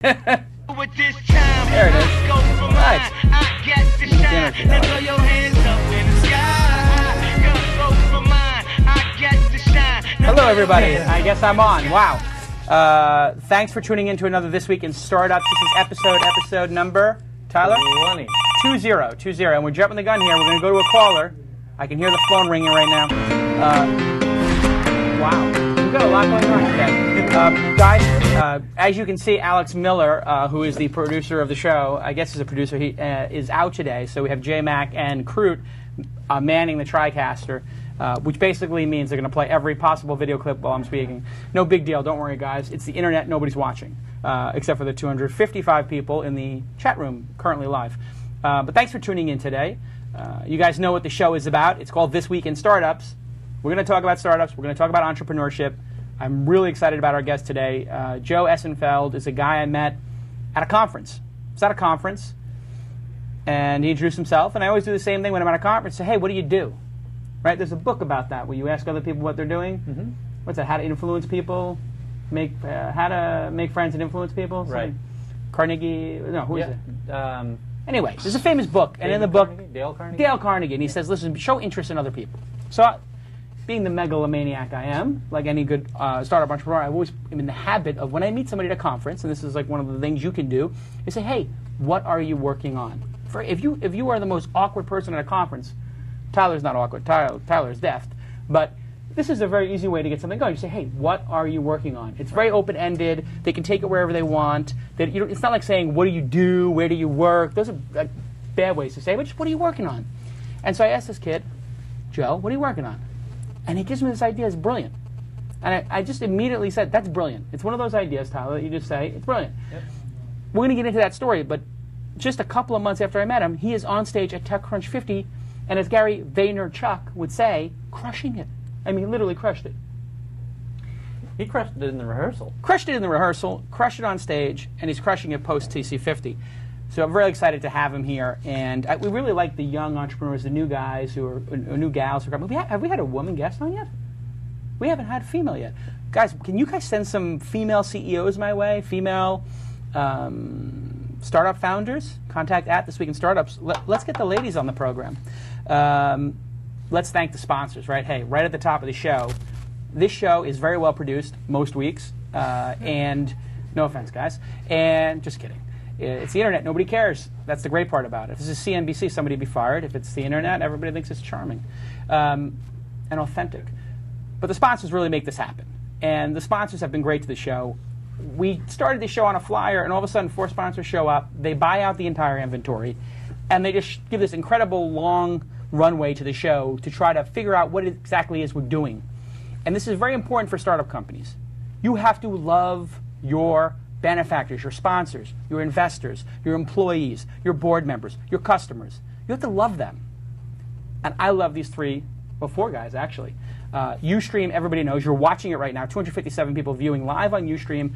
There it is. Nice. Hello, everybody. I guess I'm on. Wow. Thanks for tuning in to another This Week in Startups. This is episode number, Tyler? 20. And we're jumping the gun here. We're going to go to a caller. I can hear the phone ringing right now. Wow. We've got a lot going on today. Guys, as you can see, Alex Miller, who is the producer of the show, I guess he's a producer, he is out today. So we have J-Mac and Crute manning the TriCaster, which basically means they're going to play every possible video clip while I'm speaking. No big deal. Don't worry, guys. It's the internet. Nobody's watching, except for the 255 people in the chat room currently live. But thanks for tuning in today. You guys know what the show is about. It's called This Week in Startups. We're going to talk about startups. We're going to talk about entrepreneurship. I'm really excited about our guest today. Joe Essenfeld is a guy I met at a conference. I was at a conference, and he introduced himself, and I always do the same thing when I'm at a conference. Say, hey, what do you do? Right? There's a book about that where you ask other people what they're doing. Mm-hmm. What's that? How to influence people? How to make friends and influence people? Right. Carnegie? No, who is it? Anyway, there's a famous book, and in the book, Dale Carnegie? Dale Carnegie, and he says, listen, show interest in other people. So, being the megalomaniac I am, like any good startup entrepreneur, I always am in the habit of when I meet somebody at a conference, and this is like one of the things you can do, is say, hey, what are you working on? If you are the most awkward person at a conference, Tyler's not awkward, Tyler's deft, but this is a very easy way to get something going. You say, hey, what are you working on? It's very open-ended. They can take it wherever they want. It's not like saying, what do you do? Where do you work? Those are like bad ways to say, but just what are you working on? And so I asked this kid, Joe, what are you working on? And he gives me this idea. It's brilliant. And I just immediately said, that's brilliant. It's one of those ideas, Tyler, that you just say, it's brilliant. Yep. We're going to get into that story, but just a couple of months after I met him, he is on stage at TechCrunch 50, and as Gary Vaynerchuk would say, crushing it. I mean, literally crushed it. He crushed it in the rehearsal. Crushed it in the rehearsal, crushed it on stage, and he's crushing it post-TC50. So I'm very excited to have him here, and we really like the young entrepreneurs, the new guys who are new gals who are coming. Have we had a woman guest on yet? We haven't had a female yet. Guys, can you guys send some female CEOs my way? Female startup founders? Contact at This Week in Startups. Let's get the ladies on the program. Let's thank the sponsors, right? Hey, right at the top of the show. This show is very well produced most weeks, and no offense, guys, and just kidding. It's the internet. Nobody cares. That's the great part about it. If this is CNBC, somebody would be fired. If it's the internet, everybody thinks it's charming and authentic. But the sponsors really make this happen. And the sponsors have been great to the show. We started the show on a flyer, and all of a sudden 4 sponsors show up. They buy out the entire inventory, and they just give this incredible long runway to the show to try to figure out what it exactly is we're doing. And this is very important for startup companies. You have to love your benefactors, your sponsors, your investors, your employees, your board members, your customers. You have to love them. And I love these 4 guys, actually. Ustream, everybody knows. You're watching it right now. 257 people viewing live on Ustream.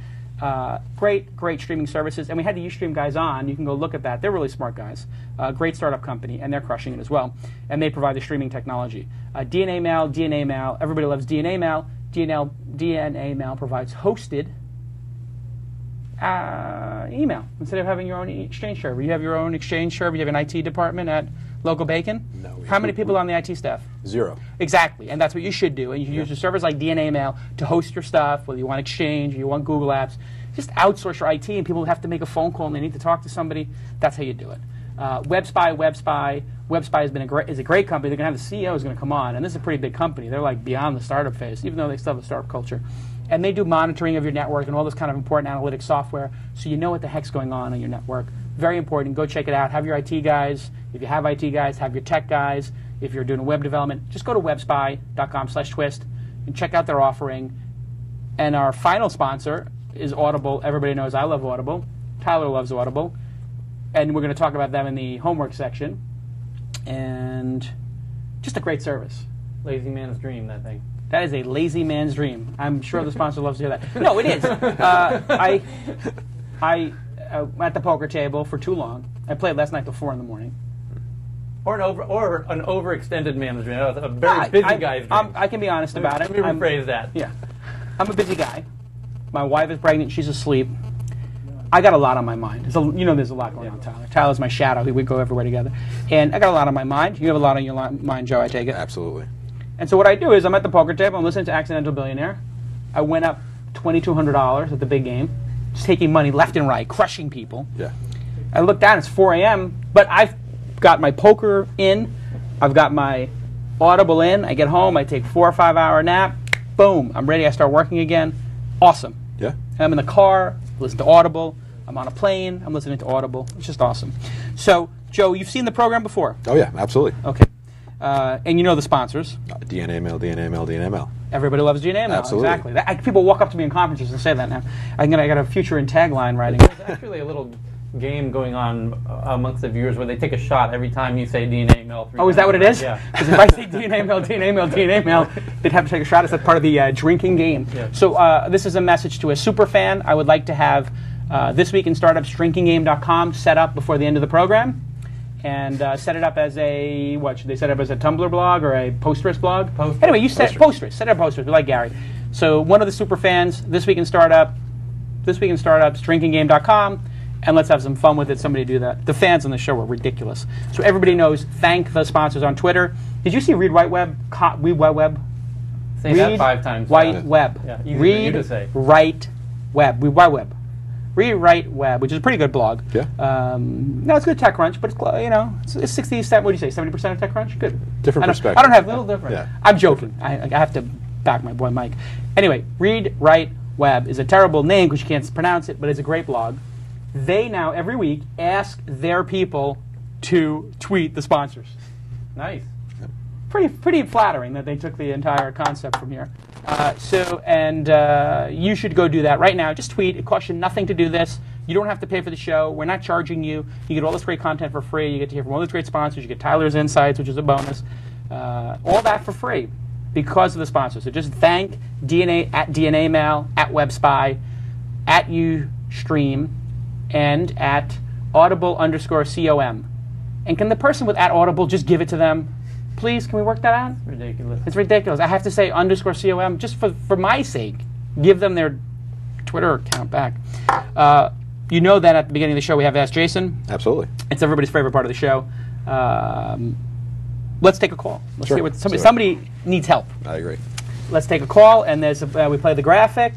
Great streaming services. And we had the Ustream guys on. You can go look at that. They're really smart guys. Great startup company, and they're crushing it as well. And they provide the streaming technology. DNA Mail. Everybody loves DNA Mail. DNA Mail provides hosted email instead of having your own exchange server. You have your own exchange server. You have an IT department at LocalBacon. No. How many people are on the IT staff? 0. Exactly, and that's what you should do. And you should use your servers like DNA Mail to host your stuff, whether you want Exchange or you want Google Apps. Just outsource your IT, and people have to make a phone call and they need to talk to somebody. That's how you do it. WebSpy is a great company. They're going to have the CEO is going to come on, and this is a pretty big company. They're like beyond the startup phase, even though they still have a startup culture. And they do monitoring of your network and all this kind of important analytics software, so you know what the heck's going on your network. Very important. Go check it out. Have your IT guys. If you have IT guys, have your tech guys. If you're doing a web development, just go to webspy.com/twist and check out their offering. And our final sponsor is Audible. Everybody knows I love Audible. Tyler loves Audible. And we're going to talk about them in the homework section. And just a great service. Lazy man's dream, that thing. That is a lazy man's dream. I'm sure the sponsor loves to hear that. No, it is. I at the poker table for too long. I played last night till 4 in the morning. Or an overextended man's dream. A very busy guy's dream. I can be honest about it. Let me rephrase that. Yeah. I'm a busy guy. My wife is pregnant. She's asleep. I got a lot on my mind. There's a lot going on, Tyler. Tyler's my shadow. We go everywhere together. And I got a lot on my mind. You have a lot on your mind, Joe, I take it? Absolutely. And so what I do is I'm at the poker table. I'm listening to Accidental Billionaire. I went up $2,200 at the big game, just taking money left and right, crushing people. Yeah. I look down, it's 4 a.m., but I've got my poker in. I've got my Audible in. I get home. I take 4 or 5 hour nap. Boom. I'm ready. I start working again. Awesome. Yeah. I'm in the car, listen to Audible. I'm on a plane, I'm listening to Audible. It's just awesome. So, Joe, you've seen the program before? Oh, yeah, absolutely. Okay. And you know the sponsors. DNA Mail, DNA Mail, DNA Mail. Everybody loves DNA Mail. Absolutely. Exactly. People walk up to me in conferences and say that now. I got a future in tagline writing. There's actually a little game going on amongst the viewers where they take a shot every time you say DNA Mail. Oh, is that what it is? Yeah. Because if I say DNA Mail, DNA Mail, DNA Mail, they'd have to take a shot. Is that part of the drinking game? Yeah. So this is a message to a super fan. I would like to have This Week in Startups drinkingGame.com set up before the end of the program. And set it up as a, what, should they set it up as a Tumblr blog or a Posterous blog? Anyway, you set Posterous. Set it up Posterous. We like Gary. So one of the super fans, This Week in Startups, drinkingGame.com. And let's have some fun with it. Somebody do that. The fans on the show are ridiculous. So everybody knows, thank the sponsors on Twitter. Did you see Read White Web? Read White Web? Say that 5 times. White Web. Yeah, easy for you Read to say. Write Web. Read White Web. Read Write Web, which is a pretty good blog. Yeah. No, it's good TechCrunch, but it's 60, what do you say, 70% of TechCrunch? Good. Different perspective. I don't have A little different. Yeah. I'm joking. I have to back my boy Mike. Anyway, Read Write Web is a terrible name because you can't pronounce it, but it's a great blog. They now, every week, ask their people to tweet the sponsors. Nice. Pretty flattering that they took the entire concept from here. You should go do that right now. Just tweet. It costs you nothing to do this. You don't have to pay for the show. We're not charging you. You get all this great content for free. You get to hear from all those great sponsors. You get Tyler's Insights, which is a bonus. All that for free because of the sponsors. So just thank DNA at DNA Mail, at WebSpy, at Ustream, and at Audible_COM. And can the person with at Audible just give it to them? Please, can we work that out? Ridiculous. It's ridiculous. I have to say _COM just for my sake. Give them their Twitter account back. You know that at the beginning of the show we have Ask Jason. Absolutely. It's everybody's favorite part of the show. Let's take a call. Let's Sure. see what somebody needs help. I agree. Let's take a call, and there's we play the graphic.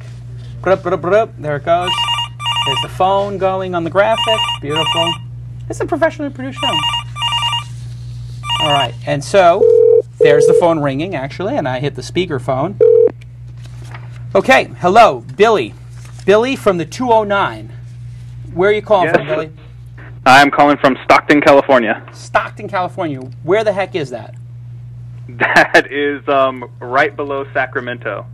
There it goes. There's the phone going on the graphic. Beautiful. It's a professionally produced show. All right, and so there's the phone ringing, actually, and I hit the speaker phone. Okay, hello, Billy. Billy from the 209. Where are you calling from, Billy? I'm calling from Stockton, California. Stockton, California. Where the heck is that? That is right below Sacramento.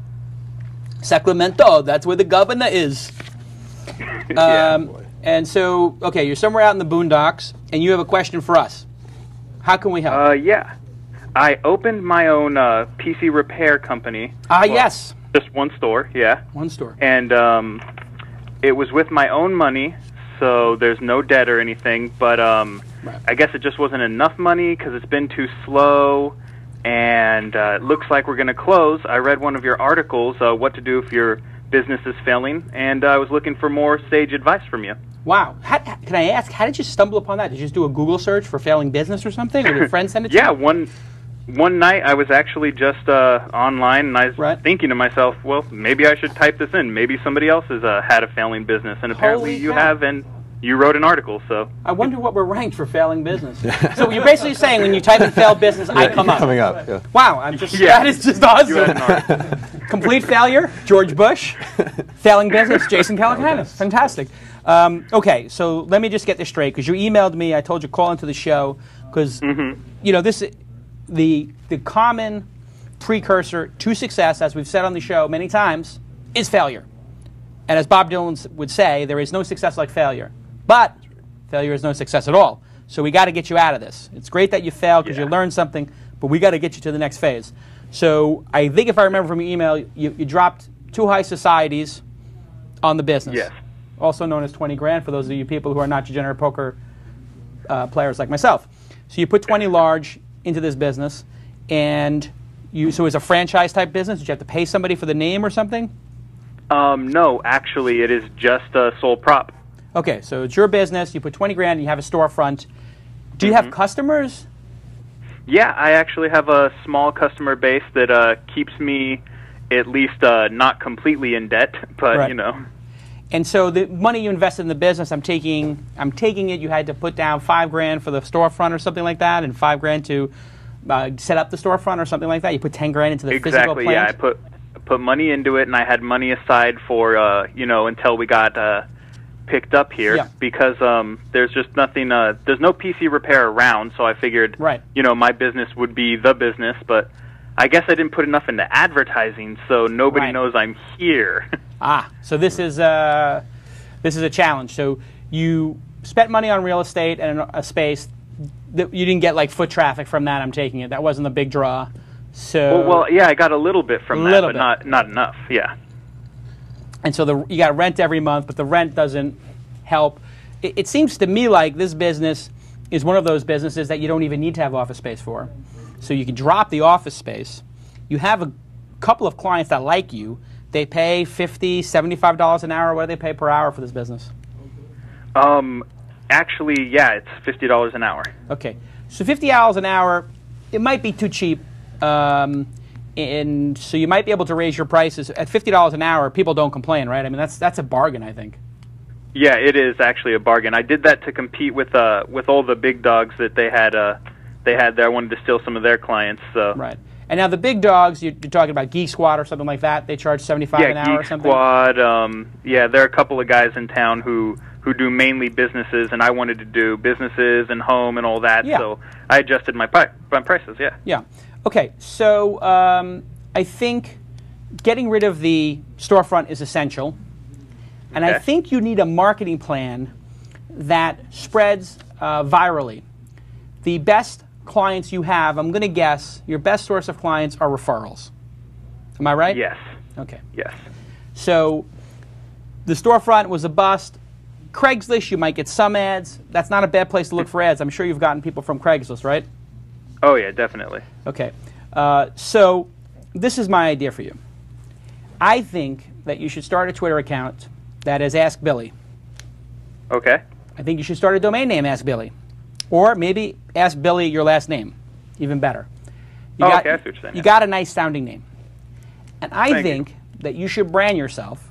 Sacramento, that's where the governor is. Yeah. And so, okay, you're somewhere out in the boondocks, and you have a question for us. How can we help? Yeah. I opened my own PC repair company. Yes. Just one store, yeah. One store. And it was with my own money, so there's no debt or anything, but I guess it just wasn't enough money because it's been too slow, and it looks like we're going to close. I read one of your articles, what to do if your business is failing, and I was looking for more sage advice from you. Wow. Can I ask, how did you stumble upon that? Did you just do a Google search for failing business or something? Or did your friend send it to you? Yeah, one night I was actually just online, and I was thinking to myself, well, maybe I should type this in. Maybe somebody else has had a failing business, and apparently you have, and you wrote an article. So I wonder what we're ranked for failing business. So you're basically saying when you type in failed business, I come up. Coming up, yeah. Wow, that is just awesome. you had an article. Complete failure, George Bush. Failing business, Jason Calacanis. Fantastic. Okay, so let me just get this straight, because you emailed me. I told you call into the show because the common precursor to success, as we've said on the show many times, is failure. And as Bob Dylan would say, there is no success like failure. But failure is no success at all. So we got to get you out of this. It's great that you failed because you learned something, but we got to get you to the next phase. So I think if I remember from your email, you dropped 2 high societies on the business. Yes. Also known as 20 grand for those of you people who are not degenerate poker players like myself. So you put 20 large into this business, and so it's a franchise type business. Did you have to pay somebody for the name or something? No, actually, it is just a sole prop. Okay, so it's your business. You put 20 grand and you have a storefront. Do you have customers? Yeah, I actually have a small customer base that keeps me at least not completely in debt, but Right. you know. And so the money you invested in the business, I'm taking it. You had to put down $5,000 for the storefront or something like that, and $5,000 to set up the storefront or something like that. You put $10,000 into the physical plant. Yeah, I put money into it, and I had money aside for you know, until we got picked up here, Yeah. because there's just nothing. There's no PC repair around, so I figured Right. you know, my business would be the business, but I guess I didn't put enough into advertising, so nobody Right. knows I'm here. So this is a challenge. So you spent money on real estate and a space. That you didn't get like foot traffic from that. I'm taking it. That wasn't a big draw. So Well, yeah, I got a little bit from that, Little but bit. not enough. Yeah. and so you got rent every month, but the rent doesn't help. It seems to me like this business is one of those businesses that you don't even need to have office space for. So you can drop the office space. You have a couple of clients that like you. They pay $50, $75 an hour. What do they pay per hour for this business? Actually, yeah, it's $50 an hour. Okay, so $50 an hour, it might be too cheap, and so you might be able to raise your prices. At $50 an hour, people don't complain, right? I mean, that's a bargain, I think. Yeah, it is actually a bargain. I did that to compete with all the big dogs that they had there. I wanted to steal some of their clients. So. Right. And now the big dogs, you're talking about Geek Squad or something like that. They charge $75 an hour or something. Yeah, Geek Squad. Yeah, there are a couple of guys in town who do mainly businesses, and I wanted to do businesses and home and all that. Yeah. So I adjusted my prices. Yeah. Yeah. Okay. So I think getting rid of the storefront is essential, and I Okay. think you need a marketing plan that spreads virally. The best clients you have, I'm going to guess, your best source of clients are referrals. Am I right? Yes. Okay. Yes. So the storefront was a bust. Craigslist, you might get some ads. That's not a bad place to look for ads. I'm sure you've gotten people from Craigslist, right? Oh yeah, definitely. Okay. So this is my idea for you. I think that you should start a Twitter account that is Ask Billy. Okay. I think you should start a domain name, Ask Billy. Or maybe Ask Billy your last name. Even better. Okay, I see what you're saying. You got a nice sounding name. And I Thank think that you should brand yourself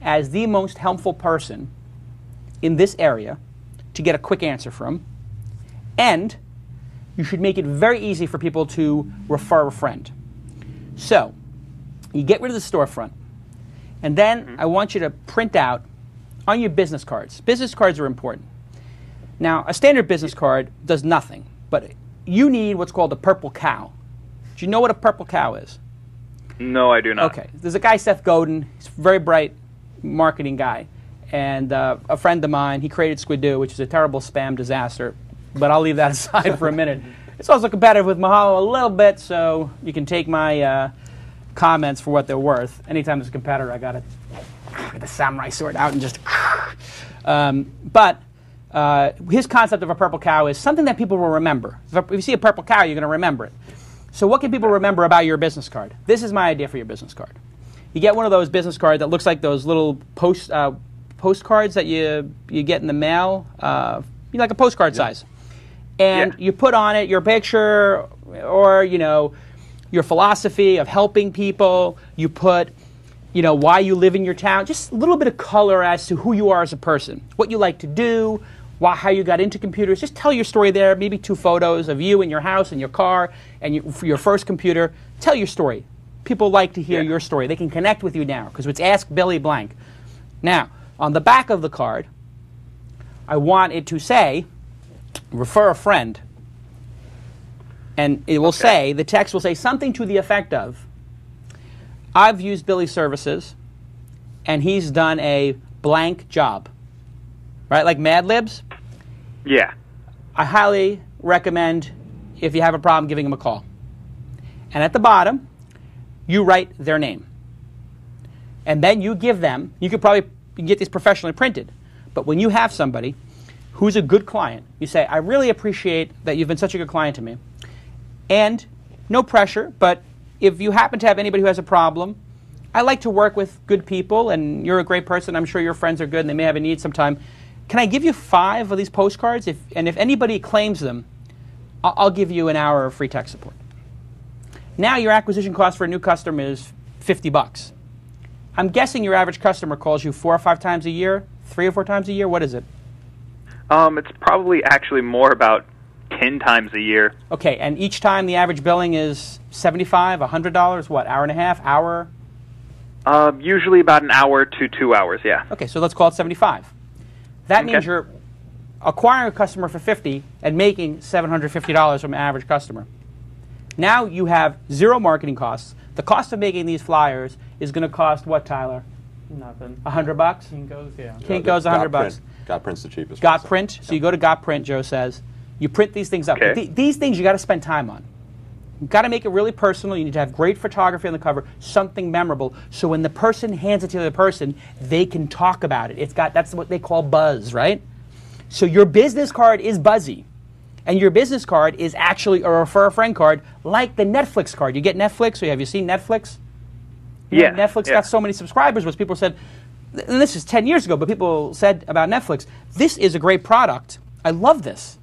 as the most helpful person in this area to get a quick answer from. And you should make it very easy for people to refer a friend. So you get rid of the storefront. And then I want you to print out on your business cards. Business cards are important. Now, a standard business card does nothing, but you need what's called a purple cow. Do you know what a purple cow is? No, I do not. Okay. There's a guy, Seth Godin. He's a very bright marketing guy. And a friend of mine, he created Squidoo, which is a terrible spam disaster. But I'll leave that aside for a minute. It's also competitive with Mahalo a little bit, so you can take my comments for what they're worth. Anytime there's a competitor, I got to get the samurai sword out and just... But his concept of a purple cow is something that people will remember. If you see a purple cow, you're going to remember it. So what can people remember about your business card? This is my idea for your business card. You get one of those business cards that looks like those little postcards that you get in the mail, like a postcard size. And you put on it your picture or, your philosophy of helping people. You put, why you live in your town. Just a little bit of color as to who you are as a person, what you like to do, how you got into computers. Just tell your story there, maybe 2 photos of you in your house and your car and your first computer. Tell your story. People like to hear your story. They can connect with you now because it's Ask Billy blank. Now, on the back of the card, I want it to say, refer a friend. And it will say, the text will say something to the effect of, I've used Billy's services, and he's done a blank job. Right, like Mad Libs? Yeah. I highly recommend, if you have a problem, giving him a call. And at the bottom, you write their name. And then you give them, you can get these professionally printed, but when you have somebody who's a good client, you say, I really appreciate that you've been such a good client to me. And no pressure, but if you happen to have anybody who has a problem, I like to work with good people, and you're a great person. I'm sure your friends are good, and they may have a need sometime. can I give you 5 of these postcards? If anybody claims them, I'll give you an hour of free tech support. Now your acquisition cost for a new customer is $50. I'm guessing your average customer calls you 4 or 5 times a year, 3 or 4 times a year. What is it? It's probably actually more about 10 times a year. Okay, and each time the average billing is $75, $100, what, hour and a half, hour? Usually about an hour to 2 hours, yeah. Okay, so let's call it 75. That means you're acquiring a customer for $50 and making $750 from an average customer. Now you have 0 marketing costs. The cost of making these flyers is going to cost what, Tyler? Nothing. $100? Kinko's, yeah. Kinko's $100. GotPrint's the cheapest. GotPrint. So you go to GotPrint, Joe says. You print these things up. Okay. These things you got to spend time on. You've got to make it really personal. You need to have great photography on the cover, something memorable. So when the person hands it to the other person, they can talk about it. That's what they call buzz, right? So your business card is buzzy. And your business card is actually a refer a friend card, like the Netflix card. You get Netflix, or have you seen Netflix? Yeah. Netflix got so many subscribers, which people said, and this is 10 years ago, but people said about Netflix, this is a great product. I love this.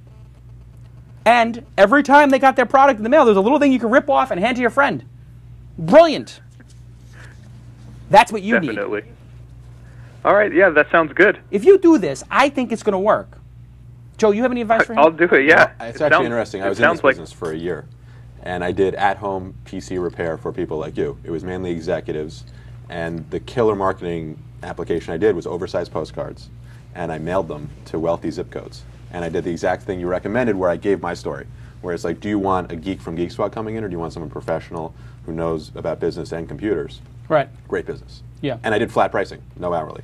And every time they got their product in the mail, there's a little thing you can rip off and hand to your friend. Brilliant. That's what you need. Definitely. All right, yeah, that sounds good. If you do this, I think it's going to work. Joe, you have any advice for him? I'll do it, yeah. Well, it's actually interesting. I was in this business for a year, and I did at-home PC repair for people like you. It was mainly executives, and the killer marketing application I did was oversized postcards, and I mailed them to wealthy zip codes. And I did the exact thing you recommended, where I gave my story, where it's like, do you want a geek from Geek Squad coming in, or do you want someone professional who knows about business and computers? Right. Great business. Yeah. And I did flat pricing, no hourly.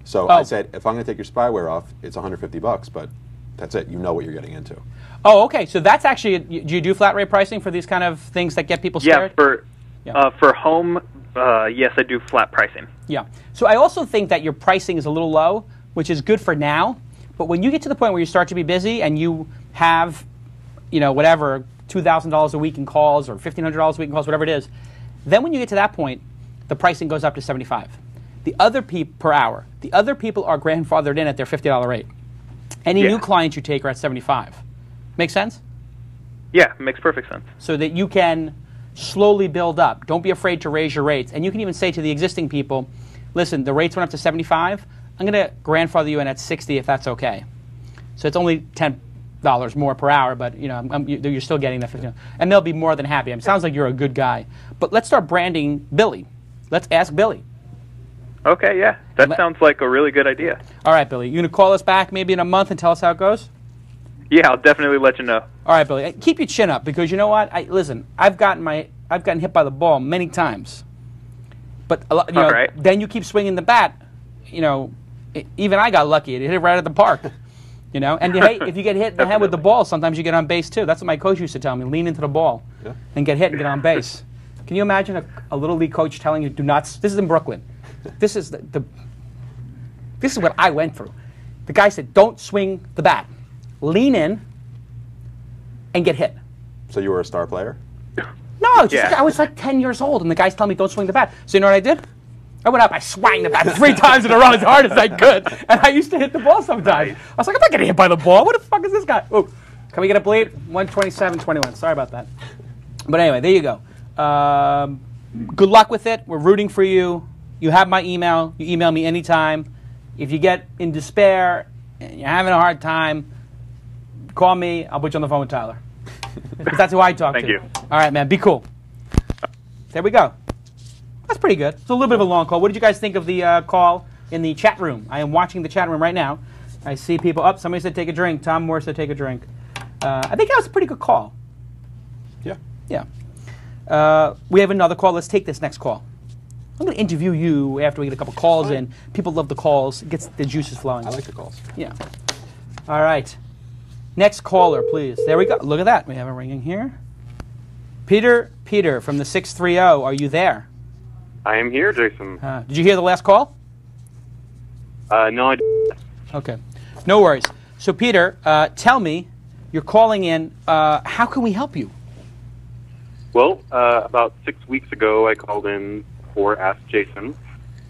So I said, if I'm going to take your spyware off, it's $150, but that's it. You know what you're getting into. Oh, okay. So that's actually, do you do flat rate pricing for these kind of things that get people scared? For home, yes, I do flat pricing. Yeah. So I also think that your pricing is a little low, which is good for now. But when you get to the point where you start to be busy and you have, whatever, $2,000 a week in calls or $1,500 a week in calls, whatever it is, then when you get to that point, the pricing goes up to $75. The other people per hour. The other people are grandfathered in at their $50 rate. Any new clients you take are at $75. Make sense? Yeah, it makes perfect sense. So that you can slowly build up. Don't be afraid to raise your rates. And you can even say to the existing people, listen, the rates went up to 75. I'm going to grandfather you in at 60 if that's okay. So it's only $10 more per hour, but you're still getting that 50. And they'll be more than happy. It sounds like you're a good guy. But let's start branding Billy. Let's ask Billy. Okay, yeah. That sounds like a really good idea. All right, Billy. You going to call us back maybe in a month and tell us how it goes? Yeah, I'll definitely let you know. All right, Billy. Keep your chin up, because you know what? Listen, I've gotten hit by the ball many times. But then you keep swinging the bat. Even I got lucky. It hit it right at the park. And hey, if you get hit in the head with the ball, sometimes you get on base too. That's what my coach used to tell me: lean into the ball and get hit and get on base. Can you imagine a little league coach telling you, "Do not"? This is in Brooklyn. This is this is what I went through. The guy said, "Don't swing the bat. Lean in and get hit." So you were a star player? No, I was like 10 years old, and the guy's telling me, "Don't swing the bat." So you know what I did? I went up, I swung the bat 3 times in a row as hard as I could, and I used to hit the ball sometimes. I was like, I'm not getting hit by the ball. What the fuck is this guy? Oh, can we get a bleep? 127-21. Sorry about that. But anyway, there you go. Good luck with it. We're rooting for you. You have my email. You email me anytime. If you get in despair and you're having a hard time, call me. I'll put you on the phone with Tyler. Because that's who I talk to. Thank you. All right, man. Be cool. There we go. That's pretty good. It's a little bit of a long call. What did you guys think of the call in the chat room? I am watching the chat room right now. I see people up. Somebody said take a drink. Tom Moore said take a drink. I think that was a pretty good call. Yeah. Yeah. We have another call. Let's take this next call. I'm going to interview you after we get a couple calls in. People love the calls. It gets the juices flowing. I like the calls. Yeah. All right. Next caller, please. There we go. Look at that. We have a ringing here. Peter from the 630. Are you there? I am here, Jason. Did you hear the last call? No, I didn't. Okay. No worries. So, Peter, tell me, you're calling in. How can we help you? Well, about 6 weeks ago, I called in for Ask Jason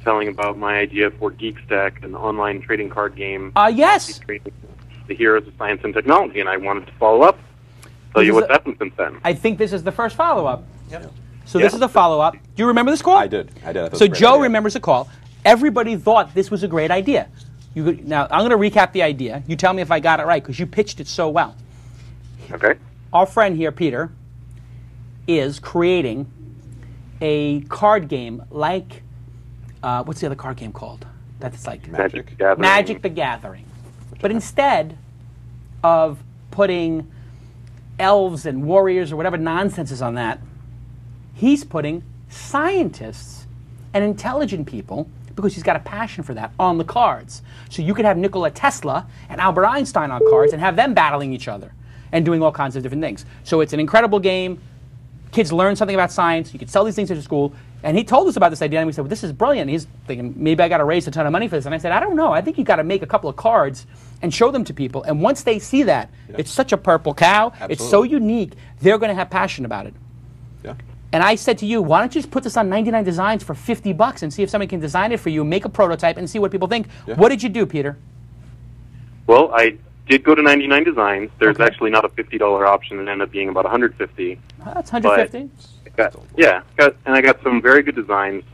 telling about my idea for GeekStack, an online trading card game. Yes. Featuring the heroes of science and technology, and I wanted to follow up. Tell you what's happened since then. I think this is the first follow-up. Yep. So this is a follow-up. Do you remember this call? I did. I thought it was So a great Joe idea. remembers the call. Everybody thought this was a great idea. Now, I'm going to recap the idea. You tell me if I got it right, because you pitched it so well. Okay. Our friend here, Peter, is creating a card game like, what's the other card game called? That's like Magic. the Gathering. Magic the Gathering. But instead of putting elves and warriors or whatever nonsense is on that, he's putting scientists and intelligent people, because he's got a passion for that, on the cards. So you could have Nikola Tesla and Albert Einstein on cards and have them battling each other and doing all kinds of different things. So it's an incredible game. Kids learn something about science. You could sell these things at school. And he told us about this idea, and we said, well, this is brilliant. He's thinking, maybe I got to raise a ton of money for this. And I said, I don't know. I think you got to make a couple of cards and show them to people. And once they see that, it's such a purple cow. Absolutely. It's so unique. They're going to have passion about it. Yeah. And I said to you, why don't you just put this on 99 Designs for $50 and see if somebody can design it for you, make a prototype, and see what people think. Yeah. What did you do, Peter? Well, I did go to 99 Designs. There's Okay. actually not a $50 option. It ended up being about $150. That's 150. I got some very good designs.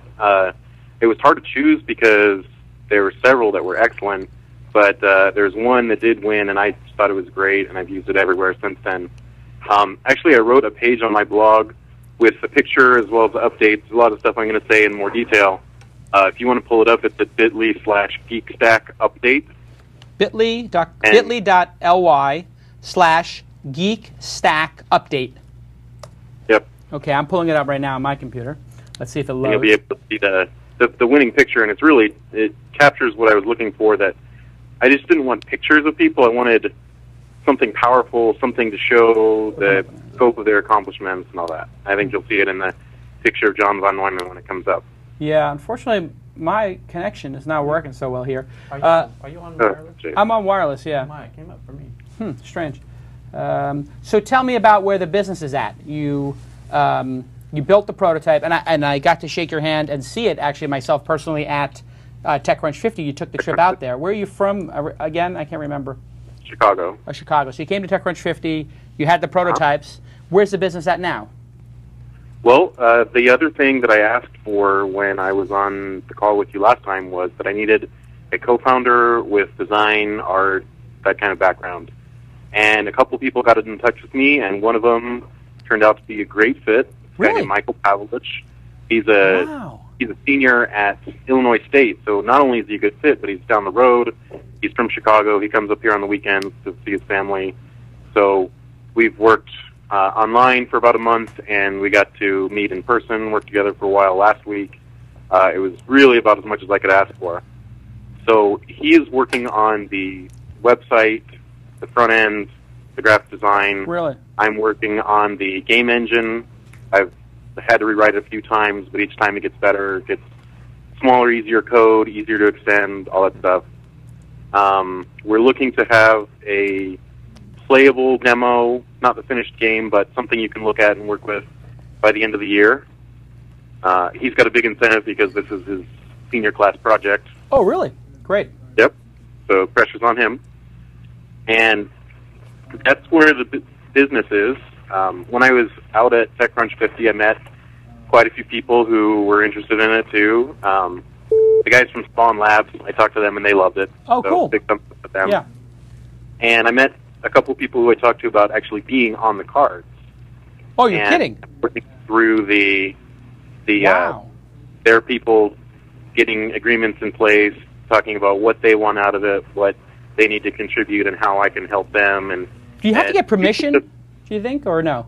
It was hard to choose because there were several that were excellent, but there's one that did win, and I thought it was great, and I've used it everywhere since then. Actually, I wrote a page on my blog with the picture as well as the updates, a lot of stuff I'm going to say in more detail. If you want to pull it up, it's at bit.ly/geekstackupdate. bit.ly/geekstackupdate. Yep. Okay, I'm pulling it up right now on my computer. Let's see if it And loads. you'll be able to see the winning picture, and it captures what I was looking for. That I just didn't want pictures of people. I wanted something powerful, something to show the scope of their accomplishments and all that. I think you'll see it in the picture of John von Neumann when it comes up. Yeah, unfortunately, my connection is not working so well here. Are you on wireless? Jay. I'm on wireless, yeah. My, it came up for me. Strange. So tell me about where the business is at. You built the prototype, and I got to shake your hand and see it, actually, myself personally, at TechCrunch 50. You took the trip out there. Where are you from, again? I can't remember. Chicago. Chicago. So you came to TechCrunch 50. You had the prototypes. Where's the business at now? Well, the other thing that I asked for when I was on the call with you last time was that I needed a co-founder with design, art, that kind of background. And a couple people got in touch with me, and one of them turned out to be a great fit. A guy named Michael Pavlovich. He's a senior at Illinois State, so not only is he a good fit, but he's down the road. He's from Chicago. He comes up here on the weekends to see his family. So we've worked online for about a month, and we got to meet in person, work together for a while last week. It was really about as much as I could ask for. So he is working on the website, the front end, the graphic design. Really? I'm working on the game engine. I've had to rewrite it a few times, but each time it gets better. It gets smaller, easier code, easier to extend, all that stuff. We're looking to have a playable demo, not the finished game, but something you can look at and work with by the end of the year. He's got a big incentive because this is his senior class project. Oh, really? Great. Yep. So pressure's on him. And that's where the business is. When I was out at TechCrunch 50, I met quite a few people who were interested in it too. The guys from Spawn Labs, I talked to them and they loved it. Oh, so cool. big thumbs up with them. Yeah. And I met a couple people who I talked to about actually being on the cards. Oh, you're and kidding. Working through the Wow. their people getting agreements in place, talking about what they want out of it, what they need to contribute, and how I can help them. And Do you have to get permission, do you think, or no?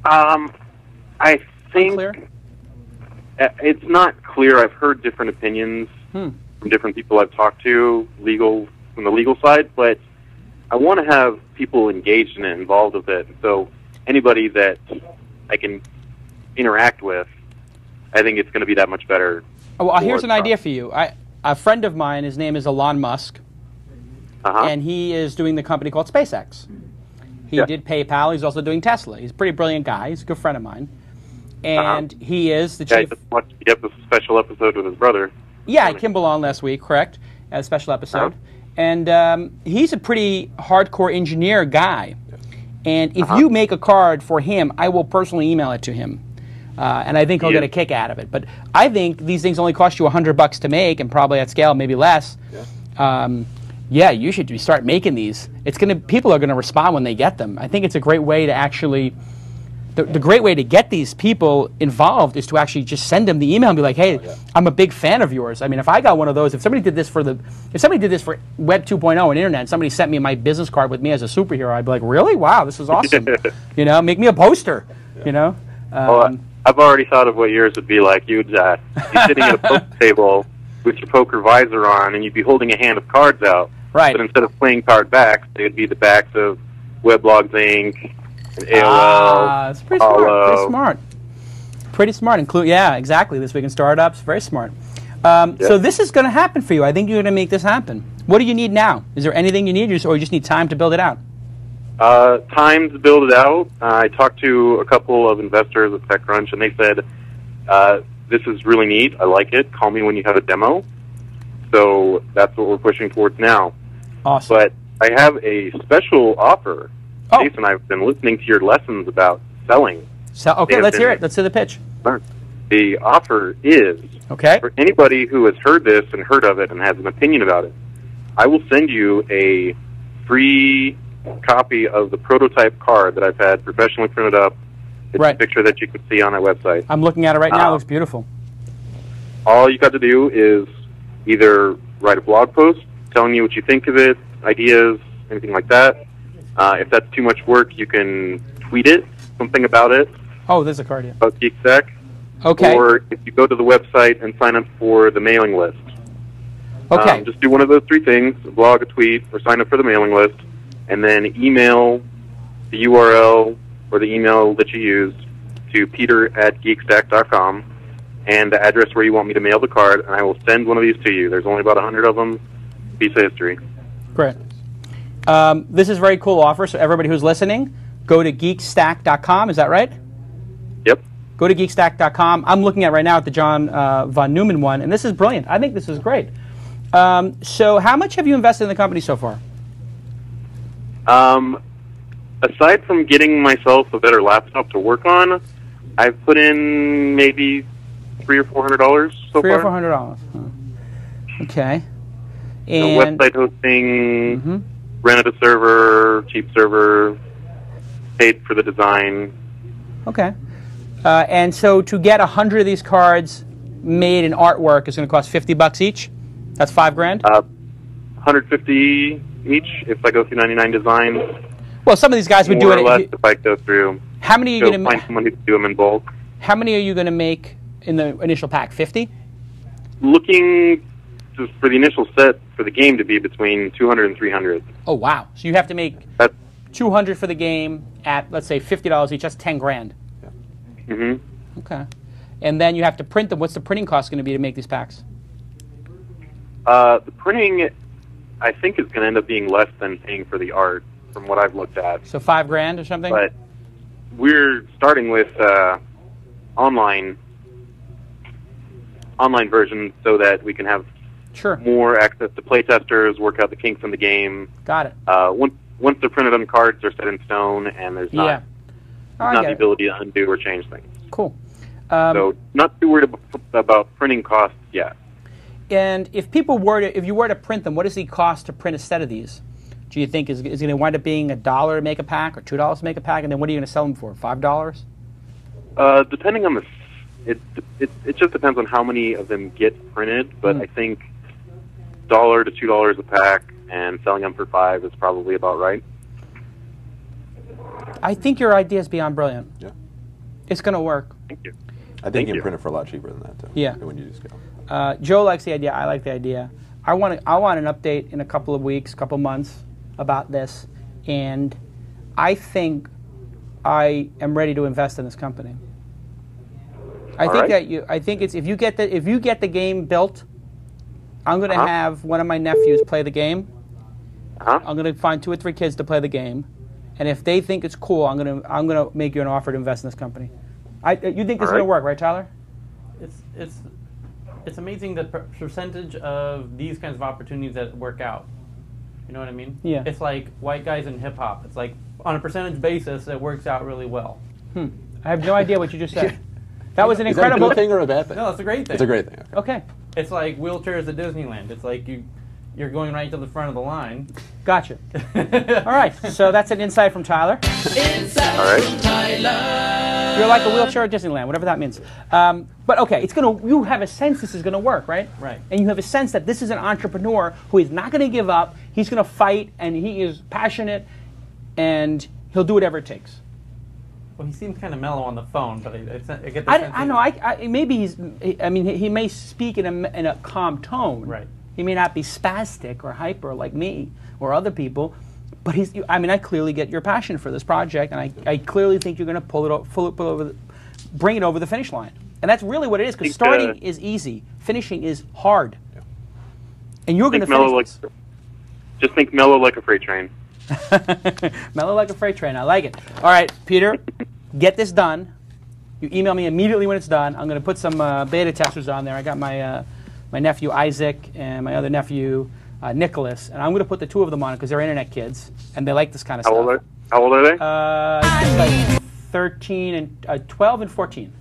I think Unclear? It's not clear. I've heard different opinions from different people I've talked to, from the legal side, but I want to have people engaged in it, involved with it. So anybody that I can interact with, I think it's going to be that much better. Oh, well, here's an idea for you. A friend of mine, his name is Elon Musk, and he is doing the company called SpaceX. He did PayPal. He's also doing Tesla. He's a pretty brilliant guy. He's a good friend of mine. And he is the chief... I just watched the special episode with his brother. Yeah, I had Kimball on last week, correct? A special episode. And he's a pretty hardcore engineer guy. And if you make a card for him, I will personally email it to him. And I think he'll get a kick out of it. But I think these things only cost you $100 to make, and probably at scale, maybe less. Yeah, you should start making these. People are gonna respond when they get them. I think it's a great way to actually. The great way to get these people involved is to actually just send them the email and be like, "Hey, I'm a big fan of yours." I mean, if I got one of those, if somebody did this for Web 2.0 and internet, and somebody sent me my business card with me as a superhero, I'd be like, "Really? Wow, this is awesome!" Make me a poster. I've already thought of what yours would be like. You'd be sitting at a poker table with your poker visor on, and you'd be holding a hand of cards out. Right. But instead of playing card backs, they'd be the backs of Weblogs Inc. and AOL. It's pretty smart. Pretty smart. Yeah, exactly. This Week in Startups. Very smart. So this is going to happen for you. I think you're going to make this happen. What do you need now? Is there anything you need, or you just need time to build it out? Time to build it out. I talked to a couple of investors at TechCrunch, and they said, this is really neat. I like it. Call me when you have a demo. So that's what we're pushing towards now. Awesome. But I have a special offer. Jason, I've been listening to your lessons about selling. Okay, let's hear it. Let's hear the pitch. The offer is, for anybody who has heard this and heard of it and has an opinion about it, I will send you a free copy of the prototype card that I've had professionally printed up. It's a picture that you can see on our website. I'm looking at it right now. It looks beautiful. All you got to do is either write a blog post telling me what you think of it, ideas, anything like that. If that's too much work, you can tweet it, something about it. Oh, there's a card here. About GeekStack. Okay. Or if you go to the website and sign up for the mailing list. Okay. Just do one of those three things, a blog, a tweet, or sign up for the mailing list, and then email the URL or the email that you used to peter@geekstack.com and the address where you want me to mail the card, and I will send one of these to you. There's only about 100 of them. Piece of history. Great. This is a very cool offer, so everybody who's listening, go to geekstack.com. Is that right? Yep. Go to geekstack.com. I'm looking at right now at the John von Neumann one, and this is brilliant. I think this is great. So how much have you invested in the company so far? Aside from getting myself a better laptop to work on, I've put in maybe $300 or $400 so far. $300 or $400. Huh. Okay. And website hosting, rented a server, cheap server, paid for the design. Okay. And so to get 100 of these cards made in artwork is going to cost $50 each? That's $5,000? $150 each if I go through 99 Designs. Well, some of these guys would do More it or less if I go through. How many are you going to find someone who can do them in bulk. How many are you going to make in the initial pack? 50? Looking for the initial set for the game to be between 200 and 300. Oh, wow. So you have to make 200 for the game at, let's say, $50 each. That's $10,000. Yeah. Mm-hmm. Okay. And then you have to print them. What's the printing cost going to be to make these packs? The printing, I think, is going to end up being less than paying for the art, from what I've looked at. So $5,000 or something? But we're starting with online versions so that we can have more access to playtesters, work out the kinks in the game. Got it. Once they're printed on cards, they're set in stone, and there's not the ability to undo or change things. Cool. So not too worried about printing costs yet. And if you were to print them, what does it cost to print a set of these? Do you think is it going to wind up being $1 to make a pack or $2 to make a pack? And then what are you going to sell them for? $5? Depending on it just depends on how many of them get printed. But I think $1 to $2 a pack, and selling them for $5 is probably about right. I think your idea is beyond brilliant. Yeah, it's going to work. Thank you. I think you can print it for a lot cheaper than that, too. Yeah. When you do scale. Joe likes the idea. I like the idea. I want an update in a couple of weeks, couple of months about this, and I think I am ready to invest in this company. I think if you get the game built, I'm going to have one of my nephews play the game. I'm going to find 2 or 3 kids to play the game, and if they think it's cool, I'm going to make you an offer to invest in this company. You think this is going to work, right, Tyler? It's It's amazing the percentage of these kinds of opportunities that work out. You know what I mean? Yeah. It's like white guys in hip hop. It's like on a percentage basis, it works out really well. I have no idea what you just said. That was an incredible Is that a good thing or a bad thing? No, it's a great thing. It's a great thing. Okay. Okay, It's like wheelchairs at Disneyland. It's like you're going right to the front of the line. gotcha. All right, so that's an insight from Tyler. All right. You're like a wheelchair at Disneyland, whatever that means. But okay, you have a sense this is gonna work, right? Right. And you have a sense that this is an entrepreneur who is not gonna give up. He's gonna fight, and he is passionate, and he'll do whatever it takes. Well, he seems kind of mellow on the phone, but I get the sense. I know. Maybe he may speak in a calm tone. Right. He may not be spastic or hyper like me or other people, but I clearly get your passion for this project, and I clearly think you're going to bring it over the finish line. And that's really what it is, because starting is easy, finishing is hard. Yeah. And you're going to finish this. Just think mellow like a freight train. Mellow like a freight train. I like it. All right, Peter, get this done. You email me immediately when it's done. I'm going to put some beta testers on there. I got my nephew Isaac and my other nephew Nicholas, and I'm going to put the two of them on it because they're internet kids and they like this kind of stuff. How old are they? Like 13 and 12 and 14.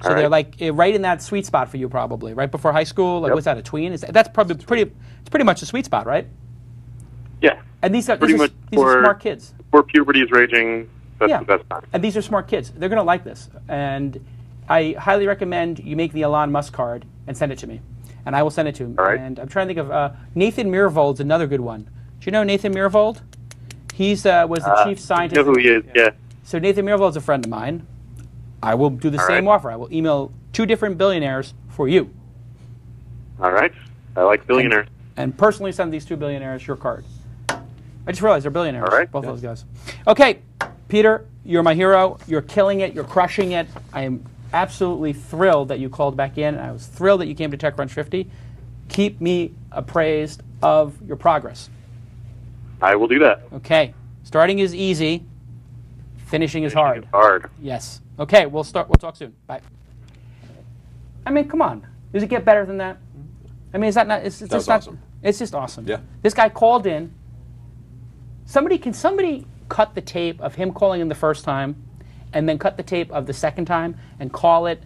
So they're like right in that sweet spot for you, probably right before high school. Like, what's that? A tween? That's probably It's pretty much the sweet spot, right? Yeah. And these are much smart kids. Where puberty is raging, that's the best time. And these are smart kids. They're going to like this. And I highly recommend you make the Elon Musk card and send it to me. And I will send it to him. All right. And I'm trying to think of Nathan Myhrvold's another good one. Do you know Nathan Myhrvold? He's was the chief scientist. I know who he is, yeah. So Nathan Myhrvold's a friend of mine. I will do the same offer. I will email 2 different billionaires for you. All right. I like billionaires. And personally send these 2 billionaires your card. I just realized they're billionaires, all right. both those guys. Okay, Peter, you're my hero. You're killing it. You're crushing it. I am absolutely thrilled that you called back in. I was thrilled that you came to TechCrunch 50. Keep me appraised of your progress. I will do that. Okay. Starting is easy. Finishing is hard. Hard. Yes. Okay, we'll talk soon. Bye. I mean, come on. Does it get better than that? I mean, is that not... It's just awesome. It's just awesome. Yeah. This guy called in. Can somebody cut the tape of him calling in the first time and then cut the tape of the second time and call it,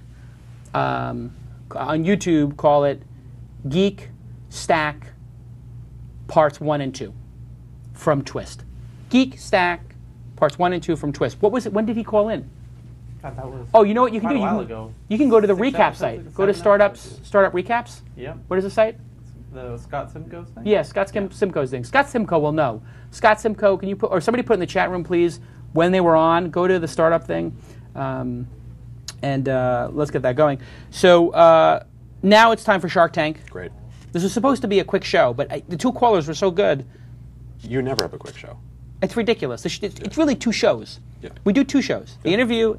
on YouTube, call it Geek Stack Parts 1 and 2 from TWiST. Geek Stack Parts 1 and 2 from TWiST. What was it? When did he call in? God, that was Oh, you know what you can do? a while ago. You can go to the 6 recap episodes, site. Go to 7 episodes. Startup Recaps. Yeah. What is the site? The Scott Simcoe's thing? Yeah, Simcoe's thing. Scott Simcoe will know. Scott Simcoe, can you put, or somebody put in the chat room, please, when they were on, go to the startup thing, and let's get that going. So now it's time for Shark Tank. Great. This was supposed to be a quick show, but the 2 callers were so good. You never have a quick show. It's ridiculous. It's really 2 shows. Yeah. We do 2 shows. The interview,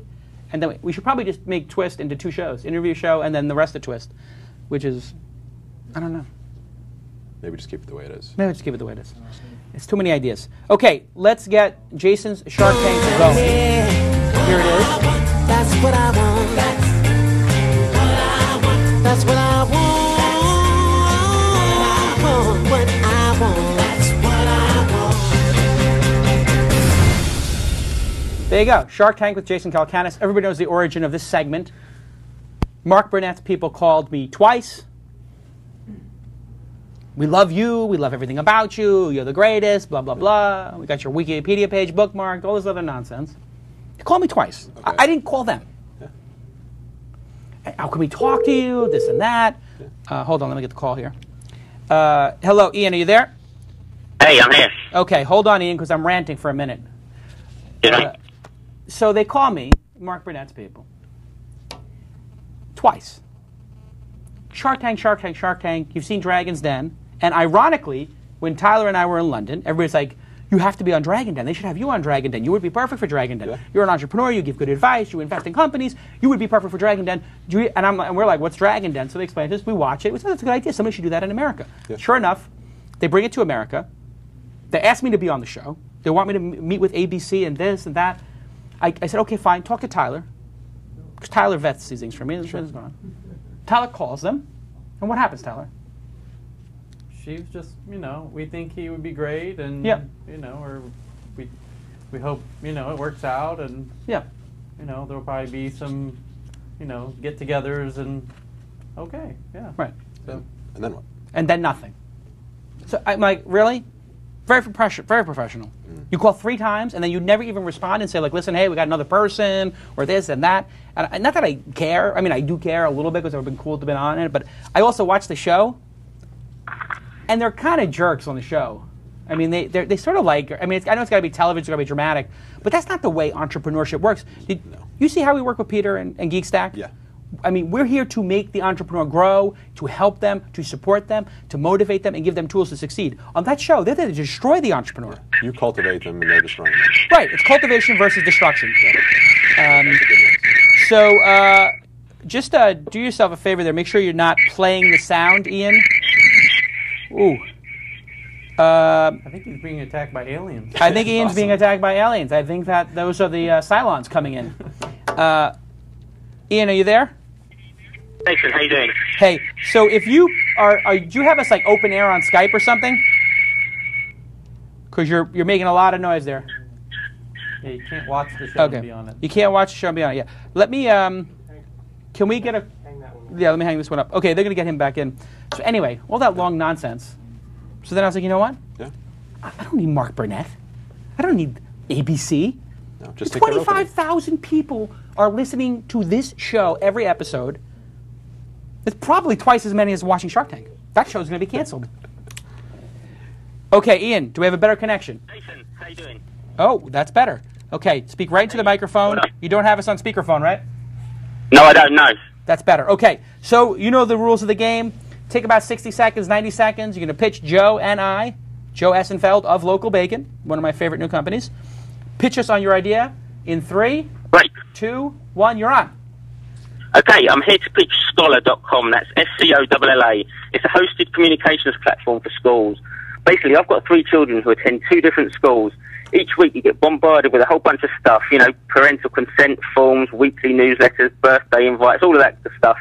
and then we should probably just make TWiST into 2 shows. Interview show, and then the rest of TWiST, which is, I don't know. Maybe just keep it the way it is. Maybe just keep it the way it is. It's too many ideas. Okay, let's get Jason's Shark Tank going. Here it is. That's what I want. That's what I want. What I want. That's what I want. There you go. Shark Tank with Jason Calacanis. Everybody knows the origin of this segment. Mark Burnett's people called me twice. We love you. We love everything about you. You're the greatest. Blah, blah, blah. We got your Wikipedia page bookmarked. All this other nonsense. They called me twice. Okay. I didn't call them. How can we talk to you? This and that. Hold on. Let me get the call here. Hello, Ian. Are you there? Hey, I'm here. Okay. Hold on, Ian, because I'm ranting for a minute. So they call me, Mark Burnett's people, twice. Shark Tank, Shark Tank, Shark Tank. You've seen Dragon's Den. And ironically, when Tyler and I were in London, everybody's like, you have to be on Dragon Den. They should have you on Dragon Den. You would be perfect for Dragon Den. Yeah. You're an entrepreneur. You give good advice. You invest in companies. You would be perfect for Dragon Den. And we're like, what's Dragon Den? So they explained to us. We watch it. We said, that's a good idea. Somebody should do that in America. Yeah. Sure enough, they bring it to America. They asked me to be on the show. They want me to meet with ABC and this and that. I said, okay, fine. Talk to Tyler. Because Tyler vets these things for me. Sure. Tyler calls them. And what happens, Tyler? She's just, we think he would be great, and Yeah. or we hope it works out, and Yeah. there'll probably be some get-togethers, and okay, yeah, Right. So, And then what? And then nothing. So I'm like, really? Very professional. You call 3 times, and then you never even respond and say, like, listen, hey, we got another person, or this and that. And not that I care. I mean, I do care a little bit because it would have been cool to have been on it. But I also watch the show, and they're kind of jerks on the show. I mean, they sort of like, I mean, I know it's got to be television, it's got to be dramatic, but that's not the way entrepreneurship works. You see how we work with Peter and GeekStack? Yeah. I mean, we're here to make the entrepreneur grow, to help them, to support them, to motivate them, and give them tools to succeed. On that show, they're there to destroy the entrepreneur. You cultivate them, and they're destroying them. Right. It's cultivation versus destruction. Just do yourself a favor there. Make sure you're not playing the sound, Ian. Ooh. I think he's being attacked by aliens. I think Ian's being attacked by aliens. I think that those are the Cylons coming in. Ian, are you there? Jason, how you doing? Hey, so if you do you have us like open air on Skype or something? Because you're making a lot of noise there. Yeah, you can't watch the show and be on it. You can't watch the show and be on it. Yeah. Let me. Can we get a? Yeah, let me hang this one up. Okay, they're gonna get him back in. So anyway, all that long nonsense. So then I was like, you know what? Yeah. I don't need Mark Burnett. I don't need ABC. No, just take their opening. 25,000 people are listening to this show every episode. It's probably twice as many as watching Shark Tank. That show's going to be canceled. Okay, Ian, do we have a better connection? Jason, how you doing? Oh, that's better. Okay, speak right into the microphone. You don't have us on speakerphone, right? No, I don't know. That's better. Okay, so you know the rules of the game. Take about 60 seconds, 90 seconds. You're going to pitch Joe and I, Joe Essenfeld of Local Bacon, one of my favorite new companies. Pitch us on your idea in 3, Right. 2, 1. You're on. Okay, I'm here to pitch Scholar.com. That's SCOLLA. It's a hosted communications platform for schools. Basically, I've got 3 children who attend 2 different schools. Each week you get bombarded with a whole bunch of stuff, parental consent forms, weekly newsletters, birthday invites, all of that good stuff.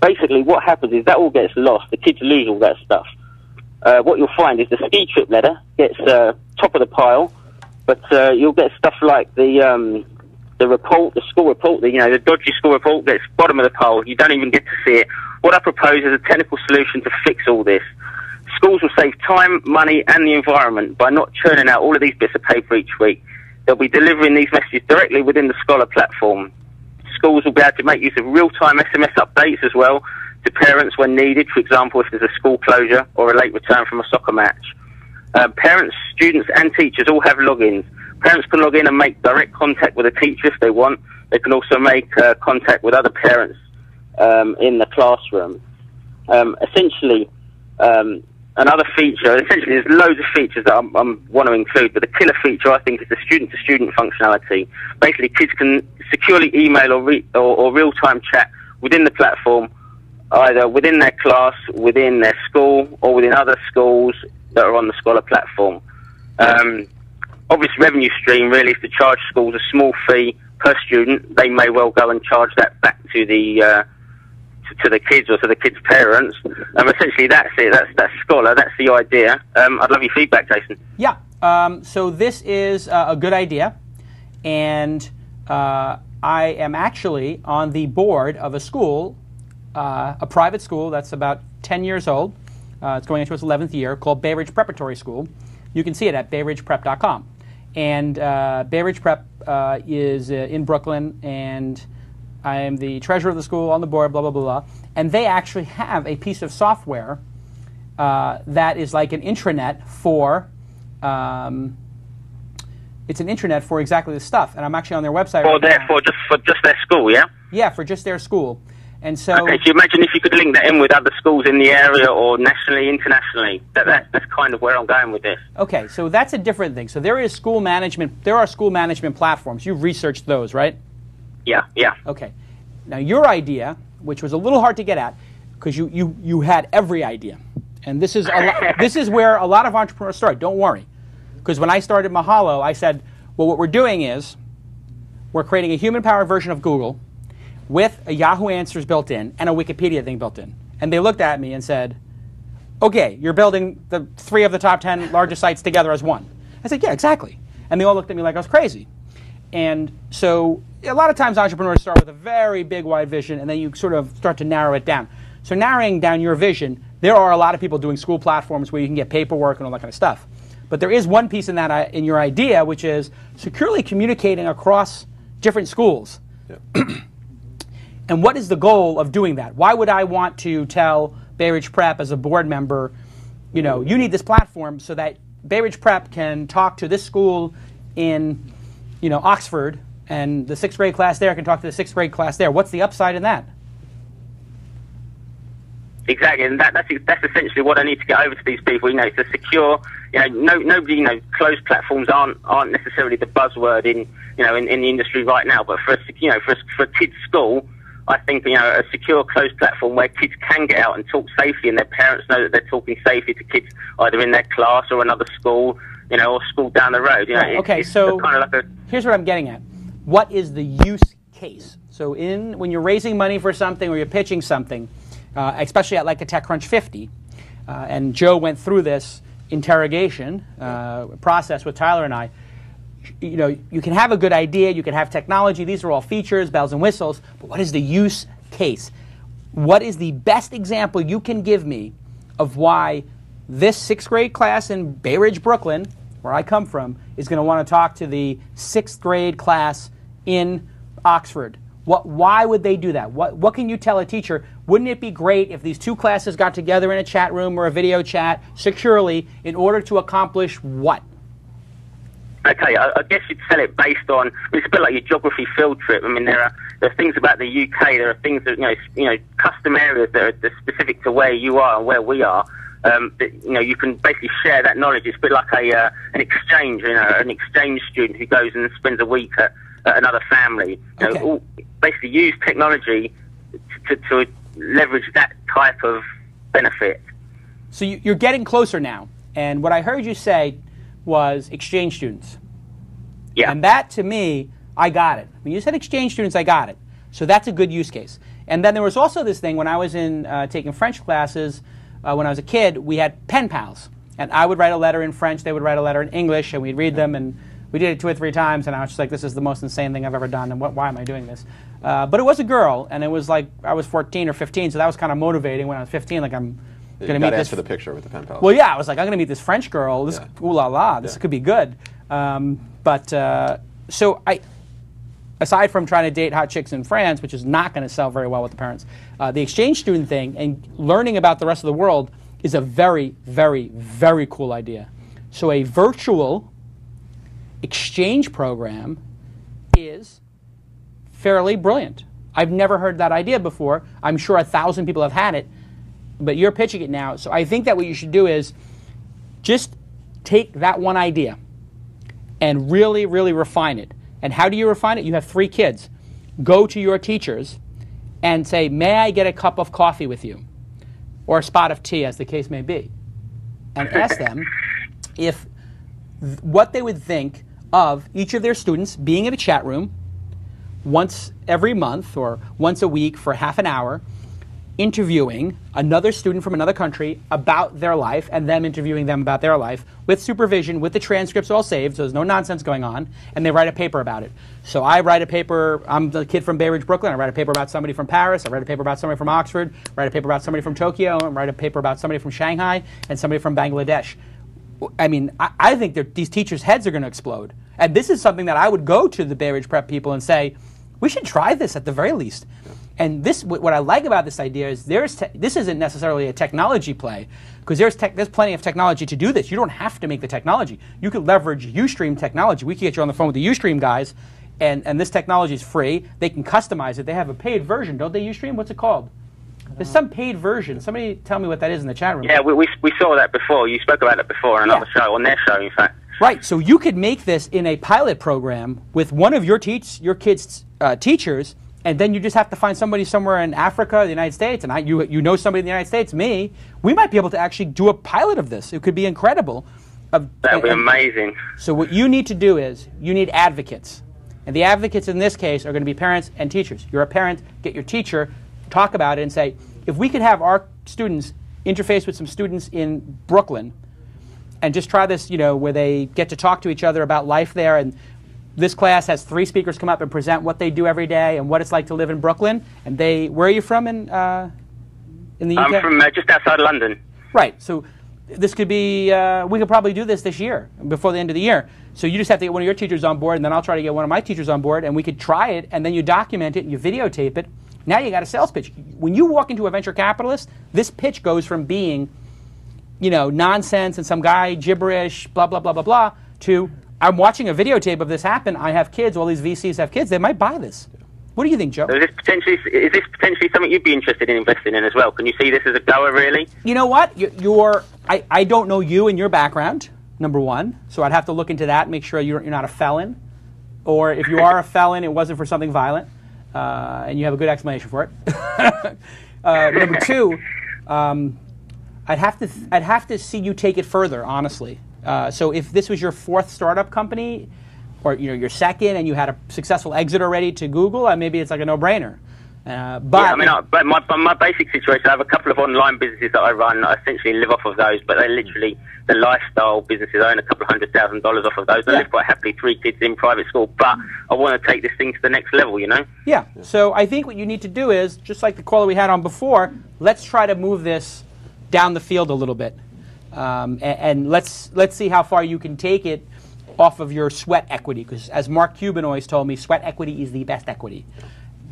Basically, what happens is that all gets lost. The kids lose all that stuff. What you'll find is the ski trip letter gets top of the pile, but you'll get stuff like the report, the school report, the dodgy school report gets bottom of the pile. You don't even get to see it. What I propose is a technical solution to fix all this. Schools will save time, money, and the environment by not churning out all of these bits of paper each week. They'll be delivering these messages directly within the Scholar platform. Schools will be able to make use of real-time SMS updates as well to parents when needed, for example, if there's a school closure or a late return from a soccer match. Parents, students, and teachers all have logins. Parents can log in and make direct contact with a teacher if they want. They can also make contact with other parents in the classroom. Another feature, essentially there's loads of features that I want to include, but the killer feature I think is the student-to-student functionality. Basically, kids can securely email or real-time chat within the platform, either within their class, within their school, or within other schools that are on the Scholar platform. Obvious revenue stream really is to charge schools a small fee per student. They may well go and charge that back to the kids or to the kids' parents. Essentially, that's it. That's Scholar. That's the idea. I'd love your feedback, Jason. Yeah. So this is a good idea, and I am actually on the board of a school, a private school that's about 10 years old. It's going into its 11th year, called Bay Ridge Preparatory School. You can see it at bayridgeprep.com. And Bay Ridge Prep is in Brooklyn, and I am the treasurer of the school, on the board, blah, blah, blah, blah. And they actually have a piece of software that is like an intranet for, it's an intranet for exactly this stuff. And I'm actually on their website For just their school, yeah? Yeah, for just their school. And so, okay, so you imagine if you could link that in with other schools in the area or nationally, internationally. That's kind of where I'm going with this. Okay, so that's a different thing. So there are school management platforms. You've researched those, right? Yeah. Okay. Now your idea, which was a little hard to get at, because you had every idea, and this is where a lot of entrepreneurs start. Don't worry, because when I started Mahalo, I said, well, what we're doing is we're creating a human-powered version of Google with a Yahoo Answers built in and a Wikipedia thing built in. And they looked at me and said, okay, you're building the 3 of the top 10 largest sites together as one. I said, yeah, exactly. And they all looked at me like I was crazy. And so a lot of times entrepreneurs start with a very big, wide vision, and then you sort of start to narrow it down. So narrowing down your vision, there are a lot of people doing school platforms where you can get paperwork and all that kind of stuff. But there is one piece in that in your idea, which is securely communicating across different schools. Yeah. And what is the goal of doing that? Why would I want to tell Bay Ridge Prep as a board member, you know, you need this platform so that Bay Ridge Prep can talk to this school in, you know, Oxford, and the 6th grade class there can talk to the 6th grade class there. What's the upside in that? Exactly, and that's essentially what I need to get over to these people. You know, it's a secure. You know, nobody. You know, closed platforms aren't necessarily the buzzword in the industry right now. But for a kids' school, I think, you know, a secure closed platform where kids can get out and talk safely, and their parents know that they're talking safely to kids either in their class or another school, you know, or school down the road. You know, okay, so kind of like here's what I'm getting at. What is the use case? So when you're raising money for something or you're pitching something, especially at like a TechCrunch 50, and Joe went through this interrogation process with Tyler and I. You know, you can have a good idea, you can have technology, these are all features, bells and whistles, but what is the use case? What is the best example you can give me of why this 6th grade class in Bay Ridge, Brooklyn, where I come from, is going to want to talk to the 6th grade class in Oxford? Why would they do that? What can you tell a teacher? Wouldn't it be great if these 2 classes got together in a chat room or a video chat securely in order to accomplish what? Okay, I guess you'd sell it based on. It's a bit like your geography field trip. I mean, there are things about the UK. There are things that you know, custom areas that are specific to where you are and where we are. That, you know, you can basically share that knowledge. It's a bit like an exchange. You know, an exchange student who goes and spends a week at another family. You know, basically use technology to leverage that type of benefit. So you're getting closer now. And what I heard you say was exchange students. Yeah. And that, to me, I got it. When you said exchange students, I got it. So that's a good use case. And then there was also this thing when I was taking French classes when I was a kid, we had pen pals. And I would write a letter in French, they would write a letter in English, and we'd read them. And we did it 2 or 3 times, and I was just like, this is the most insane thing I've ever done, and why am I doing this? But it was a girl, and it was like I was 14 or 15, so that was kind of motivating when I was 15, like I'm going to meet this. For the picture with the pen pal. Well, yeah, I was like, I'm going to meet this French girl. This, ooh la la, this could be good. So aside from trying to date hot chicks in France, which is not going to sell very well with the parents, the exchange student thing and learning about the rest of the world is a very, very, very cool idea. So a virtual exchange program is fairly brilliant. I've never heard that idea before. I'm sure 1,000 people have had it, but you're pitching it now. So I think that what you should do is just take that one idea and really, really refine it. And how do you refine it? You have 3 kids. Go to your teachers and say, may I get a cup of coffee with you? Or a spot of tea, as the case may be. And ask them what they would think of each of their students being in a chat room once every month or once a week for half an hour, interviewing another student from another country about their life and them interviewing them about their life with supervision, with the transcripts all saved, so there's no nonsense going on, and they write a paper about it. So I write a paper, I'm the kid from Bay Ridge, Brooklyn, I write a paper about somebody from Paris, I write a paper about somebody from Oxford, write a paper about somebody from Tokyo, and write a paper about somebody from Shanghai and somebody from Bangladesh. I mean, I think these teachers' heads are going to explode. And this is something that I would go to the Bay Ridge Prep people and say, we should try this at the very least. And this, what I like about this idea is this isn't necessarily a technology play, because there's plenty of technology to do this. You don't have to make the technology. You could leverage Ustream technology. We could get you on the phone with the Ustream guys, and this technology is free. They can customize it. They have a paid version, don't they, Ustream? What's it called? There's some paid version. Somebody tell me what that is in the chat room. Yeah, we saw that before. You spoke about it before on another show, on their show, in fact. Right, so you could make this in a pilot program with one of your kids' teachers, and then you just have to find somebody somewhere in Africa, the United States, and you know somebody in the United States, me. We might be able to actually do a pilot of this. It could be incredible. That would be amazing. So what you need to do is you need advocates. And the advocates in this case are going to be parents and teachers. You're a parent, get your teacher, talk about it and say, if we could have our students interface with some students in Brooklyn and just try this, where they get to talk to each other about life there, and this class has 3 speakers come up and present what they do every day and what it's like to live in Brooklyn. And where are you from in the UK? I'm from just outside London. Right. So this could be, we could probably do this year, before the end of the year. So you just have to get one of your teachers on board, and then I'll try to get one of my teachers on board, and we could try it, and then you document it and you videotape it. Now you got a sales pitch. When you walk into a venture capitalist, this pitch goes from being, nonsense and some guy gibberish, blah, blah, blah, blah, blah, to I'm watching a videotape of this happen. I have kids. All these VCs have kids. They might buy this. What do you think, Joe? So is this potentially something you'd be interested in investing in as well? Can you see this as a goer, really? You know what? I don't know you and your background, number one. So I'd have to look into that, make sure you're not a felon. Or if you are a felon, it wasn't for something violent. And you have a good explanation for it. Number two, I'd have to see you take it further, honestly. So if this was your 4th startup company, or your 2nd, and you had a successful exit already to Google, maybe it's like a no-brainer. But my basic situation, I have a couple of online businesses that I run. I essentially live off of those, but they're literally the lifestyle businesses. I earn a couple of $100,000 off of those. I live quite happily, 3 kids in private school, but I want to take this thing to the next level, Yeah. So I think what you need to do is, just like the caller we had on before, let's try to move this down the field a little bit, and let's see how far you can take it off of your sweat equity. Because as Mark Cuban always told me, sweat equity is the best equity.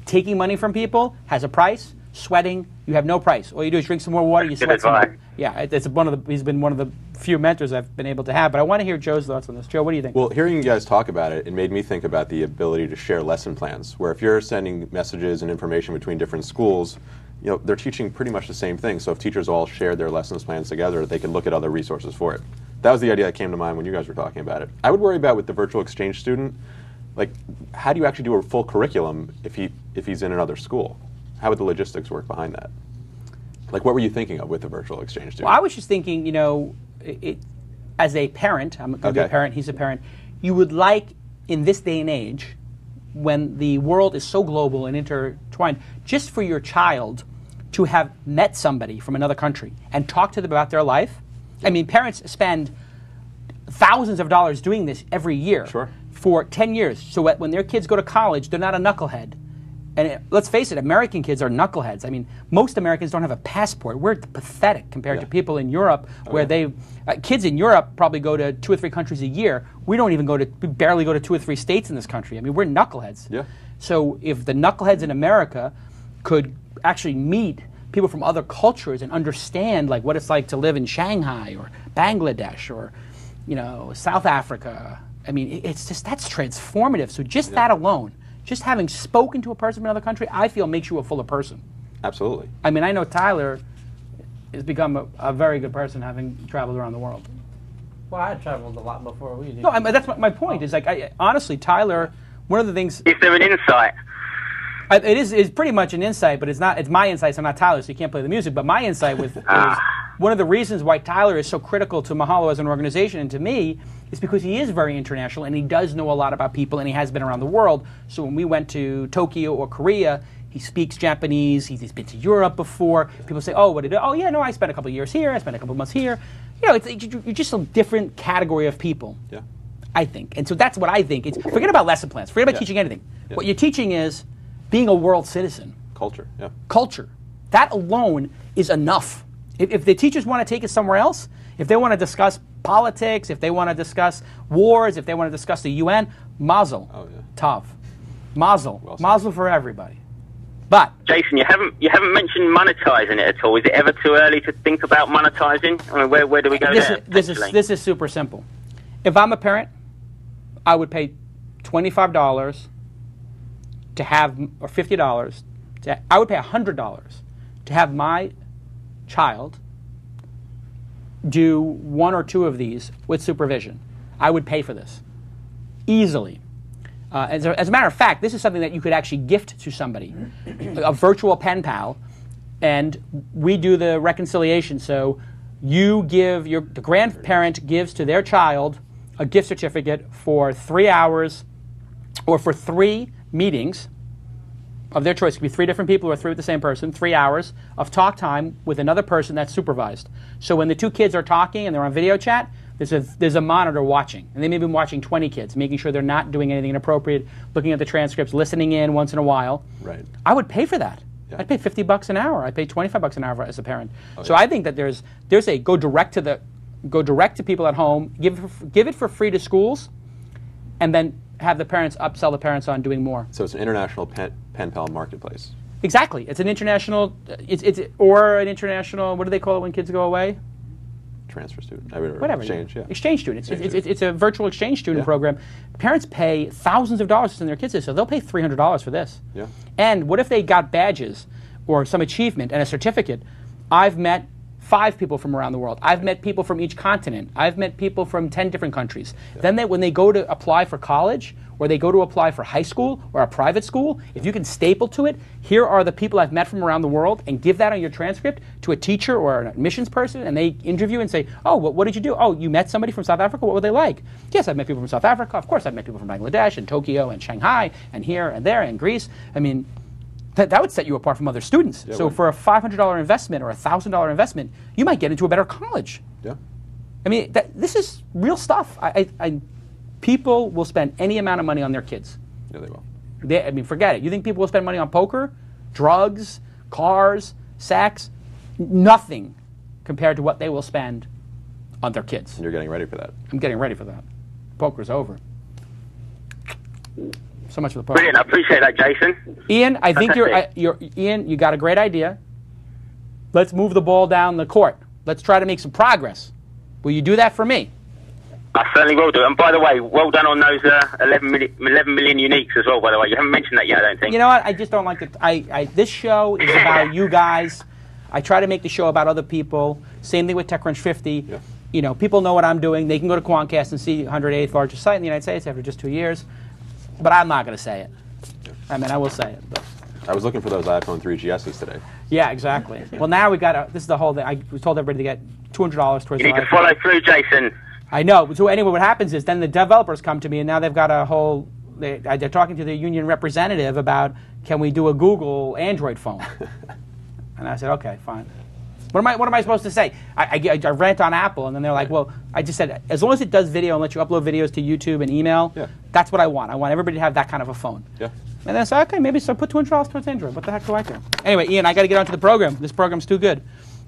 Taking money from people has a price. Sweating, you have no price. All you do is drink some more water, you sweat some more. Yeah, he's been one of the few mentors I've been able to have. But I want to hear Joe's thoughts on this. Joe, what do you think? Well, hearing you guys talk about it, it made me think about the ability to share lesson plans, where if you're sending messages and information between different schools, they're teaching pretty much the same thing. So if teachers all shared their lessons plans together, they could look at other resources for it. That was the idea that came to mind when you guys were talking about it. I would worry about with the virtual exchange student, like, how do you actually do a full curriculum if he's in another school? How would the logistics work behind that? Like, what were you thinking of with the virtual exchange student? Well, I was just thinking, as a parent, I'm going to be a parent, he's a parent, you would like, in this day and age, when the world is so global and intertwined, just for your child to have met somebody from another country and talk to them about their life. I mean, parents spend thousands of dollars doing this every year for 10 years. So when their kids go to college, they're not a knucklehead. And let's face it, American kids are knuckleheads. I mean, most Americans don't have a passport. We're pathetic compared to people in Europe, where kids in Europe probably go to 2 or 3 countries a year. We don't even we barely go to 2 or 3 states in this country. I mean, we're knuckleheads. Yeah. So if the knuckleheads in America could actually meet people from other cultures and understand like what it's like to live in Shanghai or Bangladesh or South Africa, I mean, it's just, that's transformative. So just that alone, just having spoken to a person from another country, I feel makes you a fuller person. Absolutely. I mean, I know Tyler has become a very good person having traveled around the world. Well, I traveled a lot before we did. No, I mean, that's my point. Is like, honestly, Tyler, one of the things. Is there an insight? It's pretty much an insight, but it's not. It's my insight. So I'm not Tyler, so you can't play the music. But my insight is one of the reasons why Tyler is so critical to Mahalo as an organization and to me is because he is very international and he does know a lot about people and he has been around the world. So when we went to Tokyo or Korea, he speaks Japanese. He's been to Europe before. People say, "Oh, what did? Oh, yeah, no, I spent a couple of years here. I spent a couple of months here." You're just a different category of people. Yeah. I think, and so that's what I think. Forget about lesson plans. Forget about teaching anything. Yeah. What you're teaching is being a world citizen. Culture, yeah. Culture. That alone is enough. If the teachers want to take it somewhere else, if they want to discuss politics, if they want to discuss wars, if they want to discuss the UN, mazel tov. Mazel. Well, mazel for everybody. But Jason, you haven't mentioned monetizing it at all. Is it ever too early to think about monetizing? I mean, where do we go there? This is super simple. If I'm a parent, I would pay $25 to have, or $50, I would pay $100 to have my child do 1 or 2 of these with supervision. I would pay for this easily. As a matter of fact, this is something that you could actually gift to somebody, a virtual pen pal, and we do the reconciliation. So you give the grandparent gives to their child a gift certificate for 3 hours or for 3 meetings of their choice. It could be 3 different people or 3 with the same person, 3 hours of talk time with another person that's supervised. So when the 2 kids are talking and they're on video chat, there's a monitor watching. And they may be watching 20 kids, making sure they're not doing anything inappropriate, looking at the transcripts, listening in once in a while. Right. I would pay for that. Yeah. I'd pay $50 an hour. I'd pay $25 an hour as a parent. So I think that there's a go direct to people at home, give it for free to schools, and then have the parents upsell the parents on doing more. So it's an international pen pal marketplace. Exactly. It's an international. Or an international. What do they call it when kids go away? Transfer student. I mean, Whatever. Exchange. Yeah. Exchange student. It's a virtual exchange student program. Parents pay thousands of dollars to send their kids this, so they'll pay $300 for this. Yeah. And what if they got badges or some achievement and a certificate? I've met 5 people from around the world. I've met people from each continent. I've met people from 10 different countries. Yeah. Then when they go to apply for college or they go to apply for high school or a private school, if you can staple to it, here are the people I've met from around the world, and give that on your transcript to a teacher or an admissions person, and they interview and say, oh, what did you do? Oh, you met somebody from South Africa? What were they like? Yes, I've met people from South Africa. Of course, I've met people from Bangladesh and Tokyo and Shanghai and here and there and Greece. I mean, that would set you apart from other students. Yeah, so for a $500 investment or a $1,000 investment, you might get into a better college. Yeah. I mean, this is real stuff. People will spend any amount of money on their kids. Yeah, they will. I mean, forget it. You think people will spend money on poker, drugs, cars, sex? Nothing compared to what they will spend on their kids. And you're getting ready for that. I'm getting ready for that. Poker's over. So much for the poker. Brilliant. I appreciate that, Jason. Ian, I think Fantastic. Ian, you got a great idea. Let's move the ball down the court. Let's try to make some progress. Will you do that for me? I certainly will do. And by the way, well done on those 11 million uniques as well, by the way. You haven't mentioned that yet, I don't think. You know what? I just don't like to... This show is about you guys. I try to make the show about other people. Same thing with TechCrunch 50. Yeah. You know, people know what I'm doing. They can go to Quantcast and see 108th largest site in the United States after just 2 years. But I'm not going to say it. Yeah. I mean, I will say it. But. I was looking for those iPhone 3GSs today. Yeah, exactly. Well, now we got this is the whole thing. I was told everybody to get $200 towards You need to follow through, Jason. I know. So anyway, what happens is then the developers come to me, and now they've got a whole... They're talking to the union representative about, can we do a Google Android phone? And I said, okay, fine. What am I supposed to say? I rant on Apple, and then they're like, well, I just said, as long as it does video and lets you upload videos to YouTube and email, that's what I want. I want everybody to have that kind of a phone. Yeah. And then I said, okay, maybe so put $200 towards Android. What the heck do I care? Anyway, Ian, I got to get onto the program. This program's too good.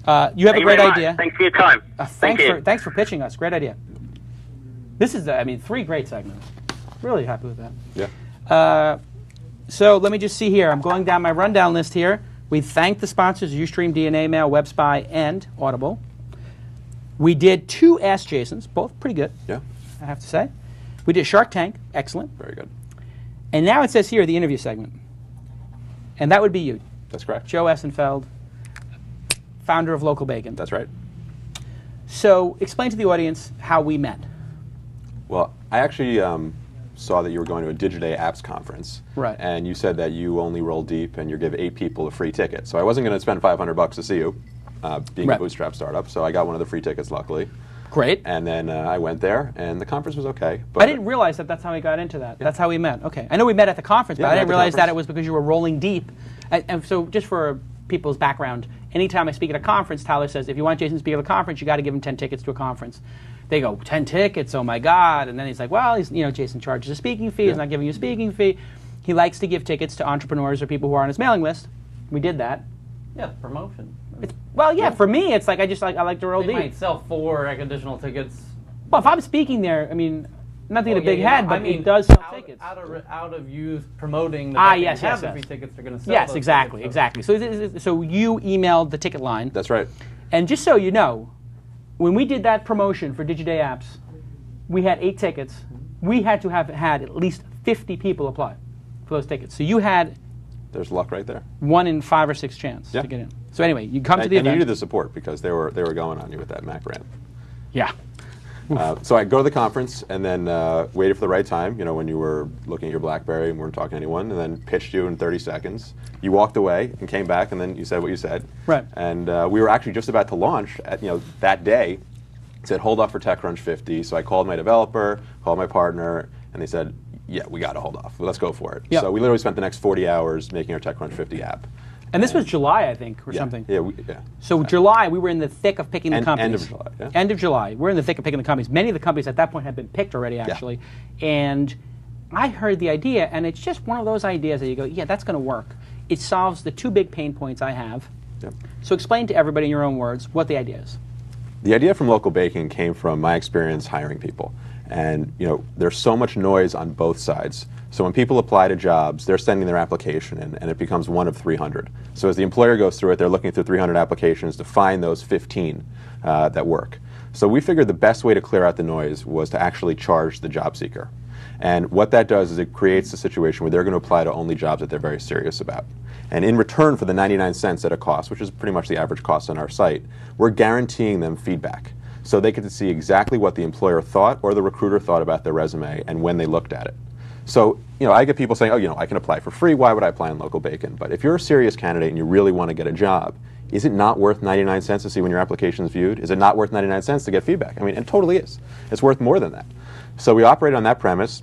You have a great idea. Thanks for your time. Thanks for pitching us. Great idea. This is, 3 great segments. Really happy with that. Yeah. So let me just see here. I'm going down my rundown list here. We thank the sponsors, Ustream, DNA Mail, WebSpy, and Audible. We did 2 Ask Jasons, both pretty good, Yeah. I have to say. We did Shark Tank, excellent. Very good. And now it says here the interview segment. And that would be you. That's correct. Joe Essenfeld, founder of LocalBacon. That's right. So explain to the audience how we met. Well, I actually saw that you were going to a Digiday Apps conference. Right. And you said that you only roll deep and you give 8 people a free ticket. So I wasn't going to spend $500 to see you, being a bootstrap startup. So I got one of the free tickets, luckily. Great. And then I went there, and the conference was okay. But I didn't realize that's how we got into that. Yeah. That's how we met. Okay. I know we met at the conference, but I didn't realize that it was because you were rolling deep. And so just for people's background, anytime I speak at a conference, Tyler says, if you want Jason to speak at a conference, you got to give him 10 tickets to a conference. They go, 10 tickets, oh my God. And then he's like, well, Jason charges a speaking fee. He's not giving you a speaking fee. He likes to give tickets to entrepreneurs or people who are on his mailing list. We did that. Yeah, promotion. For me, it's like I like to roll deep. They might sell 4 additional tickets. Well, if I'm speaking there, not to get a big head, but it does sell tickets. Out of you promoting the free tickets are going to sell. Yes, exactly. So you emailed the ticket line. That's right. And just so you know, when we did that promotion for Digiday Apps, we had 8 tickets. We had to have had at least 50 people apply for those tickets. So you had... There's luck right there. 1 in 5 or 6 chance to get in. So anyway, you come to the event. And you needed the support because they were going on you with that Mac rant. Yeah. So I go to the conference and then waited for the right time, when you were looking at your BlackBerry and weren't talking to anyone, and then pitched you in 30 seconds. You walked away and came back, and then you said what you said. Right. And we were actually just about to launch at, that day. It said, hold up for TechCrunch 50. So I called my developer, called my partner, and they said, yeah, we got to hold off. Let's go for it. Yep. So we literally spent the next 40 hours making our TechCrunch 50 app. And this was July, I think, or something. Yeah. So July, we were in the thick of picking the companies. End of July. Yeah. End of July. We're in the thick of picking the companies. Many of the companies at that point had been picked already, actually. Yeah. And I heard the idea, and it's just one of those ideas that you go, yeah, that's going to work. It solves the two big pain points I have. Yep. So explain to everybody in your own words what the idea is. The idea from LocalBacon came from my experience hiring people. And there's so much noise on both sides. So when people apply to jobs, they're sending their application in, and it becomes one of 300. So as the employer goes through it, they're looking through 300 applications to find those 15 that work. So we figured the best way to clear out the noise was to actually charge the job seeker. And what that does is it creates a situation where they're going to apply to only jobs that they're very serious about. And in return for the 99 cents at a cost, which is pretty much the average cost on our site, we're guaranteeing them feedback. So they get to see exactly what the employer thought or the recruiter thought about their resume and when they looked at it. So, I get people saying, oh, I can apply for free. Why would I apply on LocalBacon? But if you're a serious candidate and you really want to get a job, is it not worth 99 cents to see when your application is viewed? Is it not worth 99 cents to get feedback? I mean, it totally is. It's worth more than that. So we operate on that premise,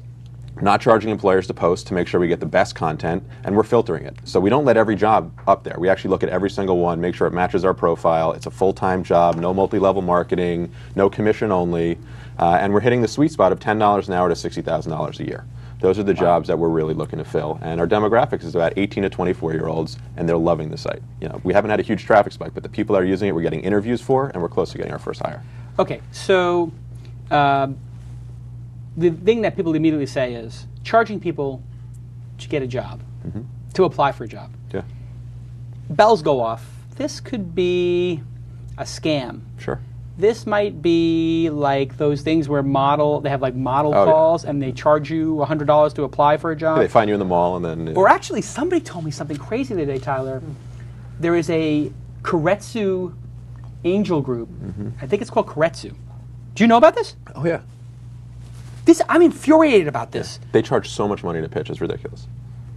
not charging employers to post to make sure we get the best content, and we're filtering it. So we don't let every job up there. We actually look at every single one, make sure it matches our profile. It's a full-time job, no multi-level marketing, no commission only, and we're hitting the sweet spot of $10 an hour to $60,000 a year. Those are the jobs that we're really looking to fill. And our demographics is about 18 to 24-year-olds, and they're loving the site. We haven't had a huge traffic spike, but the people that are using it, we're getting interviews for, and we're close to getting our first hire. Okay, so the thing that people immediately say is charging people to get a job, to apply for a job. Yeah. Bells go off. This could be a scam. Sure. This might be like those things where they have like model calls and they charge you $100 to apply for a job. Yeah, they find you in the mall and then... Or actually, somebody told me something crazy today, Tyler. There is a Keiretsu angel group. I think it's called Keiretsu. Do you know about this? Oh, yeah. I'm infuriated about this. Yeah. They charge so much money to pitch. It's ridiculous.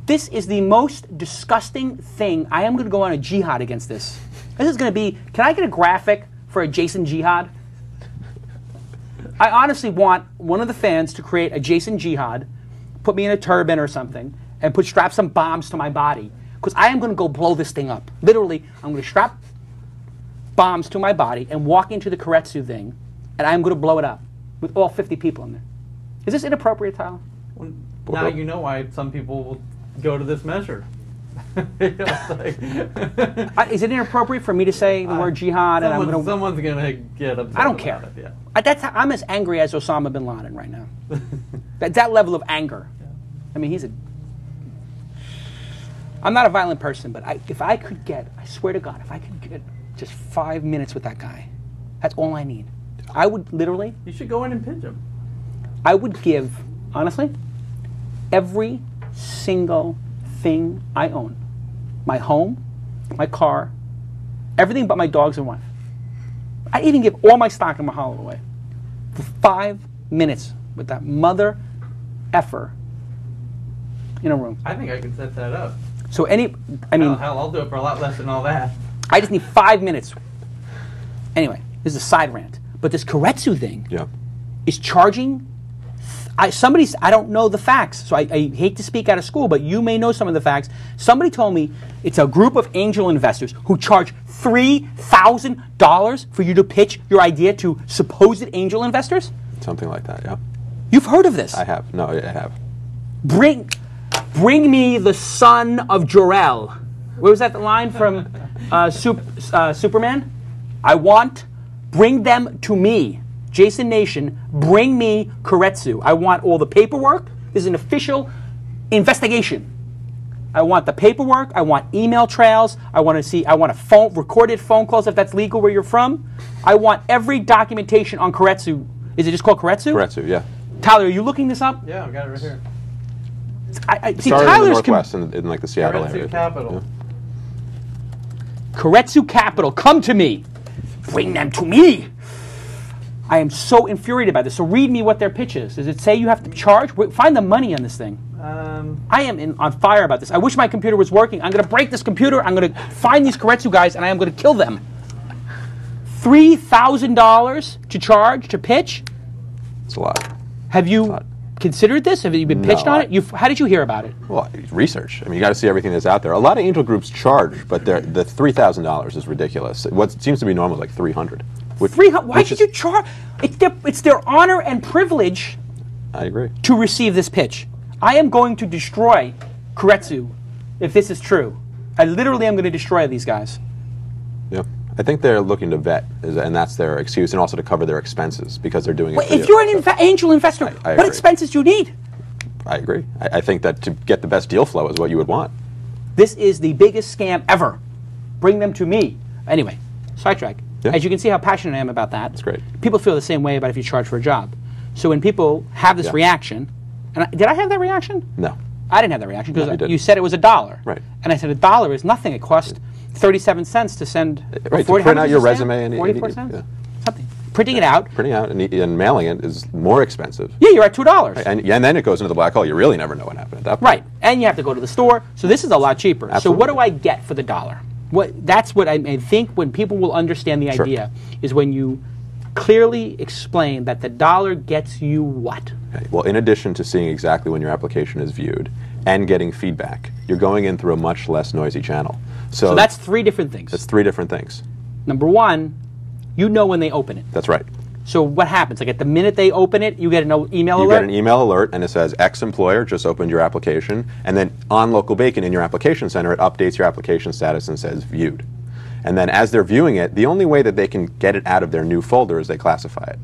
This is the most disgusting thing. I am going to go on a jihad against this. This is going to be, can I get a graphic for a Jason jihad? I honestly want one of the fans to create a Jason jihad, put me in a turban or something, and strap some bombs to my body. Because I am going to go blow this thing up. Literally, I'm going to strap bombs to my body and walk into the Keiretsu thing, and I'm going to blow it up with all 50 people in there. Is this inappropriate, Tyler? Well, now you know why some people will go to this measure. Is it inappropriate for me to say the word jihad? Someone's going to get upset. I don't care. It, yeah. I'm as angry as Osama bin Laden right now. that level of anger. Yeah. I mean, I'm not a violent person, but if I could get, I swear to God, if I could get just 5 minutes with that guy, that's all I need. I would literally... You should go in and pinch him. I would give, honestly, every single thing I own, my home, my car, everything but my dogs and wife. I'd even give all my stock in Mahalo away for 5 minutes with that mother effer in a room. I think I could set that up. So hell, I'll do it for a lot less than all that. I just need 5 minutes. Anyway, this is a side rant. But this Keiretsu thing is charging... I don't know the facts, so I hate to speak out of school, but you may know some of the facts. Somebody told me it's a group of angel investors who charge $3,000 for you to pitch your idea to supposed angel investors? Something like that, yeah. You've heard of this? I have. No, I have. Bring me the son of Jor-El. Where was that the line from Superman? Bring them to me. Jason Nation, bring me Keiretsu. I want all the paperwork. This is an official investigation. I want the paperwork. I want email trails. I want recorded phone calls if that's legal where you're from. I want every documentation on Keiretsu. Is it just called Keiretsu? Keiretsu, yeah. Tyler, are you looking this up? Yeah, I've got it right here. See, Tyler's in the Northwest, in like the Seattle area. Keiretsu Capital. Yeah. Keiretsu Capital, come to me. Bring them to me. I am so infuriated by this. So read me what their pitch is. Does it say you have to charge? Find the money on this thing. I am on fire about this. I wish my computer was working. I'm going to break this computer. I'm going to find these Keiretsu guys, and I am going to kill them. $3,000 to charge, to pitch? It's a lot. Have you considered this? Have you been pitched on it? How did you hear about it? Well, research. I mean, you got to see everything that's out there. A lot of angel groups charge, but the $3,000 is ridiculous. What seems to be normal is like $300. Why should you charge? It's their honor and privilege. I agree. To receive this pitch. I am going to destroy Keiretsu if this is true. I literally am going to destroy these guys. Yeah. I think they're looking to vet, and that's their excuse, and also to cover their expenses because they're doing it. Well, if you're an angel investor, I what expenses do you need? I agree. I think that to get the best deal flow is what you would want. This is the biggest scam ever. Bring them to me. Anyway, sidetrack. Yeah. As you can see how passionate I am about that. That's great. People feel the same way about if you charge for a job. So when people have this reaction, and did I have that reaction? No. I didn't have that reaction because you you said it was $1. Right. And I said $1 is nothing. It cost 37 cents to send. Right. To print out your resume and 44 cents. Something. Printing it out. Printing out and mailing it is more expensive. Yeah, you're at $2. Right. And then it goes into the black hole. You really never know what happened at that point. Right. And you have to go to the store. So this is a lot cheaper. Absolutely. So what do I get for the $1? That's what I think when people will understand the idea is when you clearly explain that the $1 gets you what? Okay. Well, in addition to seeing exactly when your application is viewed and getting feedback, you're going in through a much less noisy channel. So that's 3 different things. That's 3 different things. Number 1, you know when they open it. That's right. So what happens? Like at the minute they open it, you get an email alert? You get an email alert, and it says, X-employer just opened your application, and then on LocalBacon in your application center, it updates your application status and says viewed. And then as they're viewing it, the only way that they can get it out of their new folder is they classify it.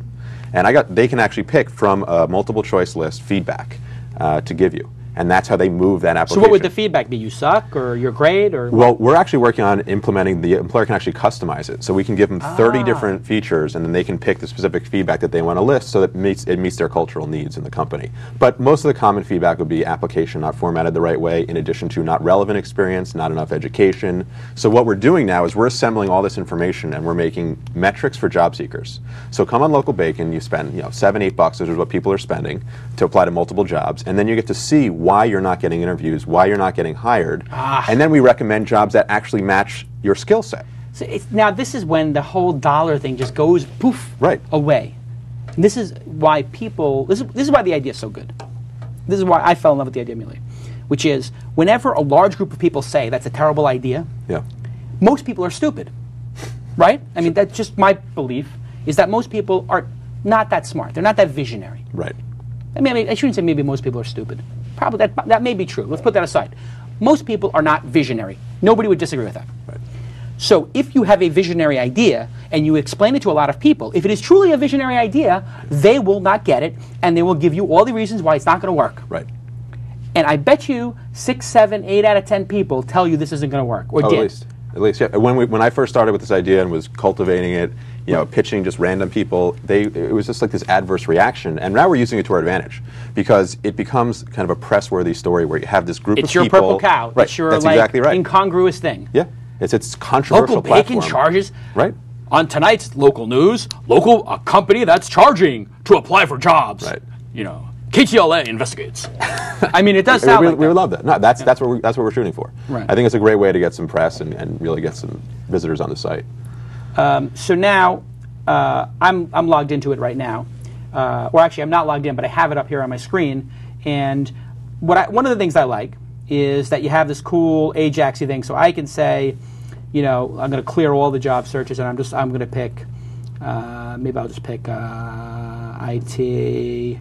And they can actually pick from a multiple choice list feedback to give you. And that's how they move that application. So what would the feedback be? You suck, or you're great, or? Well, we're actually working on implementing, the employer can actually customize it. So we can give them 30 different features, and then they can pick the specific feedback that they want to list so that it meets their cultural needs in the company. But most of the common feedback would be application not formatted the right way, in addition to not relevant experience, not enough education. So what we're doing now is we're assembling all this information, and we're making metrics for job seekers. So come on LocalBacon, you spend $7, $8, which is what people are spending, to apply to multiple jobs, and then you get to see why you're not getting interviews, why you're not getting hired, and then we recommend jobs that actually match your skill set. So now this is when the whole $1 thing just goes poof away. And this is why people. This is why the idea is so good. This is why I fell in love with the idea immediately, which is whenever a large group of people say that's a terrible idea, most people are stupid, right? I mean, that's just my belief. Is that most people are not that smart. They're not that visionary. Right. I mean, I shouldn't say maybe most people are stupid. Probably that may be true. Let's put that aside. Most people are not visionary. Nobody would disagree with that. Right. So if you have a visionary idea and you explain it to a lot of people, if it is truly a visionary idea, they will not get it, and they will give you all the reasons why it's not going to work. Right. And I bet you 6, 7, 8 out of 10 people tell you this isn't going to work, or did. At least, yeah. When I first started with this idea and was cultivating it, pitching just random people, it was just like this adverse reaction. And now we're using it to our advantage because it becomes kind of a press-worthy story where you have this group of people. It's your purple cow. Right. It's your That's exactly right. Incongruous thing. Yeah. It's controversial platform. LocalBacon charges. Right. On tonight's local news, a company that's charging to apply for jobs. Right. KTLA investigates. I mean, it does sound like we would love that. No, that's what we're shooting for. Right. I think it's a great way to get some press and really get some visitors on the site. So now I'm logged into it right now. Or actually, I'm not logged in, but I have it up here on my screen. And one of the things I like is that you have this cool Ajaxy thing, so I can say, I'm going to clear all the job searches, and I'm going to pick. Maybe I'll just pick IT.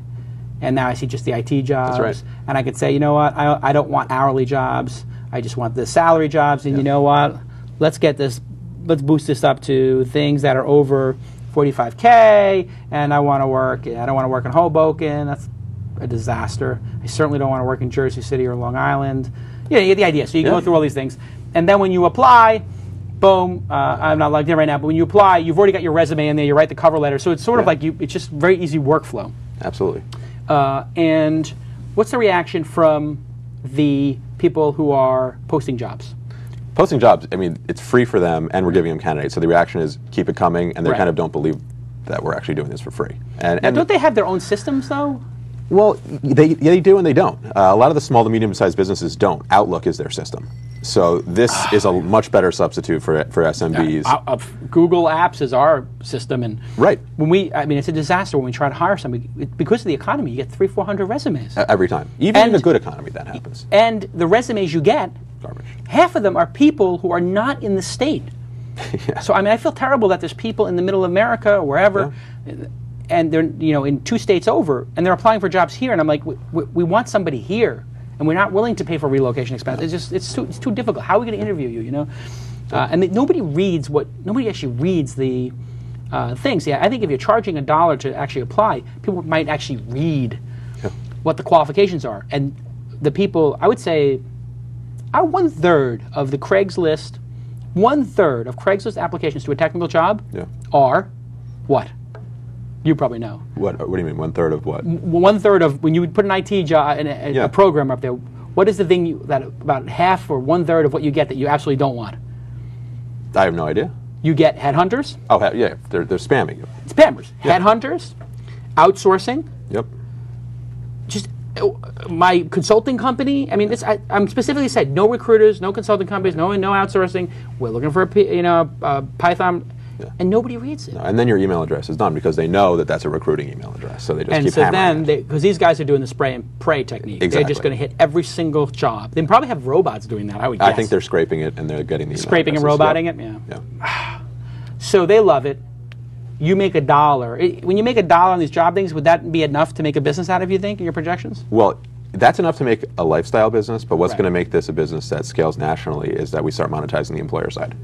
And now I see just the IT jobs. That's right. And I could say, you know what, I don't want hourly jobs. I just want the salary jobs. And you know what, let's boost this up to things that are over 45K. And I don't want to work in Hoboken. That's a disaster. I certainly don't want to work in Jersey City or Long Island. You get the idea. So you go through all these things. And then when you apply, boom, I'm not logged in right now, but when you apply, you've already got your resume in there, you write the cover letter. So it's sort of like it's just very easy workflow. Absolutely. And what's the reaction from the people who are posting jobs? Posting jobs, I mean, it's free for them, and we're giving them candidates. So the reaction is keep it coming, and they kind of don't believe that we're actually doing this for free. And don't they have their own systems, though? Well, they do and they don't. A lot of the small to medium-sized businesses don't. Outlook is their system. So this is a much better substitute for SMBs. Google Apps is our system, and right. I mean, it's a disaster when we try to hire somebody because of the economy. You get 300-400 resumes every time, even in a good economy, that happens. And the resumes you get, garbage. Half of them are people who are not in the state. Yeah. So I mean, I feel terrible that there's people in the middle of America or wherever, and they're in 2 states over, and they're applying for jobs here, and I'm like, we want somebody here. And we're not willing to pay for relocation expenses. It's too difficult. How are we going to interview you? And nobody actually reads the things. Yeah, I think if you're charging $1 to actually apply, people might actually read what the qualifications are. And the people, I would say, 1/3 of the Craigslist, 1/3 of Craigslist applications to a technical job are what? You probably know. What do you mean? 1/3 of what? 1/3 of when you put an IT job and a program up there. What is the thing that about half or 1/3 of what you get that you absolutely don't want? I have no idea. You get headhunters. Oh yeah, they're spamming you. Spammers, headhunters, outsourcing. Yep. Just my consulting company. I mean, I'm specifically said no recruiters, no consulting companies, no outsourcing. We're looking for a Python. Yeah. And nobody reads it. No, and then your email address is done because they know that that's a recruiting email address. So they just keep hammering. And so then, because these guys are doing the spray and pray technique, they're just going to hit every single job. They probably have robots doing that, I would guess. I think they're scraping it and they're getting the email scraping and roboting it? Yeah. So they love it. You make $1. When you make $1 on these job things, would that be enough to make a business out of, you think, in your projections? Well, that's enough to make a lifestyle business, but what's going to make this a business that scales nationally is that we start monetizing the employer side.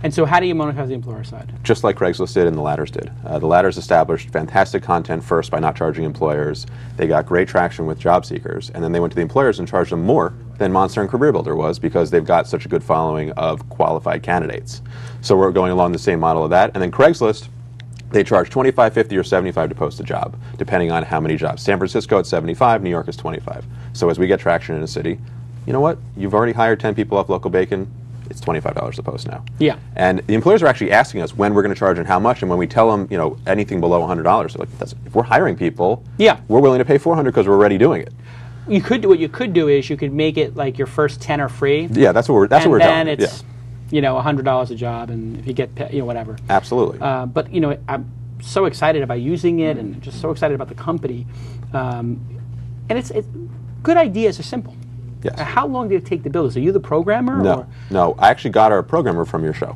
And so how do you monetize the employer side? Just like Craigslist did and the Ladders did. The Ladders established fantastic content first by not charging employers. They got great traction with job seekers, and then they went to the employers and charged them more than Monster and Career Builder was because they've got such a good following of qualified candidates. So we're going along the same model of that. And then Craigslist, they charge $25, $50, or $75 to post a job, depending on how many jobs. San Francisco at $75, New York is $25. So as we get traction in a city, you know what? You've already hired 10 people off LocalBacon. It's $25 to post now. Yeah. And the employers are actually asking us when we're going to charge and how much. And when we tell them, anything below $100, they're like, if we're hiring people, we're willing to pay $400 because we're already doing it. What you could do is you could make it like your first 10 are free. Yeah, that's what we're telling. And then it's $100 a job, and if you get whatever. Absolutely. But I'm so excited about using it, and just so excited about the company. And it's good ideas are simple. Yes. How long did it take to build this? Are you the programmer? No. I actually got our programmer from your show.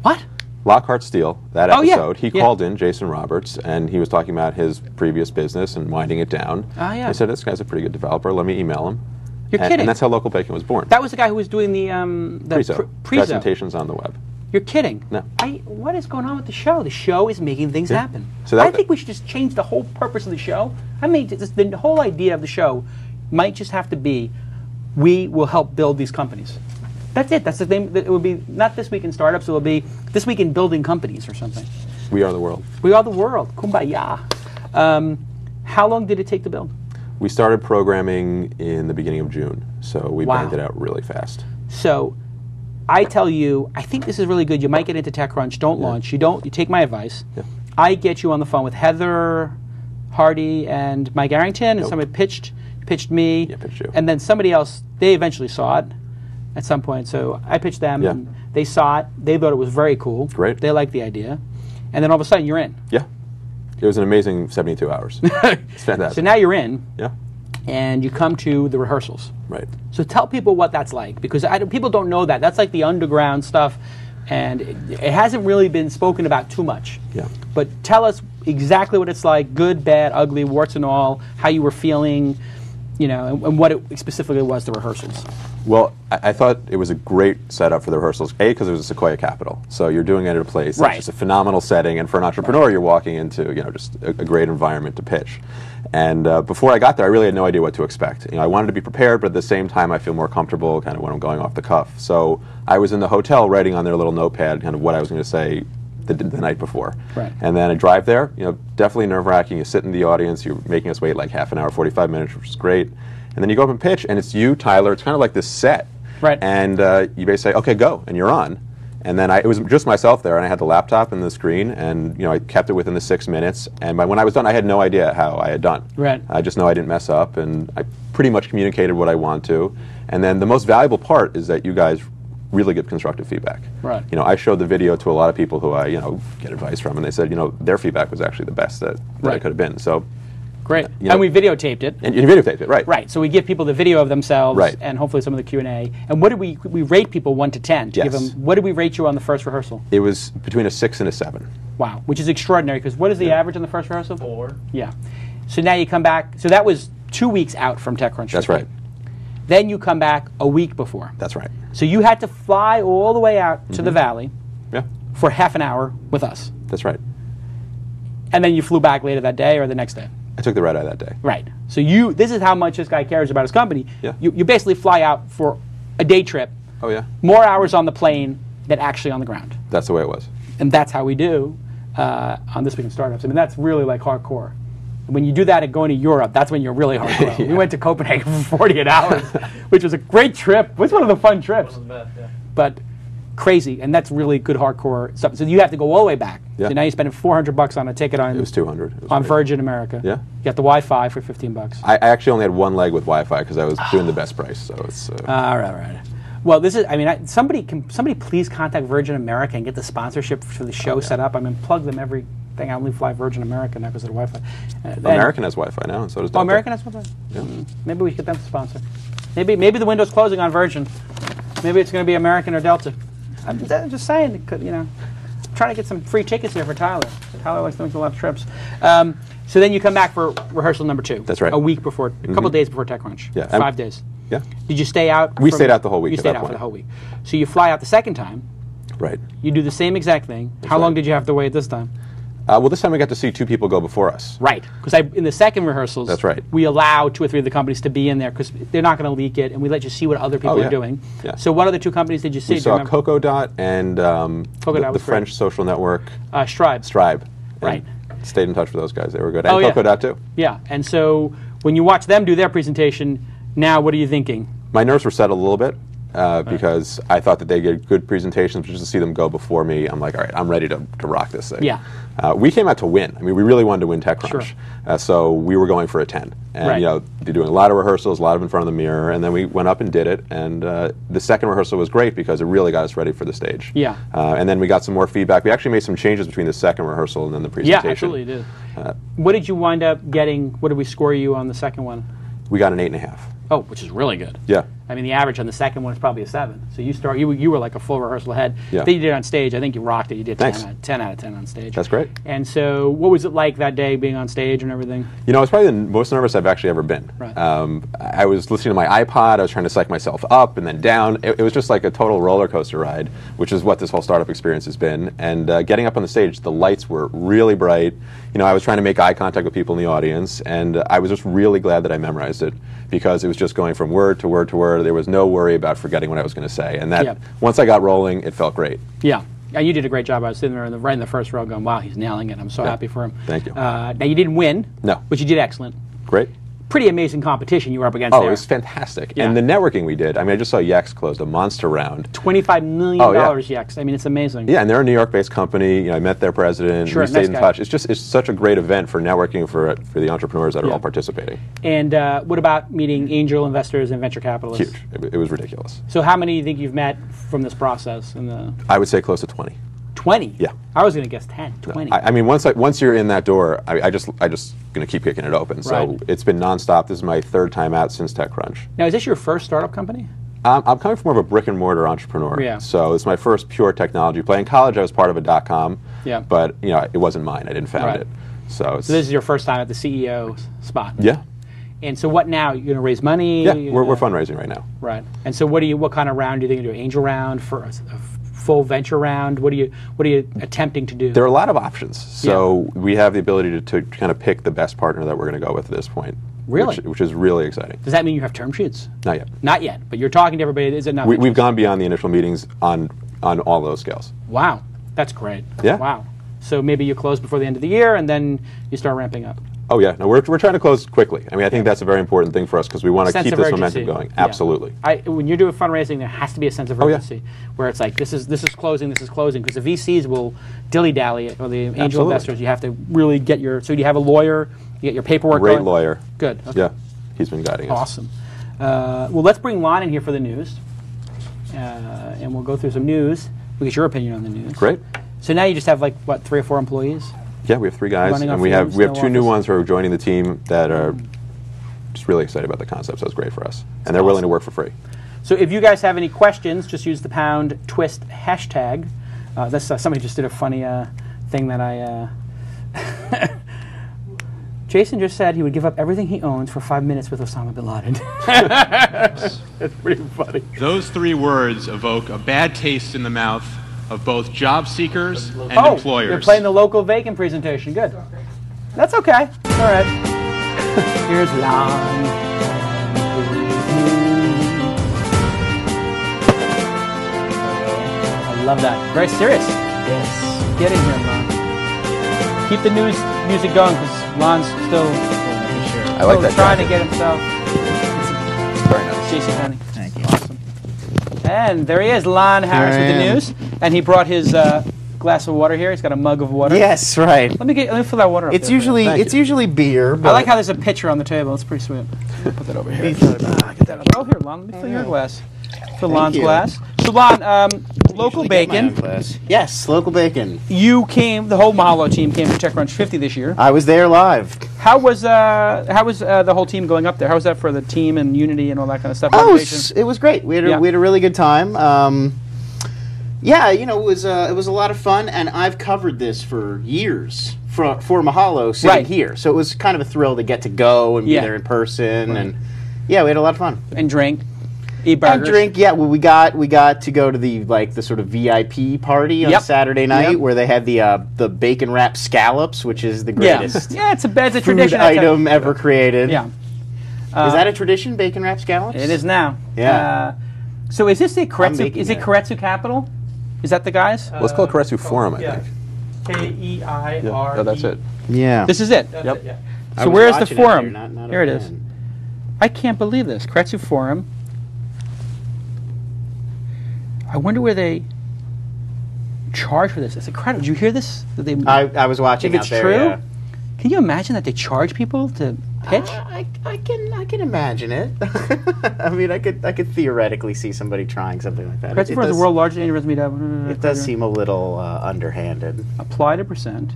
What? Lockhart Steele, that episode, he called in, Jason Roberts, and he was talking about his previous business and winding it down. I said, this guy's a pretty good developer. Let me email him. You're kidding. And that's how LocalBacon was born. That was the guy who was doing the presentations on the web. You're kidding. No. What is going on with the show? The show is making things happen. So I think we should just change the whole purpose of the show. I mean, the whole idea of the show might just have to be, we will help build these companies. That's it. That's the thing. It would be not This Week in Startups. It will be This Week in Building Companies or something. We are the world. We are the world. Kumbaya. How long did it take to build? We started programming in the beginning of June, so we banged it out really fast. So I tell you, I think this is really good. You might get into TechCrunch. Don't launch. You take my advice. Yeah. I get you on the phone with Heather Hardy and Mike Arrington, and somebody pitched me. Yeah, pitched you. And then somebody else, they eventually saw it at some point. So I pitched them, and they saw it. They thought it was very cool. Great. They liked the idea. And then all of a sudden, you're in. Yeah. It was an amazing 72 hours. It's fantastic. So now you're in. Yeah. And you come to the rehearsals. Right. So tell people what that's like, because people don't know that. That's like the underground stuff, and it hasn't really been spoken about too much. Yeah. But tell us exactly what it's like, good, bad, ugly, warts and all, how you were feeling, and what it specifically was, the rehearsals. Well, I thought it was a great setup for the rehearsals, because it was a Sequoia Capital. So you're doing it at a place that's just a phenomenal setting, and for an entrepreneur, you're walking into just a great environment to pitch. And before I got there, I really had no idea what to expect. I wanted to be prepared, but at the same time, I feel more comfortable kind of when I'm going off the cuff. So I was in the hotel writing on their little notepad kind of what I was going to say the night before. Right. And then I drive there, definitely nerve-wracking. You sit in the audience, you're making us wait like half an hour, 45 minutes, which is great. And then you go up and pitch, and it's you, Tyler. It's kind of like this set. Right. And you basically say, okay, go, and you're on. And then it was just myself there, and I had the laptop and the screen, and I kept it within the 6 minutes. And when I was done, I had no idea how I had done. Right. I just know I didn't mess up, and I pretty much communicated what I wanted to. And then the most valuable part is that you guys really good constructive feedback. Right. You know, I showed the video to a lot of people who I, get advice from, and they said, their feedback was actually the best that it could have been. So. Great. And we videotaped it. And you videotaped it, right. Right. So we give people the video of themselves Right. and hopefully some of the Q&A. And what did we rate people 1 to 10 to Yes. give them, what did we rate you on the first rehearsal? It was between a 6 and a 7. Wow, which is extraordinary because what is the average on the first rehearsal? 4. Yeah. So now you come back, so that was 2 weeks out from TechCrunch. That's right. Then you come back a week before. That's right. So you had to fly all the way out to the valley Yeah, for half an hour with us. that's right. And then you flew back later that day or the next day. I took the red eye that day. Right. So this is how much this guy cares about his company. Yeah. You basically fly out for a day trip, Oh, yeah. more hours on the plane than actually on the ground. That's the way it was. And that's how we do on This Week in Startups. I mean, that's really like hardcore. When you do that and going to Europe, that's when you're really hardcore. Yeah. We went to Copenhagen for 48 hours, which was a great trip. It was one of the fun trips. But crazy, and that's really good hardcore stuff. So you have to go all the way back. Yeah. So now you're spending $400 on a ticket on It was 200. It was on great. Virgin America. Yeah. You got the Wi-Fi for $15. I actually only had one leg with Wi-Fi because I was doing the best price. So it's. All right. Well, this is. I mean, somebody please contact Virgin America and get the sponsorship for the show set up. I mean, plug them everything. I only fly Virgin America now because of the Wi-Fi. American has Wi-Fi now, and so does Delta. Oh, American has Wi-Fi. Yeah. Maybe we should get them to sponsor. Maybe the window's closing on Virgin. Maybe it's going to be American or Delta. I'm just saying, it could, trying to get some free tickets here for Tyler. Tyler likes to make a lot of trips. So then you come back for rehearsal number 2. That's right. A week before, a couple days before TechCrunch. Yeah. 5 days. Yeah. Did you stay out? We stayed out the whole week You at stayed that out for point. the whole week. So you fly out the second time. Right. You do the same exact thing. How long right. did you have to wait this time? Well, this time we got to see 2 people go before us. Right, because in the second rehearsals, That's right. we allow 2 or 3 of the companies to be in there because they're not going to leak it, and we let you see what other people yeah. are doing. Yeah. So what other 2 companies did you see? We Do you saw remember? Cocodot and Cocodot the was French great. social network, Stripe. Stripe. And Right. Stayed in touch with those guys. They were good. Oh, And yeah. Cocodot, too. Yeah, and so when you watch them do their presentation, now what are you thinking? My nerves were settled a little bit because I thought that they get good presentations, but just to see them go before me, I'm like, all right, I'm ready to rock this thing. Yeah. We came out to win. I mean, we really wanted to win TechCrunch. Sure. So we were going for a 10. And, Right. they're doing a lot of rehearsals, a lot of in front of the mirror, and then we went up and did it. And the second rehearsal was great because it really got us ready for the stage. Yeah. And then we got some more feedback. We actually made some changes between the second rehearsal and then the Yeah, presentation. absolutely you did. What did you wind up getting? What did we score you on the second one? We got an 8.5. Oh, which is really good. Yeah. I mean, the average on the second one is probably a 7. So you were like a full rehearsal ahead. Yeah. Then you did it on stage. I think you rocked it. You did 10 Thanks. out of 10 on stage. That's great. And so what was it like that day being on stage and everything? It's probably the most nervous I've actually ever been. Right. I was listening to my iPod. I was trying to psych myself up and then down. It was just like a total roller coaster ride, which is what this whole startup experience has been. And getting up on the stage, the lights were really bright. I was trying to make eye contact with people in the audience, and I was just really glad that I memorized it because it was just going from word to word to word. There was no worry about forgetting what I was going to say. And that once I got rolling, it felt great. Yeah. Yeah, you did a great job. I was sitting there right in the first row going, wow, he's nailing it. I'm so happy for him. Thank you. Now, you didn't win. No. But you did excellent. Great. Pretty amazing competition you were up against Oh, there. it was fantastic. Yeah. And the networking we did, I mean, I just saw Yext closed a monster round. $25 million, Yext. I mean, it's amazing. Yeah, and they're a New York-based company. I met their president. Sure, We stayed nice in guy. touch. It's such a great event for networking for the entrepreneurs that are all participating. And what about meeting angel investors and venture capitalists? Huge. It was ridiculous. So how many do you think you've met from this process? I would say close to 20. 20? Yeah. I was going to guess 10, 20. I mean, once you're in that door, I just going to keep kicking it open. So Right. it's been nonstop. This is my 3rd time out since TechCrunch. Now, is this your first startup company? I'm coming from more of a brick and mortar entrepreneur. Yeah. So it's my first pure technology play. In college, I was part of a .com. Yeah. But it wasn't mine. I didn't found Right. it. So So this is your first time at the CEO spot. yeah. And so what now? You're going to raise money? Yeah. We're fundraising right now. Right. And so what kind of round do you think you do? Angel round, for a full venture round? What are you attempting to do? There are a lot of options. So we have the ability to kind of pick the best partner that we're going to go with at this point. Really? Which is really exciting. Does that mean you have term sheets? Not yet. Not yet, but you're talking to everybody. Is it not? We've gone beyond the initial meetings on all those scales. Wow, that's great. Yeah. Wow. So maybe you close before the end of the year, and then you start ramping up. Oh yeah, no, we're trying to close quickly. I mean, I think that's a very important thing for us because we want to Sense keep of this urgency. momentum going. Yeah. Absolutely. When you're doing fundraising, there has to be a sense of Oh, yeah. urgency, where it's like this is closing, because the VCs will dilly dally it, or the angel Absolutely. investors. You have to really get your. So you have a lawyer, you get your paperwork. Great going? lawyer. Good. Okay. Yeah, he's been guiding us. Awesome. Well, let's bring Lon in here for the news. and we'll go through some news. We'll get your opinion on the news. Great. So now you just have, like, what, 3 or 4 employees? Yeah, we have 3 guys, Running and off we have fumes, no 2 new office? ones who are joining the team that are just really excited about the concept, so it's great for us. And they're willing to work for free. So if you guys have any questions, just use the #TWiST hashtag. Somebody just did a funny thing that I... Jason just said he would give up everything he owns for 5 minutes with Osama bin Laden. That's pretty funny. Those 3 words evoke a bad taste in the mouth of both job seekers and employers. You're playing the LocalBacon presentation. Good. That's okay. All right. Here's Lon. I love that. Very serious. Yes. Get in here, Lon. Keep the news music going because Lon's still I like that trying to jacket. get himself. Very nice. Jason Penny. Thank you. Awesome. And there he is, Lon Harris with the news. And he brought his glass of water here. He's got a mug of water. Yes, right. Let me fill that water up. It's there for you. usually beer. But I like how there's a pitcher on the table. It's pretty sweet. Put that over here. Get that up. Oh, here, Lon. Let me fill your glass. Fill Lon's you. glass. So, Lon, LocalBacon. Yes, LocalBacon. You came. The whole Mahalo team came to TechCrunch 50 this year. I was there live. How was the whole team going up there? How was that for the team and Unity and all that kind of stuff? Oh, it was great. We had a really good time. Yeah, it was a lot of fun, and I've covered this for years for Mahalo sitting here. So it was kind of a thrill to get to go and be there in person, and yeah, we had a lot of fun. And drink, eat burgers. And drink, yeah. Well, we got to go to the sort of VIP party on Saturday night where they had the bacon wrapped scallops, which is the greatest. Yeah, it's a food tradition item ever created. Yeah. Is that a tradition, bacon wrapped scallops? It is now. Yeah. So is this the Keiretsu? Is it it. Keiretsu Capital? Is that the guys? Well, it's called Keiretsu Forum, I think. K-E-I-R-E. Oh, that's it. Yeah. This is it. That's Yep. it, yeah. So where's the watching it forum? here, not a Here it is. fan. I can't believe this. Keiretsu Forum. I wonder where they charge for this. It's incredible. Did you hear this? That they, I was watching Think out it's there. true? Yeah. Can you imagine that they charge people to pitch? I can imagine it. I mean, I could theoretically see somebody trying something like that. Keiretsu Forum is the world's largest aneurysm meetup. It does seem a little underhanded. Apply to percent.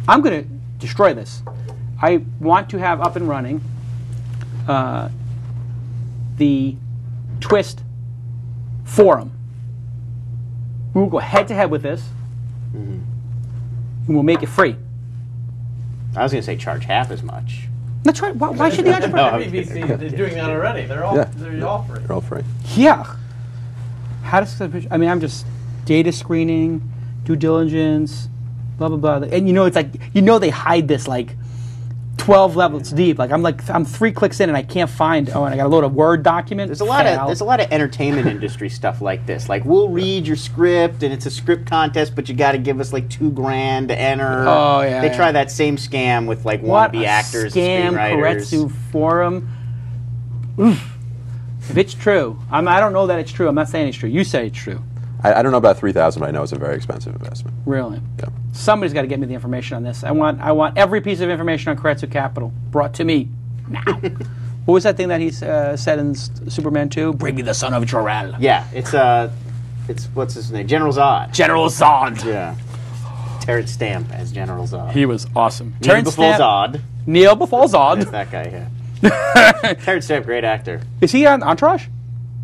I'm going to destroy this. I want to have up and running the TWiST forum. We will go head to head with this, and we'll make it free. I was going to say charge half as much. That's right. Why should the entrepreneur? Every VC is doing that already. They're all free. They're all free. Yeah. How does I mean, I'm just data screening, due diligence, blah blah blah, and it's like they hide this like 12 levels deep. Like I'm 3 clicks in and I can't find. Oh, and I got to load a Word document. There's a lot of entertainment industry stuff like this. Like we'll read your script and it's a script contest, but you got to give us like $2,000 to enter. Oh yeah. They try that same scam with like wannabe actors, Scam, and screenwriters. Keiretsu Forum. Oof. If it's true, I don't know that it's true. I'm not saying it's true. You say it's true. I don't know about 3,000, but I know it's a very expensive investment. Really? Yeah. Somebody's got to get me the information on this. I want every piece of information on Keiretsu Capital brought to me now. What was that thing that he said in Superman 2? Bring me the son of Jor-El. Yeah, it's what's his name? General Zod. General Zod. Yeah. Terrence Stamp as General Zod. He was awesome. Neil Terrence before Stamp. Zod. Neil before Zod. That's that guy, yeah. Terrence Stamp, great actor. Is he on Entourage?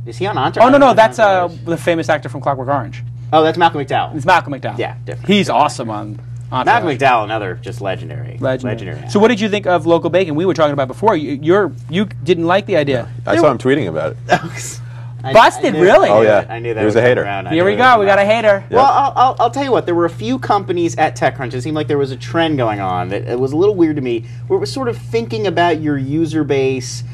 Is he on Entourage? Oh, no, that's the famous actor from Clockwork Orange. Oh, that's Malcolm McDowell. It's Malcolm McDowell. Yeah, different. He's awesome on Entourage. Malcolm McDowell, another just legendary. Legendary. So what did you think of LocalBacon? We were talking about before. You didn't like the idea. I saw him tweeting about it. Busted, really? Oh, yeah. I knew that. He was a hater. Here we go. We got a hater. Yeah. Well, I'll tell you what. There were a few companies at TechCrunch. It seemed like there was a trend going on that it was a little weird to me, where it was sort of thinking about your user base,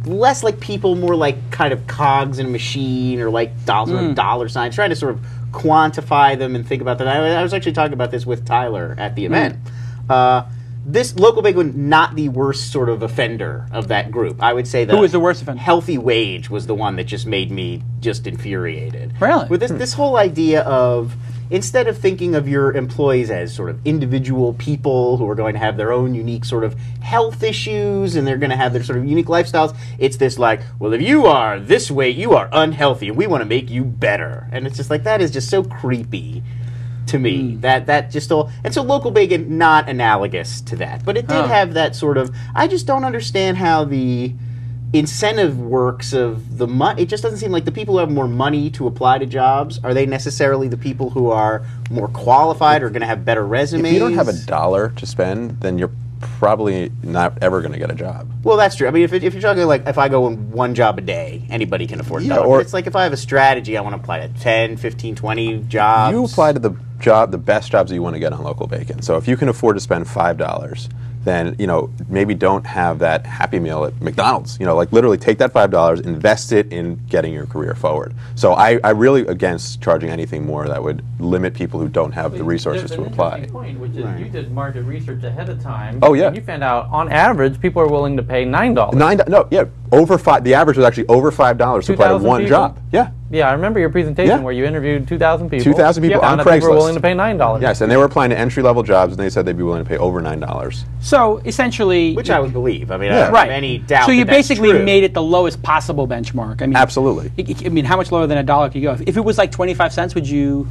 less like people, more like kind of cogs in a machine or like dollar signs, trying to sort of quantify them and think about that. I was actually talking about this with Tyler at the event. This LocalBacon, not the worst sort of offender of that group. I would say that. Who was the worst offender? Healthy Wage was the one that just made me just infuriated. Really? With this whole idea of instead of thinking of your employees as sort of individual people who are going to have their own unique sort of health issues and they're going to have their sort of unique lifestyles, it's this like, well, if you are this weight, you are unhealthy, and we want to make you better. And it's just like, that is just so creepy to me. That just all, and so LocalBacon, not analogous to that, but it did have that sort of, I just don't understand how the incentive works of the money. It just doesn't seem like the people who have more money to apply to jobs, are they necessarily the people who are more qualified or going to have better resumes? If you don't have $1 to spend, then you're probably not ever going to get a job. Well, that's true. I mean, if you're talking like if I go in one job a day, anybody can afford $1. Or it's like if I have a strategy, I want to apply to 10, 15, 20 jobs. You apply to the best jobs that you want to get on LocalBacon. So if you can afford to spend $5, then, you know, maybe don't have that Happy Meal at McDonald's. You know, like literally take that $5, invest it in getting your career forward. So I really against charging anything more that would limit people who don't have the resources to apply. Point, which is you did market research ahead of time. Oh yeah. And you found out on average people are willing to pay $9. Over $5. The average was actually over $5 to apply to one job. Yeah. Yeah, I remember your presentation where you interviewed 2,000 people. 2,000 people on Craigslist. People were willing to pay $9. Yes, and they were applying to entry-level jobs, and they said they'd be willing to pay over $9. So essentially, which I would believe. I mean, I don't have any doubt. So you that's basically true. made it the lowest possible benchmark. I mean, absolutely. I mean, how much lower than $1 could you go? If it was like 25 cents, would you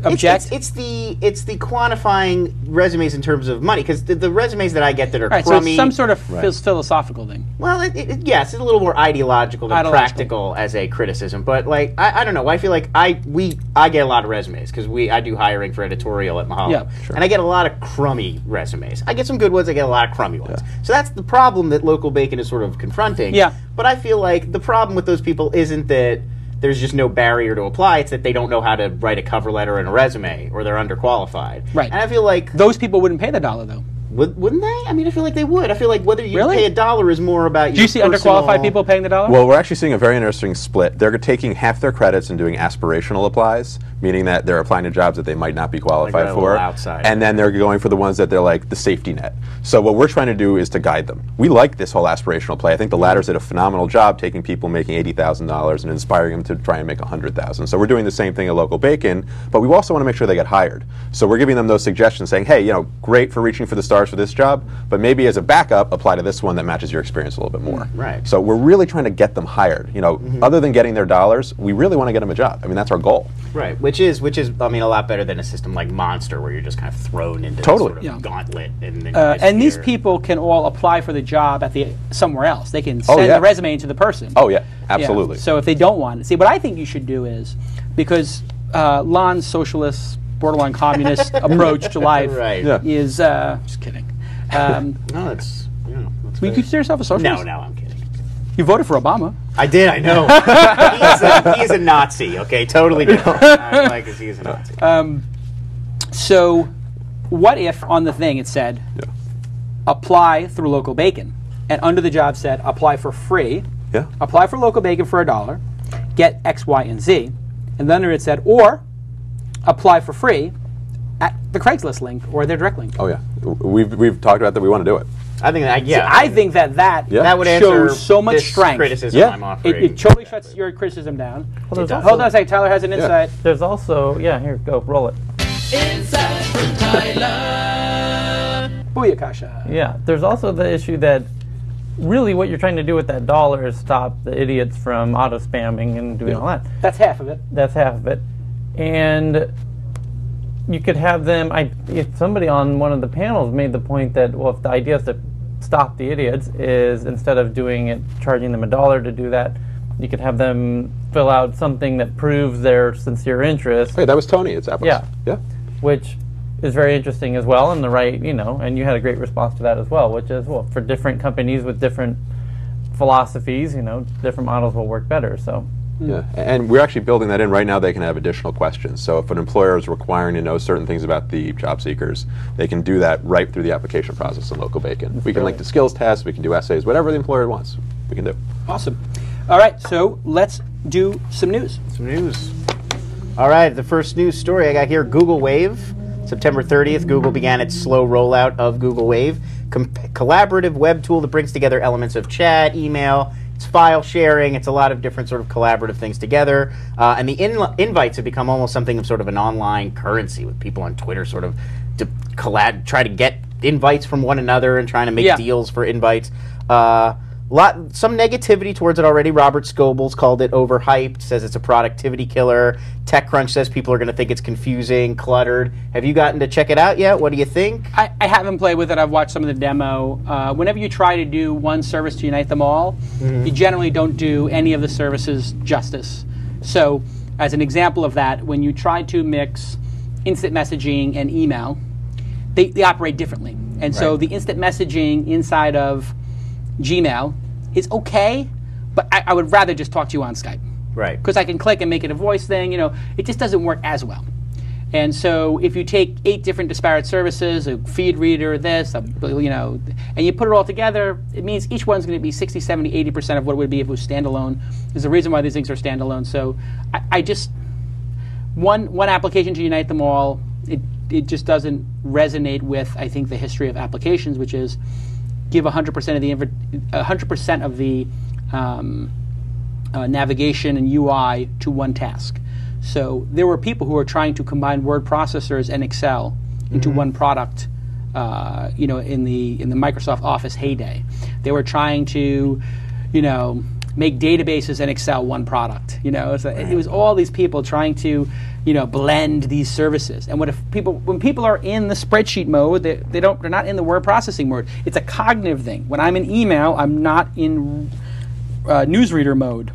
object? It's the quantifying resumes in terms of money, because the resumes that I get that are crummy. So it's some sort of philosophical thing. Well, yes, it's a little more ideological than practical as a criticism. But like, I don't know. I feel like I get a lot of resumes because I do hiring for editorial at Mahalo, and I get a lot of crummy resumes. I get some good ones. I get a lot of crummy ones. So that's the problem that LocalBacon is sort of confronting. Yeah. But I feel like the problem with those people isn't that there's just no barrier to apply. It's that they don't know how to write a cover letter and a resume, or they're underqualified. Right. And I feel like those people wouldn't pay the $1, though. Wouldn't they? I mean, I feel like they would. I feel like whether you pay $1 is more about your. Do you see underqualified people paying the $1? Well, we're actually seeing a very interesting split. They're taking half their credits and doing aspirational applies, meaning that they're applying to jobs that they might not be qualified for. And then they're going for the ones that they're like the safety net. So what we're trying to do is to guide them. We like this whole aspirational play. I think the Ladders did a phenomenal job taking people making $80,000 and inspiring them to try and make $100,000. So we're doing the same thing at LocalBacon, but we also want to make sure they get hired. So we're giving them those suggestions saying, hey, you know, great for reaching for the stars for this job, but maybe as a backup, apply to this one that matches your experience a little bit more. Right. So we're really trying to get them hired. You know, other than getting their $, we really want to get them a job. I mean, that's our goal. Right. Which is, I mean, a lot better than a system like Monster, where you're just kind of thrown into this sort of gauntlet. And these people can all apply for the job at somewhere else. They can send the resume into the person. Oh yeah, absolutely. Yeah. So if they don't want it, see, what I think you should do is, because Lon's socialist, borderline communist approach to life is just kidding. No, it's you consider yourself a socialist? No, I'm kidding. You voted for Obama. I did, I know. he's a Nazi, okay? Totally different. Like, he's a Nazi. So, what if on the thing it said, apply through LocalBacon, and under the job said, apply for free, apply for LocalBacon for $1, get X, Y, and Z, and then under it said, or apply for free at the Craigslist link or their direct link. Oh yeah, we've talked about that. We want to do it. I think that I think that would shows so much strength. Criticism I'm offering. It totally shuts your criticism down. Well, hold on a second. Tyler has an insight. There's also here, go roll it. Insight from Tyler. Booyakasha. Yeah, there's also the issue that really what you're trying to do with that $1 is stop the idiots from auto spamming and doing all that. That's half of it. That's half of it, and you could have them. If somebody on one of the panels made the point that, well, if the idea is to stop the idiots is instead of doing it, charging them $1 to do that, you could have them fill out something that proves their sincere interest. Hey, that was Tony. It's Apples. Yeah. Which is very interesting as well, and and you had a great response to that as well, which is, well, for different companies with different philosophies, different models will work better. So. Yeah, and we're actually building that in right now. They can have additional questions. So if an employer is requiring to know certain things about the job seekers, they can do that right through the application process in LocalBacon. We can link to skills tests, we can do essays, whatever the employer wants, we can do. Awesome. All right, so let's do some news. All right, the first news story I got here, Google Wave. September 30th, Google began its slow rollout of Google Wave, collaborative web tool that brings together elements of chat, email, It's file sharing. It's a lot of different sort of collaborative things together. And the invites have become almost something of sort of an online currency with people on Twitter sort of to try to get invites from one another and trying to make deals for invites. Some negativity towards it already. Robert Scoble's called it overhyped, says it's a productivity killer. TechCrunch says people are going to think it's confusing, cluttered. Have you gotten to check it out yet? What do you think? I haven't played with it. I've watched some of the demo. Whenever you try to do one service to unite them all, you generally don't do any of the services justice. So, as an example of that, when you try to mix instant messaging and email, they operate differently. And so the instant messaging inside of Gmail is okay, but I would rather just talk to you on Skype. Right. Because I can click and make it a voice thing. It just doesn't work as well. And so if you take 8 different disparate services, a feed reader, this, and you put it all together, it means each one's going to be 60, 70, 80% of what it would be if it was standalone. There's a reason why these things are standalone. So I just, one application to unite them all, it just doesn't resonate with, I think, the history of applications, which is give 100% of the navigation and UI to one task. So there were people who were trying to combine word processors and Excel into one product. In the Microsoft Office heyday, they were trying to, make databases and Excel one product. It was all these people trying to, blend these services. And when people are in the spreadsheet mode, they're not in the word processing mode. It's a cognitive thing. When I'm in email, I'm not in newsreader mode.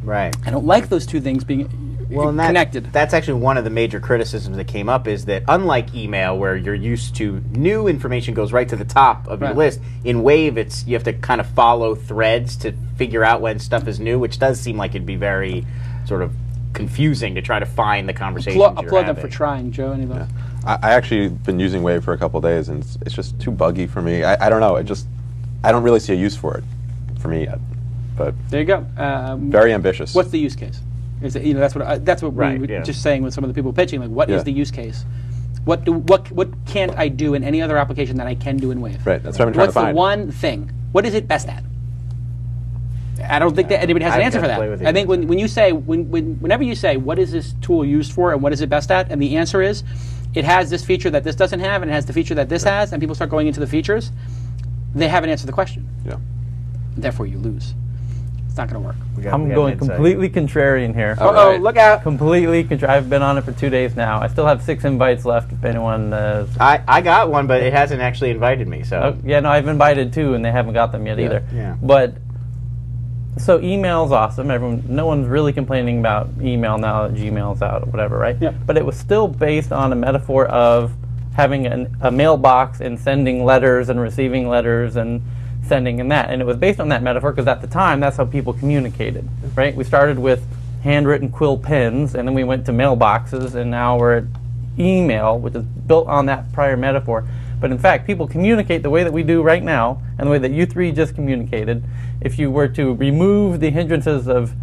Right. I don't like those two things being connected. That's actually one of the major criticisms that came up, is that unlike email, where you're used to new information goes right to the top of your list, in Wave you have to kind of follow threads to figure out when stuff is new, which does seem like it'd be very sort of confusing to try to find the conversations you're applaud having. them for trying, Joe. Any of those? I actually been using Wave for a couple of days, and it's just too buggy for me. I don't know. I don't really see a use for it for me yet. But there you go. Very ambitious. What's the use case? Is it, that's what we were just saying with some of the people pitching. Like, what is the use case? What can't I do in any other application that I can do in Wave? Right. That's what I'm trying to find. What's the one thing? What is it best at? I don't think that anybody has an answer for that. I think when you say whenever you say what is this tool used for and what is it best at, and the answer is it has this feature that this doesn't have, and it has the feature that this has, and people start going into the features, they haven't answered the question. Yeah. Therefore, you lose. It's not going to work. I'm going completely contrarian here. Uh-oh, look out. Completely contrarian. I've been on it for 2 days now. I still have 6 invites left if anyone... I got one, but it hasn't actually invited me, so... I've invited 2, and they haven't got them yet either. Yeah. But, so email's awesome. No one's really complaining about email now that Gmail's out or whatever, right? Yeah. But it was still based on a metaphor of having a mailbox and sending letters and receiving letters and sending and that. And it was based on that metaphor because at the time, that's how people communicated, right? We started with handwritten quill pens, and then we went to mailboxes, and now we're at email, which is built on that prior metaphor. But in fact, people communicate the way that we do right now, and the way that you 3 just communicated. If you were to remove the hindrances of,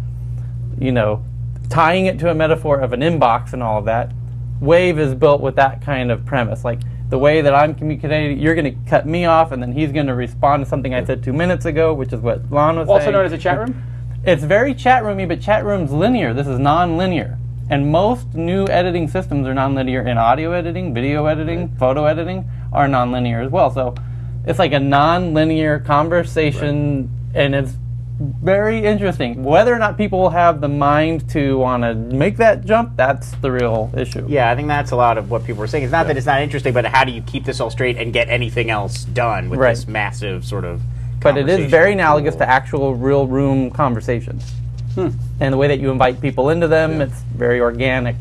tying it to a metaphor of an inbox and all of that, Wave is built with that kind of premise. Like, the way that I'm communicating, you're going to cut me off, and then he's going to respond to something I said 2 minutes ago, which is what Lon was saying. Also known as a chat room? It's very chat roomy, but chat room's linear. This is non-linear. And most new editing systems are non-linear in audio editing, video editing, photo editing are non-linear as well. So it's like a non-linear conversation, and it's very interesting. Whether or not people will have the mind to want to make that jump, that's the real issue. Yeah, I think that's a lot of what people were saying. It's not that it's not interesting, but how do you keep this all straight and get anything else done with this massive sort of But it is very analogous to actual real room conversations. And the way that you invite people into them, it's very organic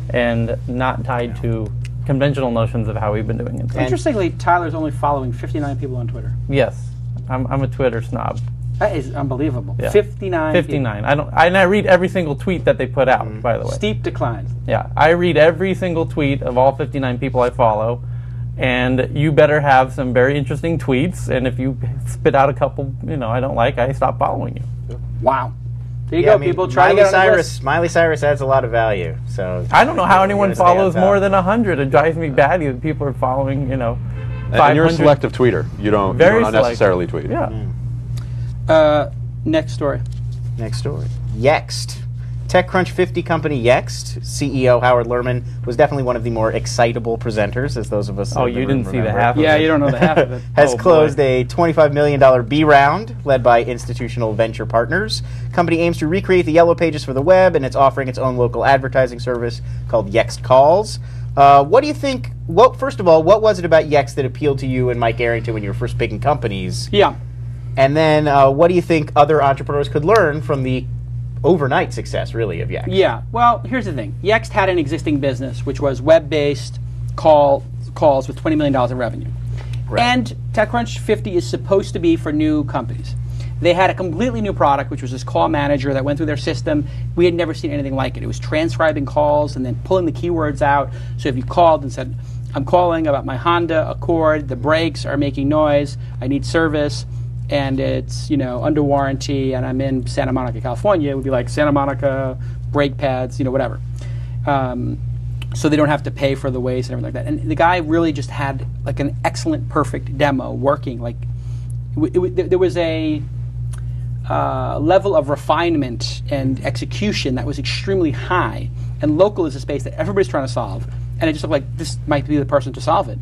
and not tied to conventional notions of how we've been doing it. Interestingly, Tyler's only following 59 people on Twitter. Yes, I'm a Twitter snob. That is unbelievable. Yeah. 59. 59. I read every single tweet that they put out, by the way. Steep decline. Yeah, I read every single tweet of all 59 people I follow, and you better have some very interesting tweets, and if you spit out a couple, I don't like, I stop following you. Wow. There you go, people. Try to get on the list. Miley Cyrus adds a lot of value. So I don't know how anyone follows more than 100. It drives me batty that people are following, 500. And you're a selective tweeter. You don't unnecessarily tweet. Yeah. Next story. Next story. Yext. TechCrunch 50 company Yext, CEO Howard Lerman was definitely one of the more excitable presenters, as those of us. Oh, you didn't see the half of it. Yeah, you don't know the half of it. Has closed a $25 million B round led by institutional venture partners. Company aims to recreate the Yellow Pages for the web, and it's offering its own local advertising service called Yext Calls. What do you think? First of all, what was it about Yext that appealed to you and Mike Arrington when you were first picking companies? Yeah. And then, what do you think other entrepreneurs could learn from the overnight success, really, of Yext? Yeah. Well, here's the thing. Yext had an existing business, which was web-based calls with $20 million in revenue. Right. And TechCrunch 50 is supposed to be for new companies. They had a completely new product, which was this call manager that went through their system. We had never seen anything like it. It was transcribing calls and then pulling the keywords out. So if you called and said, I'm calling about my Honda Accord, the brakes are making noise, I need service, and it's, under warranty, and I'm in Santa Monica, California, it would be like Santa Monica, brake pads, whatever. So they don't have to pay for the waste and everything like that. And the guy really just had like an excellent, perfect demo working. Like there was a level of refinement and execution that was extremely high. And local is a space that everybody's trying to solve, and it just looked like this might be the person to solve it.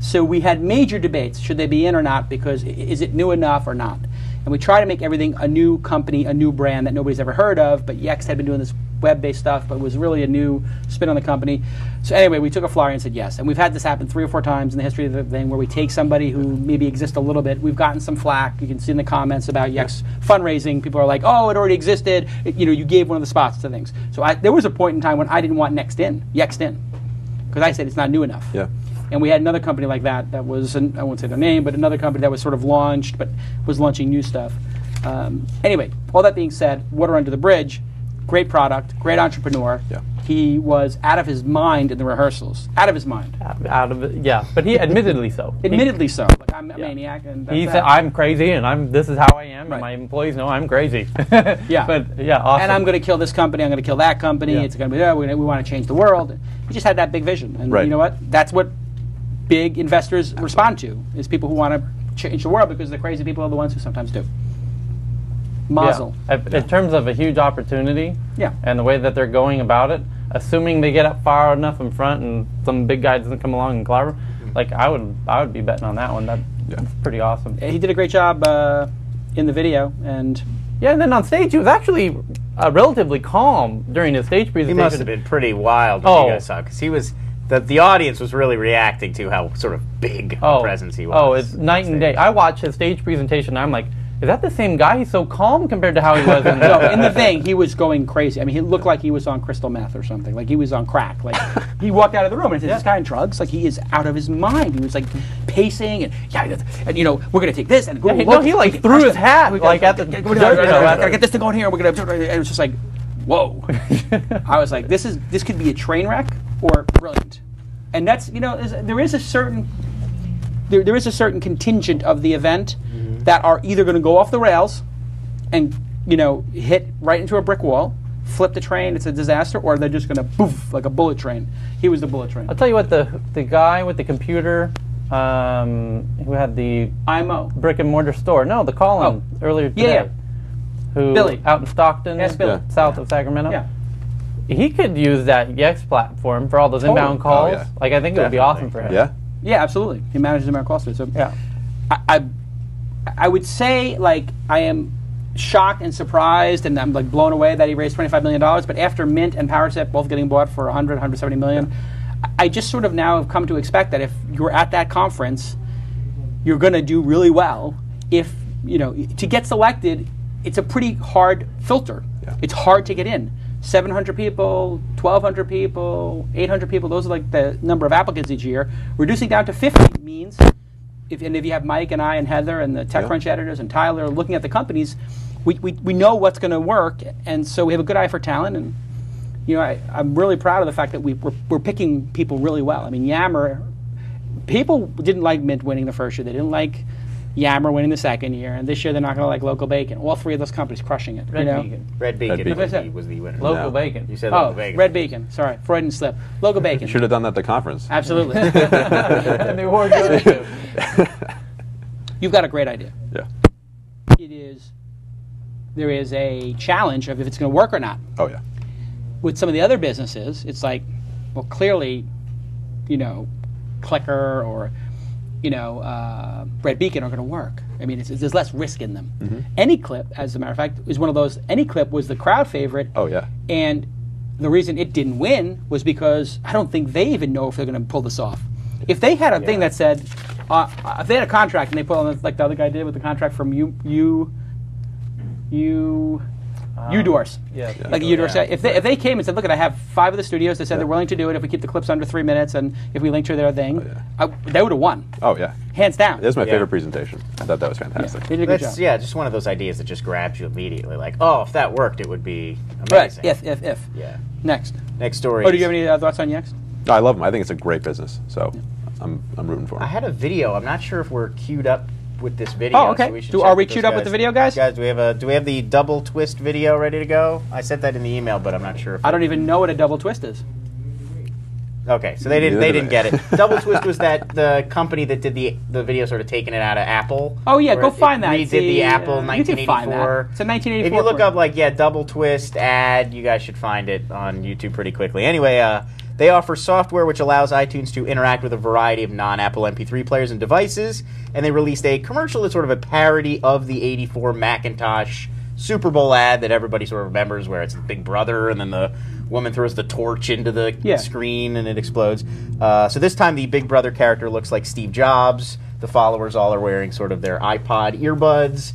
So we had major debates, should they be in or not, because is it new enough or not? And we try to make everything a new company, a new brand that nobody's ever heard of, but Yext had been doing this web-based stuff, but it was really a new spin on the company. So anyway, we took a flyer and said yes. And we've had this happen 3 or 4 times in the history of the thing where we take somebody who maybe exists a little bit. We've gotten some flack. You can see in the comments about Yext fundraising. People are like, oh, it already existed. You gave one of the spots to things. So there was a point in time when I didn't want Yext in, because I said it's not new enough. Yeah. And we had another company like that was, I won't say their name, but another company that was sort of launched, but was launching new stuff. Anyway, all that being said, water under the bridge, great product, great entrepreneur. Yeah. He was out of his mind in the rehearsals. Out of his mind. Out of it, yeah. But he admittedly so. Admittedly so. Like, I'm a maniac. And that's he said, I'm crazy, and this is how I am, and my employees know I'm crazy. Yeah. But, yeah, awesome. And I'm going to kill this company, I'm going to kill that company, it's going to be, we want to change the world. He just had that big vision. And you know what? That's what big investors respond to, is people who want to change the world, because the crazy people are the ones who sometimes do. Mazel. Yeah. In terms of a huge opportunity, and the way that they're going about it, assuming they get up far enough in front and some big guy doesn't come along and clobber, like I would be betting on that one. That's pretty awesome. He did a great job in the video, and and then on stage he was actually relatively calm during his stage presentation. He must have been pretty wild when you guys saw, because he was. The audience was really reacting to how sort of big a presence he was. Oh, it's night and day. I watched his stage presentation, and I'm like, is that the same guy? He's so calm compared to how he was in No, in the thing, he was going crazy. I mean, he looked like he was on crystal meth or something. Like he was on crack. Like he walked out of the room and said, "This guy on drugs? Like he is out of his mind." He was like pacing and we're gonna take this and he like threw his hat like at the. Gotta get this thing going here. We're gonna. It was just like, whoa. I was like, this could be a train wreck or brilliant. And that's there is a certain contingent of the event that are either going to go off the rails and hit right into a brick wall, flip the train, it's a disaster, or they're just going to poof like a bullet train. He was the bullet train. I'll tell you what, the guy with the computer who had the IMO brick and mortar store, the call-in earlier today, who Billy out in Stockton, Billy. south of Sacramento. Yeah. He could use that Yext platform for all those inbound calls. Like I think it would be awesome for him. Yeah, absolutely. He manages inbound calls too. So I would say I am shocked and surprised, and I'm blown away that he raised $25 million. But after Mint and PowerSet both getting bought for $170 million, I just sort of now have come to expect that if you're at that conference, you're going to do really well. If to get selected, it's a pretty hard filter. It's hard to get in. 700 people, 1,200 people, 800 people, those are like the number of applicants each year. Reducing down to 50 means, if you have Mike and I and Heather and the TechCrunch editors and Tyler looking at the companies, we know what's going to work, and so we have a good eye for talent. And I'm really proud of the fact that we're picking people really well. I mean, Yammer, people didn't like Mint winning the first year. They didn't like Yammer winning the second year, and this year they're not going to like LocalBacon. All 3 of those companies crushing it. Red Beacon was the winner. LocalBacon. You said LocalBacon. Red Beacon. Sorry, Freudian slip. LocalBacon. You should have done that at the conference. Absolutely. And the award goes to. You've got a great idea. Yeah. It is there is a challenge of if it's going to work or not. Oh yeah. With some of the other businesses, it's like, well, clearly, Clicker or, Red Beacon are going to work. I mean, there's less risk in them. AnyClip, as a matter of fact, is one of those. AnyClip was the crowd favorite. Oh yeah. And the reason it didn't win was because I don't think they even know if they're going to pull this off. If they had a thing that said, if they had a contract and they put on like the other guy did with the contract from UDoors. Like UDoors. If they came and said, look, I have 5 of the studios, they said they're willing to do it if we keep the clips under 3 minutes and if we link to their thing, they would have won. Oh yeah. Hands down. That was my favorite presentation. I thought that was fantastic. They did a good job. Yeah, just one of those ideas that just grabs you immediately. Like, oh, if that worked, it would be Right. amazing. If. Yeah. Next story. Oh, do you have any thoughts on Yext? No, I love them. I think it's a great business. So I'm rooting for them. I had a video. I'm not sure if we're queued up with this video. Oh, okay. So we should Are check we with queued those up with the video, guys? Guys, do we have the double twist video ready to go? I sent that in the email, but I'm not sure if I don't even know what a double twist is. Okay, so they didn't get it. Double Twist was the company that did the video sort of taking it out of Apple. Oh yeah, go find that. Redid the Apple 1984. You can find that. It's a 1984. If you look up Double Twist ad, you guys should find it on YouTube pretty quickly. Anyway, they offer software which allows iTunes to interact with a variety of non-Apple MP3 players and devices, and they released a commercial that's sort of a parody of the '84 Macintosh Super Bowl ad that everybody sort of remembers, where it's Big Brother and then the woman throws the torch into the screen and it explodes. So this time the Big Brother character looks like Steve Jobs. The followers all are wearing sort of their iPod earbuds.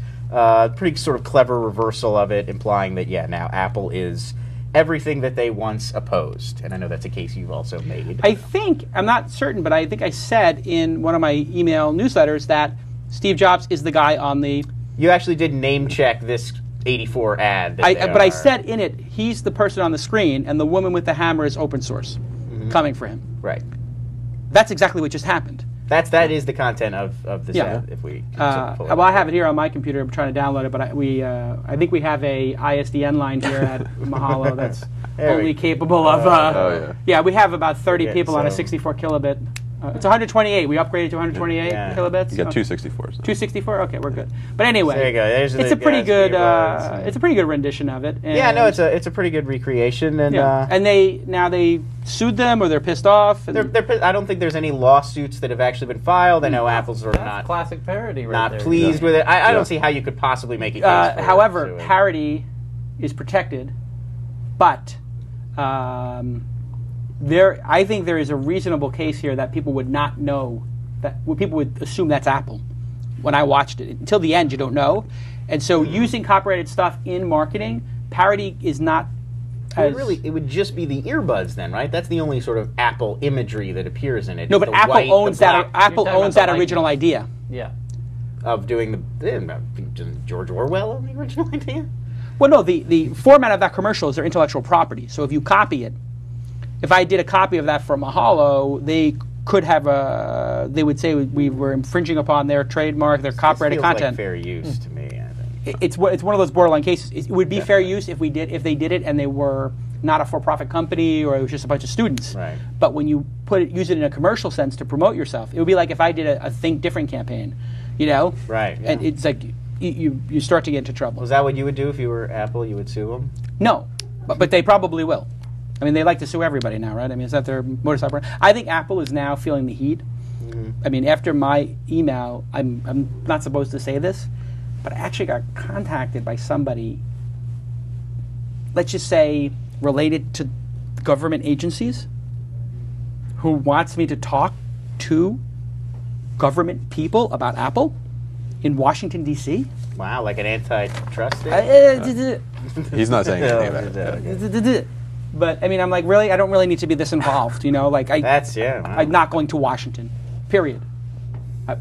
Pretty sort of clever reversal of it, implying that, now Apple is everything that they once opposed. And I know that's a case you've also made. I'm not certain, but I think I said in one of my email newsletters that Steve Jobs is the guy on the... You actually did name check this 84 ad. But I said in it, he's the person on the screen, and the woman with the hammer is open source, coming for him. Right. That's exactly what just happened. That is the content of this ad. If we well, I have it here on my computer. I'm trying to download it, but I think we have a ISDN line here at Mahalo that's only capable of. We have about 30 people on a 64 kilobit. It's 128. We upgraded to 128 kilobits. You got 264s. 264. Okay, we're good. But anyway, there you go. It's a pretty good. It's a pretty good rendition of it. And it's a pretty good recreation. And and they sued them, or they're pissed off. I don't think there's any lawsuits that have actually been filed. I know Apple's sort of not classic parody. Not pleased with it. I don't see how you could possibly make a case. However, parody is protected, but. I think there is a reasonable case here that people would not know, people would assume that's Apple. When I watched it, until the end, you don't know, and so using copyrighted stuff in marketing, parody is not. It would just be the earbuds then, right? That's the only sort of Apple imagery that appears in it. No, but Apple owns that. Apple owns that original idea. Yeah. Of doing George Orwell own the original idea. Well, no, the format of that commercial is their intellectual property. So if you copy it. If I did a copy of that for Mahalo, they could have they would say we were infringing upon their trademark, their copyrighted content. Like fair use to me, I think. It's one of those borderline cases. It would be fair use if they did it and they were not a for-profit company or it was just a bunch of students. Right. But when you use it in a commercial sense to promote yourself, it would be like if I did a Think Different campaign, Right. Yeah. And it's like you start to get into trouble. Was that what you would do if you were Apple? You would sue them? No, but they probably will. I mean, they like to sue everybody now, right? I mean, is that their modus operandi? I think Apple is now feeling the heat. I mean, after my email, I'm not supposed to say this, but I actually got contacted by somebody, let's just say, related to government agencies, who wants me to talk to government people about Apple in Washington, D.C. Wow, like an antitrust He's not saying anything about it. But I mean, I'm like, really? I don't really need to be this involved, Like I'm not going to Washington. Period. I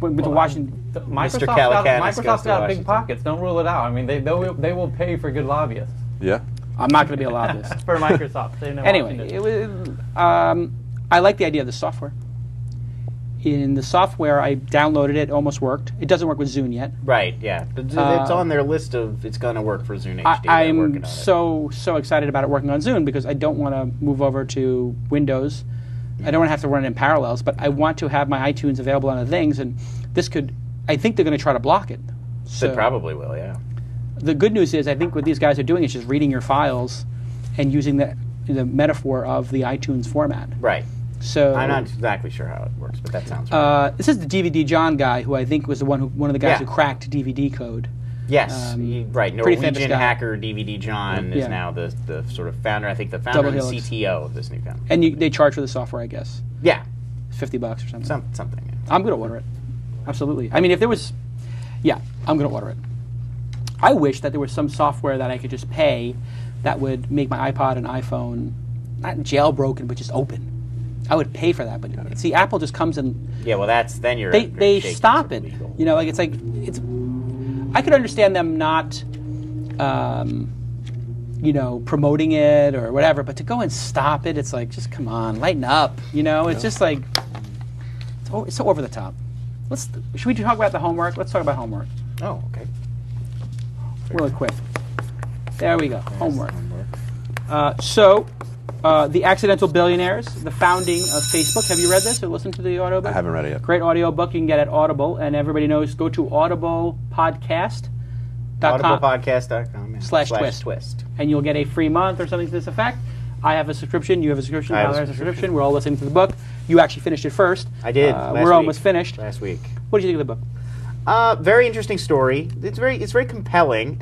went to Washington. Microsoft's got big pockets. Don't rule it out. I mean, they will pay for good lobbyists. Yeah. I'm not going to be a lobbyist. For Microsoft. Anyway, I like the idea of the software. In the software, I downloaded it. It almost worked. It doesn't work with Zune yet. Right, yeah. But it's on their list of it's going to work for Zune HD. I'm so excited about it working on Zune because I don't want to move over to Windows. I don't want to have to run it in parallels, but I want to have my iTunes available on the things, and this could... I think they're going to try to block it. They probably will, yeah. the good news is I think what these guys are doing is just reading your files and using the metaphor of the iTunes format. Right. So I'm not exactly sure how it works, but that sounds right. This is the DVD John guy, who I think was one of the guys who cracked DVD code. Yes, right. Pretty famous Norwegian guy. hacker DVD John is now the sort of founder. I think the founder and CTO of this new company. And they charge for the software, I guess. Yeah, $50 or something. Something. Yeah. I'm going to order it. Absolutely. I mean, if there was, I'm going to order it. I wish that there was some software that I could just pay that would make my iPod and iPhone not jailbroken, but just open. I would pay for that, but see, Apple just comes and well, then you're they stop it. legal. You know, like it's. I could understand them not, promoting it or whatever, but to go and stop it, it's like, just come on, lighten up. You know, it's just like it's so over the top. Should we talk about the homework? Let's talk about homework. Oh, okay. Really quick. There we go. Homework. The Accidental Billionaires, the founding of Facebook. Have you read this or listened to the audiobook? I haven't read it yet. Great audiobook you can get at Audible, and everybody knows, go to audiblepodcast.com. Audiblepodcast.com /twist. And you'll get a free month or something to this effect. I have a subscription. You have a subscription. Tyler has a subscription. We're all listening to the book. You actually finished it first. I did. We're almost finished. Last week. What did you think of the book? Very interesting story. It's very compelling.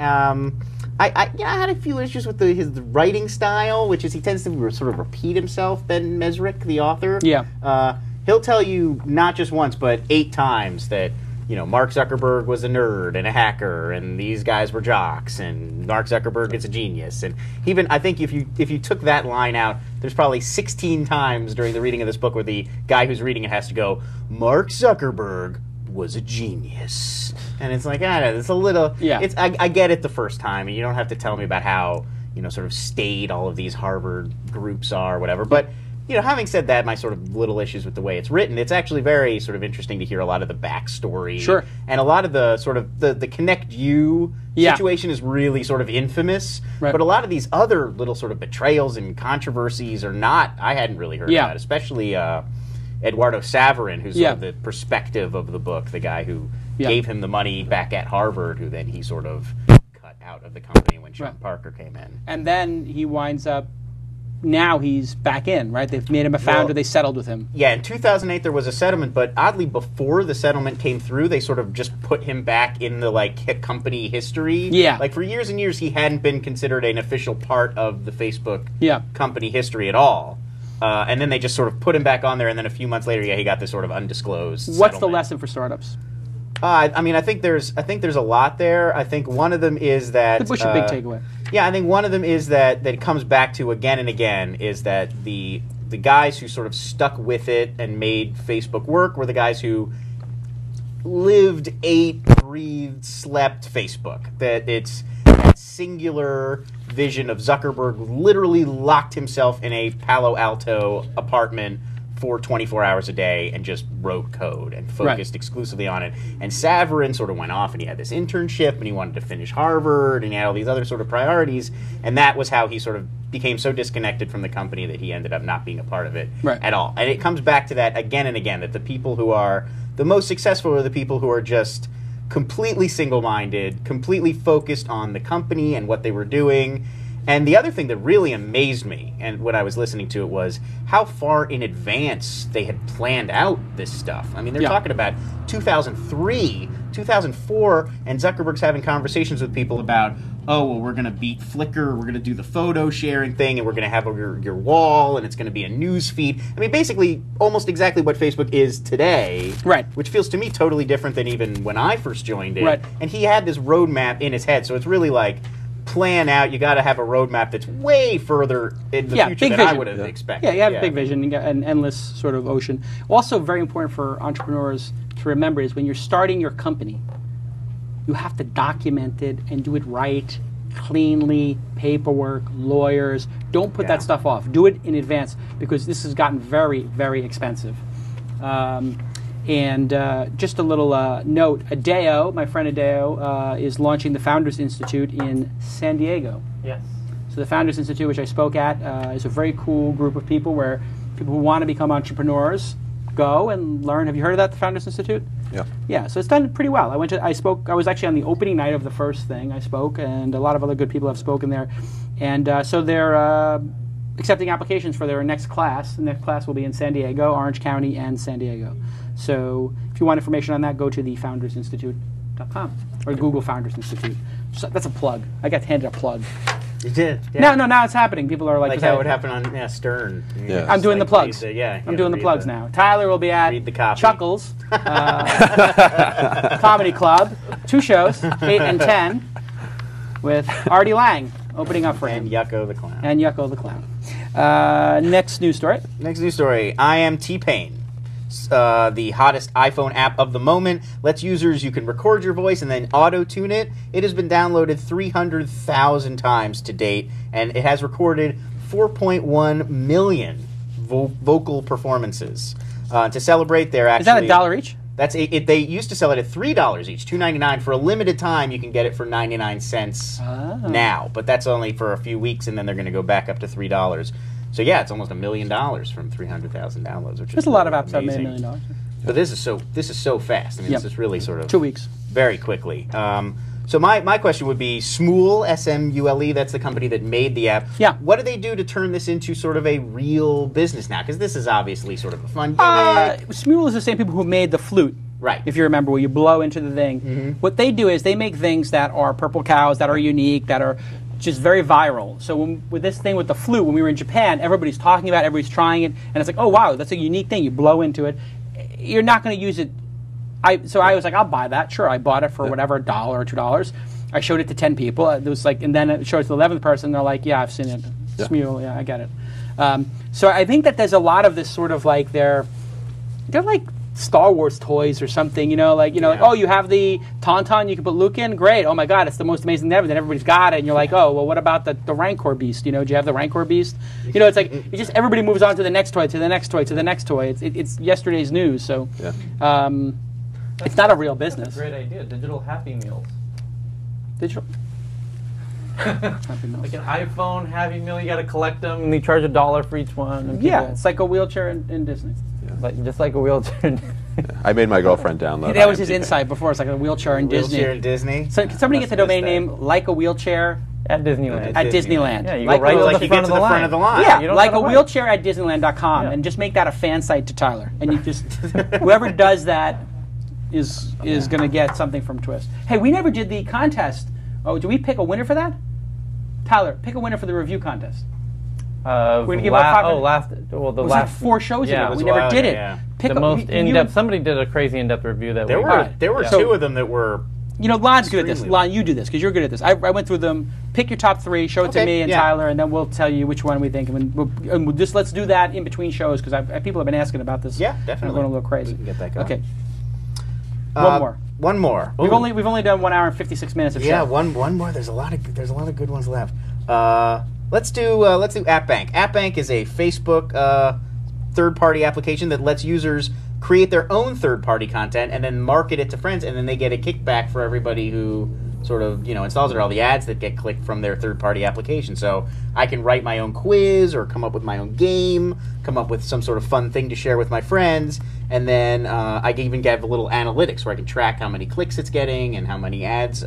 I had a few issues with his writing style, which is he tends to sort of repeat himself. Ben Mesrick, the author. Yeah. He'll tell you not just once, but 8 times that Mark Zuckerberg was a nerd and a hacker, and these guys were jocks, and Mark Zuckerberg is a genius. And even I think if you took that line out, there's probably 16 times during the reading of this book where the guy who's reading it has to go, Mark Zuckerberg was a genius. And it's like, it's a little... Yeah. I get it the first time, and you don't have to tell me about how, sort of staid all of these Harvard groups are, whatever. But, having said that, my sort of little issues with the way it's written, it's actually very sort of interesting to hear a lot of the backstory. Sure. And a lot of the sort of the Connect You situation is really sort of infamous. Right. But a lot of these other little sort of betrayals and controversies are not... I hadn't really heard about, especially... Eduardo Saverin, who's sort of the perspective of the book, the guy who gave him the money back at Harvard, who then he sort of cut out of the company when Sean Parker came in. And then he winds up, now he's back in, right? They've made him a founder, they settled with him. Yeah, in 2008 there was a settlement, but oddly before the settlement came through, they sort of just put him back in the company history. Yeah. Like for years and years he hadn't been considered an official part of the Facebook company history at all. And then they just sort of put him back on there, and then a few months later, he got this sort of undisclosed What's the lesson for startups? I think there's a lot there. I think one of them is that... What's your big takeaway? Yeah, I think one of them is that it comes back to again and again is that the guys who sort of stuck with it and made Facebook work were the guys who lived, ate, breathed, slept Facebook. That it's that singular vision of Zuckerberg literally locked himself in a Palo Alto apartment for 24 hours a day and just wrote code and focused exclusively on it. And Saverin sort of went off and he had this internship and he wanted to finish Harvard and he had all these other sort of priorities. And that was how he sort of became so disconnected from the company that he ended up not being a part of it at all. And it comes back to that again and again, that the people who are the most successful are the people who are just completely single-minded, completely focused on the company and what they were doing. And the other thing that really amazed me, and when I was listening to it, was how far in advance they had planned out this stuff. I mean, they're talking about 2003, 2004, and Zuckerberg's having conversations with people about, oh, well, we're going to beat Flickr, we're going to do the photo sharing thing, and we're going to have your wall, and it's going to be a news feed. I mean, basically, almost exactly what Facebook is today, which feels to me totally different than even when I first joined it. And he had this roadmap in his head, so it's really like, plan out, you got to have a roadmap that's way further in the future than I would have expected. Yeah, you have a big vision, you got an endless sort of ocean. Also, very important for entrepreneurs to remember is when you're starting your company, you have to document it and do it right, cleanly, paperwork, lawyers. Don't put that stuff off. Do it in advance because this has gotten very, very expensive. And just a little note, Adeo, my friend Adeo, is launching the Founders Institute in San Diego. Yes. So the Founders Institute, which I spoke at, is a very cool group of people where people who want to become entrepreneurs go and learn. Have you heard of that, the Founders Institute? Yeah. Yeah, so it's done pretty well. I was actually on the opening night of the first thing. I spoke, and a lot of other good people have spoken there. And so they're accepting applications for their next class. The next class will be in San Diego, Orange County, and San Diego. So if you want information on that, go to thefoundersinstitute.com or Google Founders Institute. So that's a plug. I got handed a plug. You did? Yeah. No, now it's happening. People are like how it happened on Stern. Yeah. I'm doing the plugs. I'm doing the plugs now. Tyler will be at read the copy. Chuckles Comedy Club, 2 shows, 8 and 10, with Artie Lang opening up for him. And Yucko the Clown. And Yucko the Clown. Next news story. Next news story. I am T-Pain. The hottest iPhone app of the moment lets users, you can record your voice and then auto-tune it. It has been downloaded 300,000 times to date, and it has recorded 4.1 million vocal performances. To celebrate, they're actually... Is that $1 each? That's they used to sell it at $3 each, $2.99 for a limited time. You can get it for 99 cents now, but that's only for a few weeks, and then they're going to go back up to $3. So yeah, it's almost $1 million from 300,000 downloads, which There's is a lot of apps that amazing. made $1 million. But this is so fast. I mean, this is really sort of 2 weeks, very quickly. So my question would be Smule, S-M-U-L-E. That's the company that made the app. Yeah. What do they do to turn this into sort of a real business now? Because this is obviously sort of a fun gimmick. Smule is the same people who made the flute. Right. If you remember, where you blow into the thing. Mm-hmm. What they do is they make things that are purple cows, that are unique, that are just very viral. So with this thing with the flute, when we were in Japan, everybody's talking about it, everybody's trying it, and it's like, oh wow, that's a unique thing. You blow into it. You're not going to use it. So I was like, I'll buy that. Sure, I bought it for whatever, $1 or $2. I showed it to 10 people. It was like, and then I showed it to the 11th person. And they're like, yeah, I've seen it. Smule, yeah, I get it. So I think that there's a lot of this sort of like they're like Star Wars toys or something, like oh, you have the Tauntaun you can put Luke in, great, oh my god, it's the most amazing thing ever. Then everybody's got it, and you're like, oh well, what about the Rancor Beast? Do you have the Rancor Beast? It's like it just everybody moves on to the next toy, to the next toy, to the next toy. It's yesterday's news, so it's not a real business. That's a great idea. Digital Happy Meals. Digital. Happy Meals. Like an iPhone Happy Meal, you got to collect them, and they charge $1 for each one. And it's like a wheelchair in Disney. Just like a wheelchair. I made my girlfriend download. That was his insight before. It's like a wheelchair in Disney. Wheelchair in Disney. So can somebody get the domain name like a wheelchair at Disneyland? At Disneyland. Yeah, you go right to the front of the line. Yeah, like a wheelchair at Disneyland.com, and just make that a fan site to Tyler. And you just whoever does that is going to get something from TWiST. Hey, we never did the contest. Oh, do we pick a winner for that? Tyler, pick a winner for the review contest. We're going to give out 500. the was last like 4 shows ago. We never did it. Yeah. The most in-depth. Somebody did a crazy in-depth review that there were 2 of them that were. Lon's good at this. Lon, you do this because you're good at this. I went through them. Pick your top 3, show it to me and Tyler, and then we'll tell you which one we think. And we'll just let's do that in between shows because people have been asking about this. Yeah, definitely. I'm going a little crazy. We can get that going. Okay. One more. We've only done 1 hour and 56 minutes of show. Yeah, one more. There's a lot of good ones left. Let's do AppBank. AppBank is a Facebook third-party application that lets users create their own third-party content and then market it to friends, and then they get a kickback for everybody who sort of installs it, or all the ads that get clicked from their third-party application. So I can write my own quiz or come up with my own game, come up with some sort of fun thing to share with my friends, and then I can even get a little analytics where I can track how many clicks it's getting and how many ads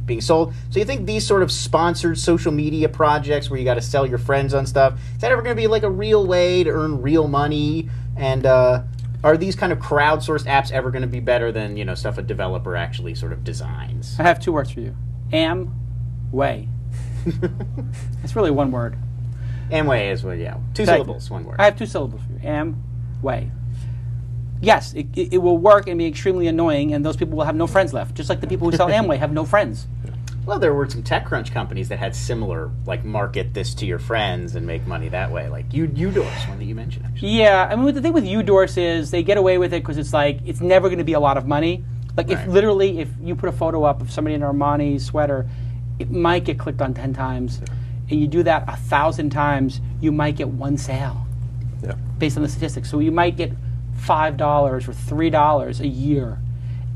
being sold. So you think these sort of sponsored social media projects where you got to sell your friends on stuff, is that ever going to be like a real way to earn real money? And are these kind of crowdsourced apps ever going to be better than stuff a developer actually sort of designs? I have 2 words for you. Amway. It's really one word. Amway is 2 syllables, one word. I have 2 syllables for you. Amway. Yes, it will work and be extremely annoying, and those people will have no friends left. Just like the people who sell Amway have no friends. Well, there were some TechCrunch companies that had similar, like, market this to your friends and make money that way. Like Udorse, one that you mentioned, actually. Yeah, I mean, the thing with Udorse is they get away with it because it's like, it's never going to be a lot of money. Like, if you put a photo up of somebody in an Armani sweater, it might get clicked on 10 times. And you do that 1,000 times, you might get 1 sale. Yeah. Based on the statistics. So you might get $5 or $3 a year.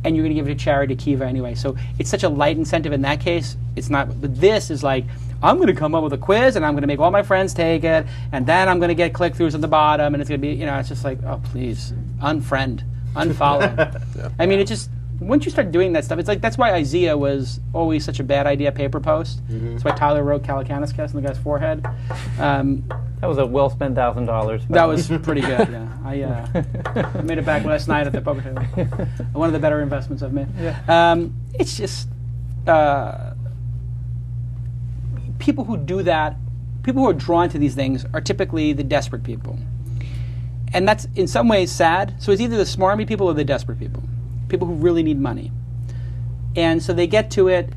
And you're going to give it to charity to Kiva anyway. So it's such a light incentive in that case. It's not. But this is like, I'm going to come up with a quiz, and I'm going to make all my friends take it, and then I'm going to get click-throughs at the bottom, and it's going to be, it's just like, oh, please, unfriend Unfollow. Yeah. I mean, it just, once you start doing that stuff, it's like, that's why Isaiah was always such a bad idea paper post. That's why Tyler wrote Calicanis Cast on the guy's forehead. That was a well-spent $1,000. That was pretty good, yeah. I made it back last night at the poker table. One of the better investments I've made. Yeah. It's just, people who do that, people who are drawn to these things are typically the desperate people. And that's in some ways sad. So it's either the smarmy people or the desperate people. People who really need money. And so they get to it,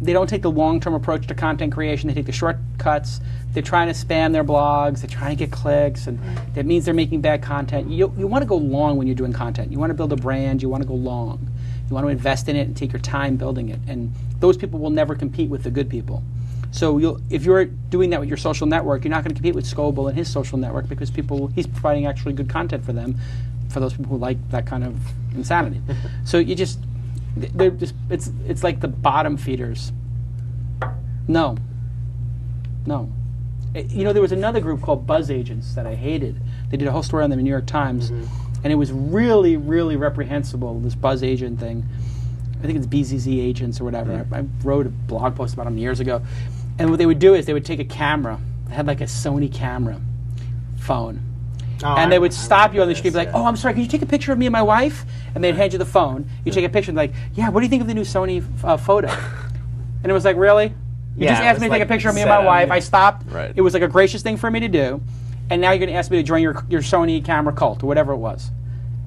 they don't take the long-term approach to content creation, they take the shortcuts, they're trying to spam their blogs, they're trying to get clicks, and that means they're making bad content. You want to go long when you're doing content. You want to build a brand, you want to go long. You want to invest in it and take your time building it. And those people will never compete with the good people. So if you're doing that with your social network, you're not going to compete with Scoble and his social network because he's providing actually good content for them, for those people who like that kind of insanity. So it's like the bottom feeders. No. There was another group called Buzz Agents that I hated. They did a whole story on them in the New York Times, and it was really, really reprehensible, this Buzz Agent thing. I think it's BZZ Agents or whatever. I wrote a blog post about them years ago. And what they would do is they would take a camera. They had like a Sony camera phone. And they would stop you on the street and be like, oh, I'm sorry, can you take a picture of me and my wife? And they'd hand you the phone. You take a picture and like, yeah, what do you think of the new Sony photo? And it was like, really? You just asked me to take a picture of me and my wife. I stopped. Right. It was like a gracious thing for me to do. And now you're going to ask me to join your Sony camera cult or whatever it was.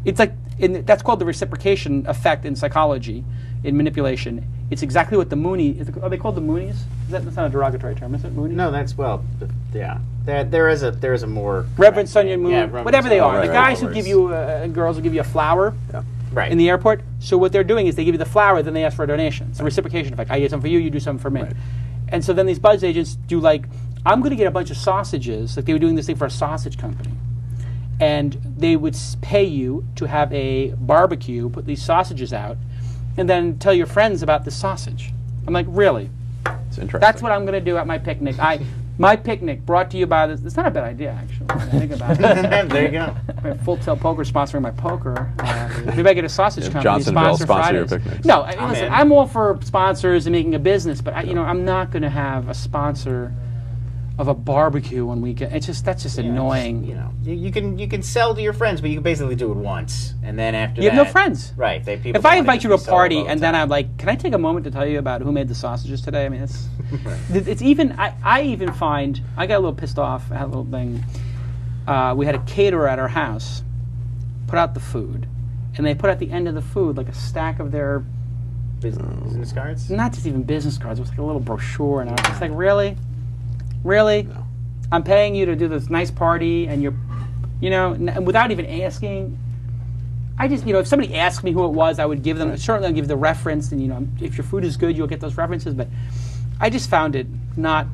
It's like, that's called the reciprocation effect in psychology, in manipulation. It's exactly what the Moonies, are they called the Moonies? That's not a derogatory term, is it? Moonies? No, that's, yeah. There is a more... Reverend Sonia Moon, yeah, whatever they are. Right, The guys right. who give you, girls who give you a flower in the airport. So what they're doing is they give you the flower, then they ask for a donation. It's a reciprocation effect. I do something for you, you do something for me. Right. And so then these Buzz Agents do like, I'm going to get a bunch of sausages, like they were doing this thing for a sausage company. And they would pay you to have a barbecue, put these sausages out, and then tell your friends about the sausage. I'm like, really? It's interesting. That's what I'm going to do at my picnic. My picnic brought to you by this. It's not a bad idea, actually. When I think about it. There you go. Full Tilt Poker sponsoring my poker. Maybe I get a sausage company Johnsonville sponsor sponsor your Fridays. picnics. No, listen, I'm all for sponsors and making a business, but I'm not going to have a sponsor of a barbecue one weekend. That's just annoying. You can sell to your friends, but you can basically do it once, and then after you have no friends. Right? If I invite you to a party and then I'm like, can I take a moment to tell you about who made the sausages today? I mean, it's even. I even find I got a little pissed off. I had a little thing. We had a caterer at our house put out the food, and they put at the end of the food like a stack of their business cards. Not just even business cards. It was like a little brochure, and I was just like, really. No. I'm paying you to do this nice party, and without even asking. I just, if somebody asked me who it was, I would give them, certainly I'll give the reference, and, if your food is good, you'll get those references, but I just found it not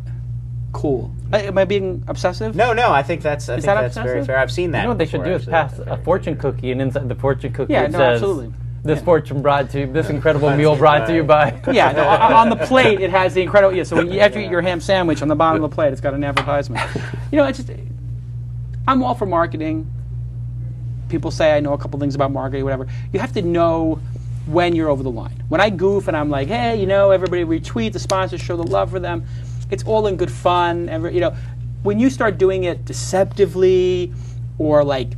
cool. Am I being obsessive? No, I think that's very fair. I've seen that. You know what they should do is pass a fortune cookie, and inside the fortune cookie it says, absolutely. This fortune brought to you, this incredible meal brought to you by... Yeah, on the plate it has the incredible... so after you eat your ham sandwich, on the bottom of the plate it's got an advertisement. It's just... I'm all for marketing. People say I know a couple things about marketing, whatever. You have to know when you're over the line. When I goof and I'm like, hey, everybody retweet, the sponsors show the love for them, it's all in good fun. When you start doing it deceptively or like...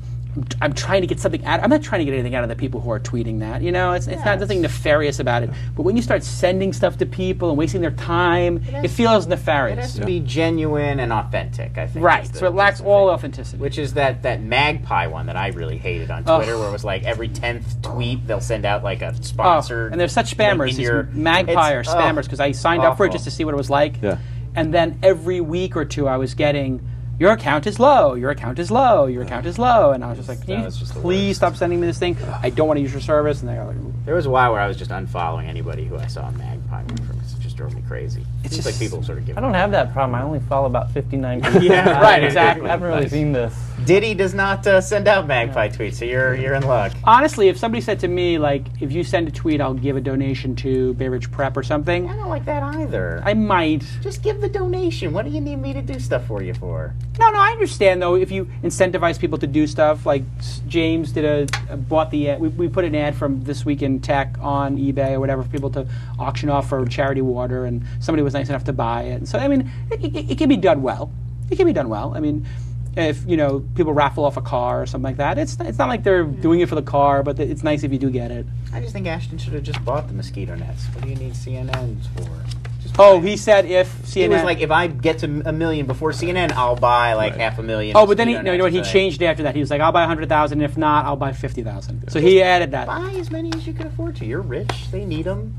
I'm trying to get something out. I'm not trying to get anything out of the people who are tweeting that. It's not nothing nefarious about it. But when you start sending stuff to people and wasting their time, it feels nefarious. It has to be genuine and authentic, I think. Right. So it lacks all authenticity. Which is that Magpie one that I really hated on Twitter, where it was like every 10th tweet they'll send out like a sponsor. And they're such spammers. These Magpie are spammers because I signed up for it just to see what it was like. Yeah. And then every week or two I was getting... Your account is low. Your account is low. Your account is low. And I was just like, can you please stop sending me this thing? I don't want to use your service. And they go, there was a while where I was just unfollowing anybody who I saw a Magpie one from. It just drove me crazy. It's just like people sort of give. I don't have that problem. I only follow about 59 people. Yeah, right, exactly. I haven't really seen this. Diddy does not send out magpie tweets, so you're in luck. Honestly, if somebody said to me, like, if you send a tweet, I'll give a donation to Bay Ridge Prep or something. I don't like that either. I might. Just give the donation. What do you need me to do stuff for you for? No, I understand though. If you incentivize people to do stuff, like James bought the we put an ad from This Week in Tech on eBay or whatever for people to auction off for charity water, and somebody was nice enough to buy it. And so I mean, it can be done well. It can be done well. I mean, if people raffle off a car or something like that, it's not like they're doing it for the car, but it's nice if you do get it. I just think Ashton should have just bought the mosquito nets. What do you need CNNs for? He said if CNN... He was like, if I get to 1 million before CNN, I'll buy like 500,000. Oh, but then you know what? He changed after that. He was like, I'll buy 100,000. If not, I'll buy 50,000. So he added that. Buy as many as you can afford to. You're rich. They need them.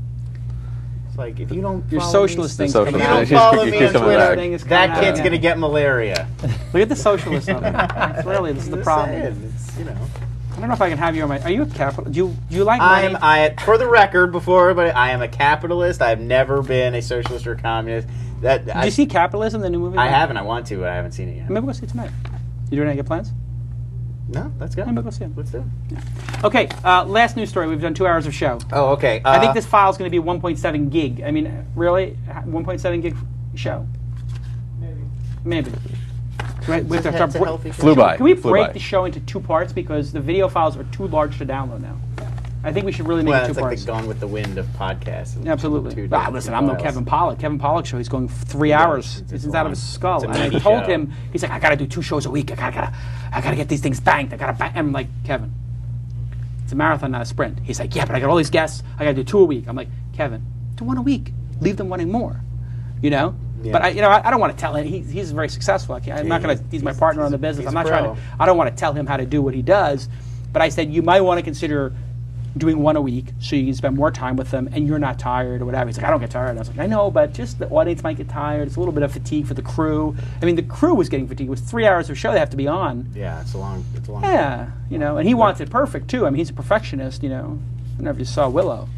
It's like if you don't. Your socialist thing's coming out. If you don't follow me on Twitter, that kid's gonna get malaria. Look at the socialist of it. Really, this is the problem. It's, I don't know if I can have you on my. Are you a capitalist? Do you like money? For the record, before everybody, I am a capitalist. I've never been a socialist or communist. Did you see Capitalism, the new movie? I haven't. I want to, but I haven't seen it yet. Maybe we'll see it tonight. You doing any good plans? No, let's go. Maybe we'll see it. Let's do it. Yeah. Okay, last news story. We've done 2 hours of show. Oh, okay. I think this file is going to be 1.7 gig. I mean, really? 1.7 gig show? Maybe. Right, we have to start flew by. Can we break the show into 2 parts because the video files are too large to download now? I think we should really make it 2 parts. Well, it's like the Gone with the Wind of podcasts. Absolutely. Listen, I'm no Kevin Pollak. Kevin Pollak show, he's going 3 hours. It's out of his skull. And I told him, he's like, I got to do 2 shows a week. I gotta get these things banked. I got to bank. I'm like, Kevin, it's a marathon, not a sprint. He's like, yeah, but I got all these guests. I got to do 2 a week. I'm like, Kevin, do 1 a week. Leave them wanting more. Yeah. But I don't want to tell him. He's very successful. I'm not going to. He's my partner on the business. I'm not trying to. I don't want to tell him how to do what he does. But I said you might want to consider doing 1 a week so you can spend more time with them and you're not tired or whatever. He's like, I don't get tired. I was like, I know, but just the audience might get tired. It's a little bit of fatigue for the crew. I mean, the crew was getting fatigued. It was 3 hours of show they have to be on. Yeah, it's a long. Yeah, and he wants it perfect too. I mean, he's a perfectionist. I don't know if you saw Willow.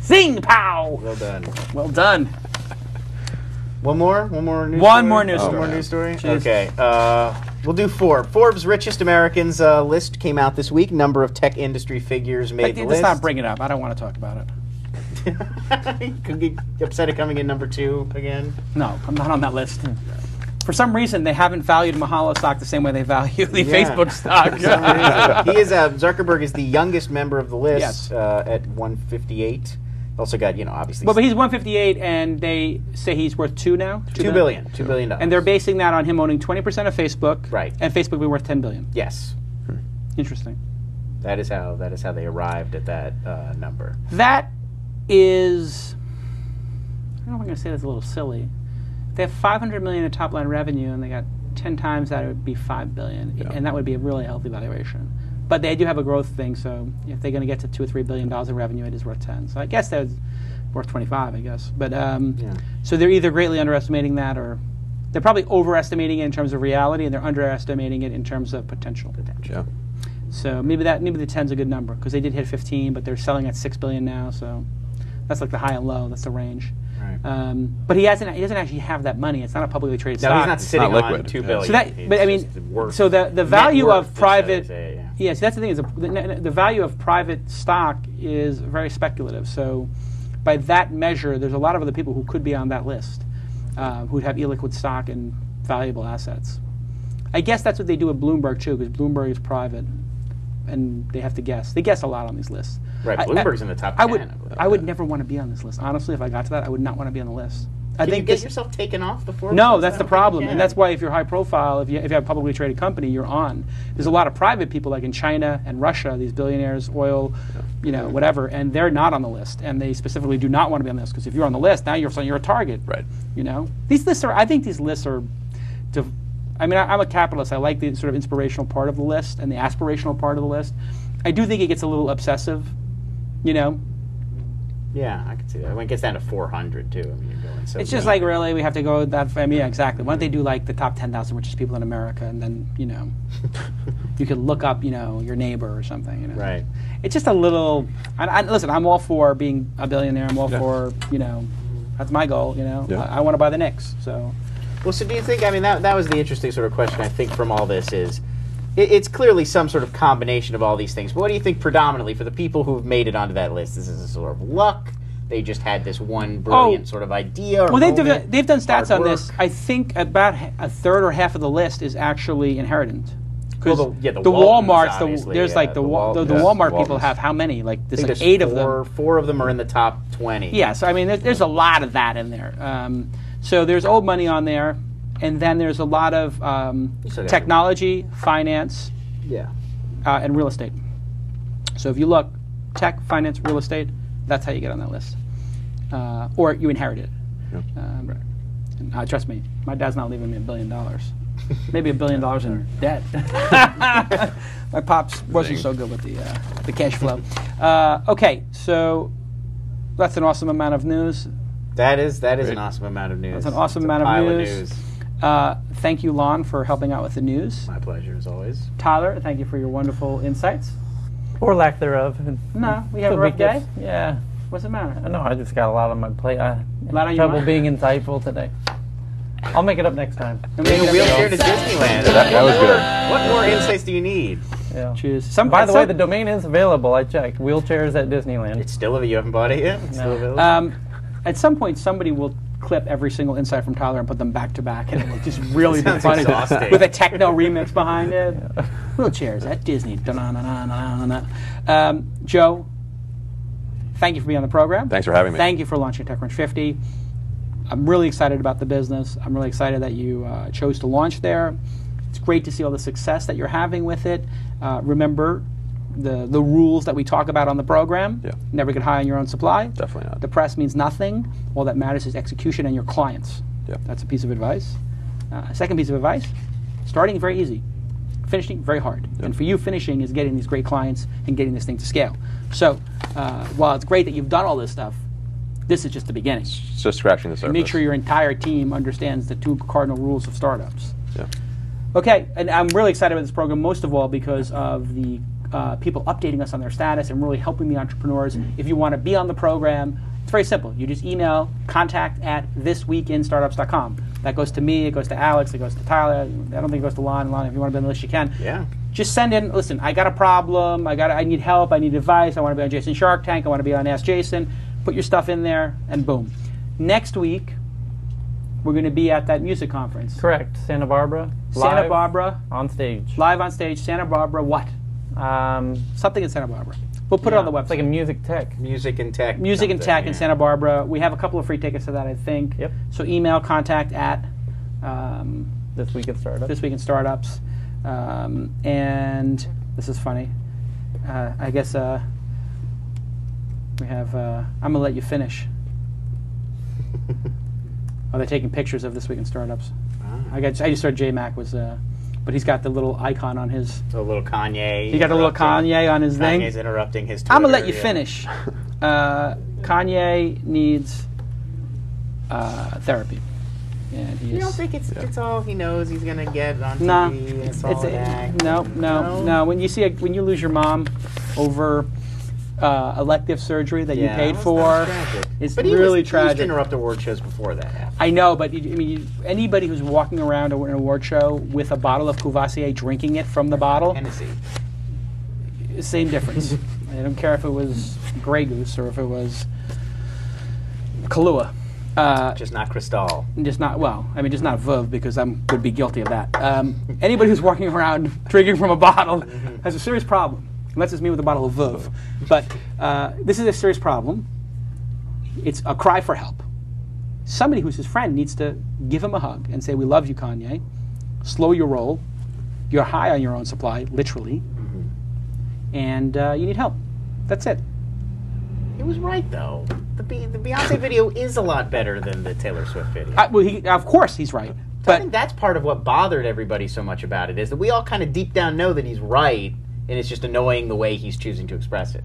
Zing pow! Well done. Well done. One more news story? One more news story. Okay. We'll do 4. Forbes' richest Americans list came out this week. Number of tech industry figures made the list. Let's not bring it up. I don't want to talk about it. Could you get upset at coming in number 2 again? No, I'm not on that list. For some reason, they haven't valued Mahalo stock the same way they value the Facebook stock. He is Zuckerberg is the youngest member of the list at 158. Also got, obviously. But he's 158, and they say he's worth 2 now? $2 billion. $2 billion. And they're basing that on him owning 20% of Facebook. Right. And Facebook will be worth $10 billion. Yes. Interesting. That is how they arrived at that number. That is, I don't know if I'm going to say that's a little silly. If they have $500 million in top line revenue, and they got 10 times that, it would be $5 billion. Yeah. And that would be a really healthy valuation. But they do have a growth thing, so if they're going to get to $2 or $3 billion in revenue, it is worth 10. So I guess that's worth 25, I guess. But so they're either greatly underestimating that, or they're probably overestimating it in terms of reality, and they're underestimating it in terms of potential. Yeah. So maybe the 10's a good number because they did hit 15, but they're selling at $6 billion now. So that's like the high and low. That's the range. Right. But he doesn't actually have that money. It's not a publicly traded stock. No, he's not sitting on $2 billion. So that, but I mean, so the value of private. Yes, that's the thing. Is the value of private stock is very speculative. So, by that measure, there's a lot of other people who could be on that list, who'd have illiquid stock and valuable assets. I guess that's what they do at Bloomberg too, because Bloomberg is private, and they have to guess. They guess a lot on these lists. Right, Bloomberg's in the top 10. I would never want to be on this list. Honestly, if I got to that, I would not want to be on the list. Can you get yourself taken off the Forbes? No, that's the problem, and that's why if you're high profile, if you have a publicly traded company, you're on. There's a lot of private people like in China and Russia, these billionaires, oil, whatever, and they're not on the list, and they specifically do not want to be on the list because if you're on the list, now you're a target. Right. These lists are. I think these lists are. I'm a capitalist. I like the sort of inspirational part of the list and the aspirational part of the list. I do think it gets a little obsessive, Yeah, I can see that. When it gets down to 400 too, I mean, you're going so. It's just like really, we have to go that. Yeah, exactly. Why don't they do like the top 10,000 richest people in America, and then you could look up your neighbor or something. Right. It's just a little. Listen, I'm all for being a billionaire. I'm all for that's my goal. I want to buy the Knicks. So Well, so do you think, I mean, that was the interesting sort of question, I think, from all this is, it's clearly some sort of combination of all these things, but what do you think predominantly for the people who've made it onto that list? Is this a sort of luck? They just had this one brilliant sort of idea? Or well, they've done stats on work? this. I think about a third or half of the list is actually inheritance. Because the Walmarts, obviously, there's like the Walmart people have how many? Like there's like 8 of them. 4 of them are in the top 20. Yeah, so I mean, there's a lot of that in there. So there's old money on there, and then there's a lot of technology, finance, and real estate. So if you look, tech, finance, real estate, that's how you get on that list. Or you inherit it. Yep. And, trust me, my dad's not leaving me $1 billion. Maybe $1 billion in debt. My pops wasn't so good with the cash flow. Okay, so that's an awesome amount of news. That is an awesome amount of news. That's an awesome amount of news. Thank you, Lon, for helping out with the news. My pleasure, as always. Tyler, thank you for your wonderful insights. Or lack thereof. No, we have a rough day. Yeah. What's the matter? No, I just got a lot on my plate. I lot on had your trouble mind? being insightful today. I'll make it up next time. Take a wheelchair to Disneyland. That was good. What more insights do you need? Yeah. Cheers. By the way, the domain is available. I checked. Wheelchairs at Disneyland. It's still available. You haven't bought it yet? It's still available? At some point, somebody will clip every single insight from Tyler and put them back to back, and it will just really be Sounds funny exhausting. with a techno remix behind it. Wheelchairs at Disney. Joe, thank you for being on the program. Thanks for having me. Thank you for launching TechCrunch 50. I'm really excited about the business. I'm really excited that you chose to launch there. It's great to see all the success that you're having with it. Remember the rules that we talk about on the program. Yeah. Never get high on your own supply. Definitely not. The press means nothing. All that matters is execution and your clients. Yeah. That's a piece of advice. Second piece of advice, starting very easy. Finishing very hard. Yeah. And for you, finishing is getting these great clients and getting this thing to scale. So while it's great that you've done all this stuff, this is just the beginning. It's just scratching the surface. Make sure your entire team understands the 2 cardinal rules of startups. Yeah. Okay, and I'm really excited about this program, most of all because of the people updating us on their status and really helping the entrepreneurs. If you want to be on the program, it's very simple. You just email contact@thisweekinstartups.com. That goes to me, it goes to Alex, it goes to Tyler. I don't think it goes to Lon. Lon, if you want to be on the list, you can. Yeah. Just send in, listen, I got a problem, I need help, I need advice, I want to be on Jason Shark Tank, I want to be on Ask Jason. Put your stuff in there, and boom. Next week, we're going to be at that music conference. Correct. Santa Barbara. Santa Barbara. On stage. Live on stage. Santa Barbara what? Something in Santa Barbara. We'll put it on the website. It's like a music tech. Music and tech. Music and tech in Santa Barbara. We have a couple of free tickets to that, I think. Yep. So email contact at This Week in Startups. This Week in Startups. And this is funny. I guess we have. I'm gonna let you finish. Oh, they're taking pictures of This Week in Startups. I just saw J-Mac was, but he's got the little icon on his. A little Kanye. He got a little Kanye on his thing. Kanye's interrupting his Twitter. I'm gonna let you finish. Kanye needs therapy. And You don't think it's all he knows he's gonna get on No, TV? It's all that? no. When you lose your mom over elective surgery that you paid for, it's really tragic. He used to interrupt award shows before that. I know, but anybody who's walking around an award show with a bottle of Courvoisier, drinking it from the bottle, Hennessy. Same difference. I don't care if it was Grey Goose or if it was Kahlua. Just not Cristal. Just not Veuve, because I would be guilty of that. Anybody who's walking around drinking from a bottle has a serious problem, unless it's me with a bottle of Veuve. But this is a serious problem. It's a cry for help. Somebody who's his friend needs to give him a hug and say, "We love you, Kanye. Slow your roll. You're high on your own supply, literally, and you need help." That's it. He was right, though. The Beyonce video is a lot better than the Taylor Swift video. Of course he's right. But I think that's part of what bothered everybody so much about it, is that we all kind of deep down know that he's right, and it's just annoying the way he's choosing to express it.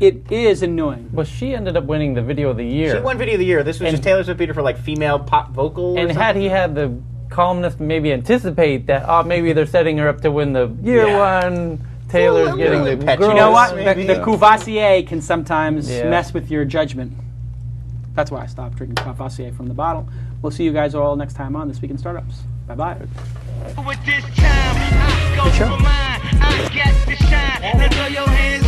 It is annoying. Well, she ended up winning the Video of the Year. She won Video of the Year. This was just Taylor Swift beat her for like female pop vocal. And had he had the calmness to maybe anticipate that, maybe they're setting her up to win the year one. Taylor's getting the girls. You know what? The Courvoisier can sometimes mess with your judgment. That's why I stopped drinking Courvoisier from the bottle. We'll see you guys all next time on This Week in Startups. Bye-bye. With this time, I go for mine. I got to shine. Now throw your hands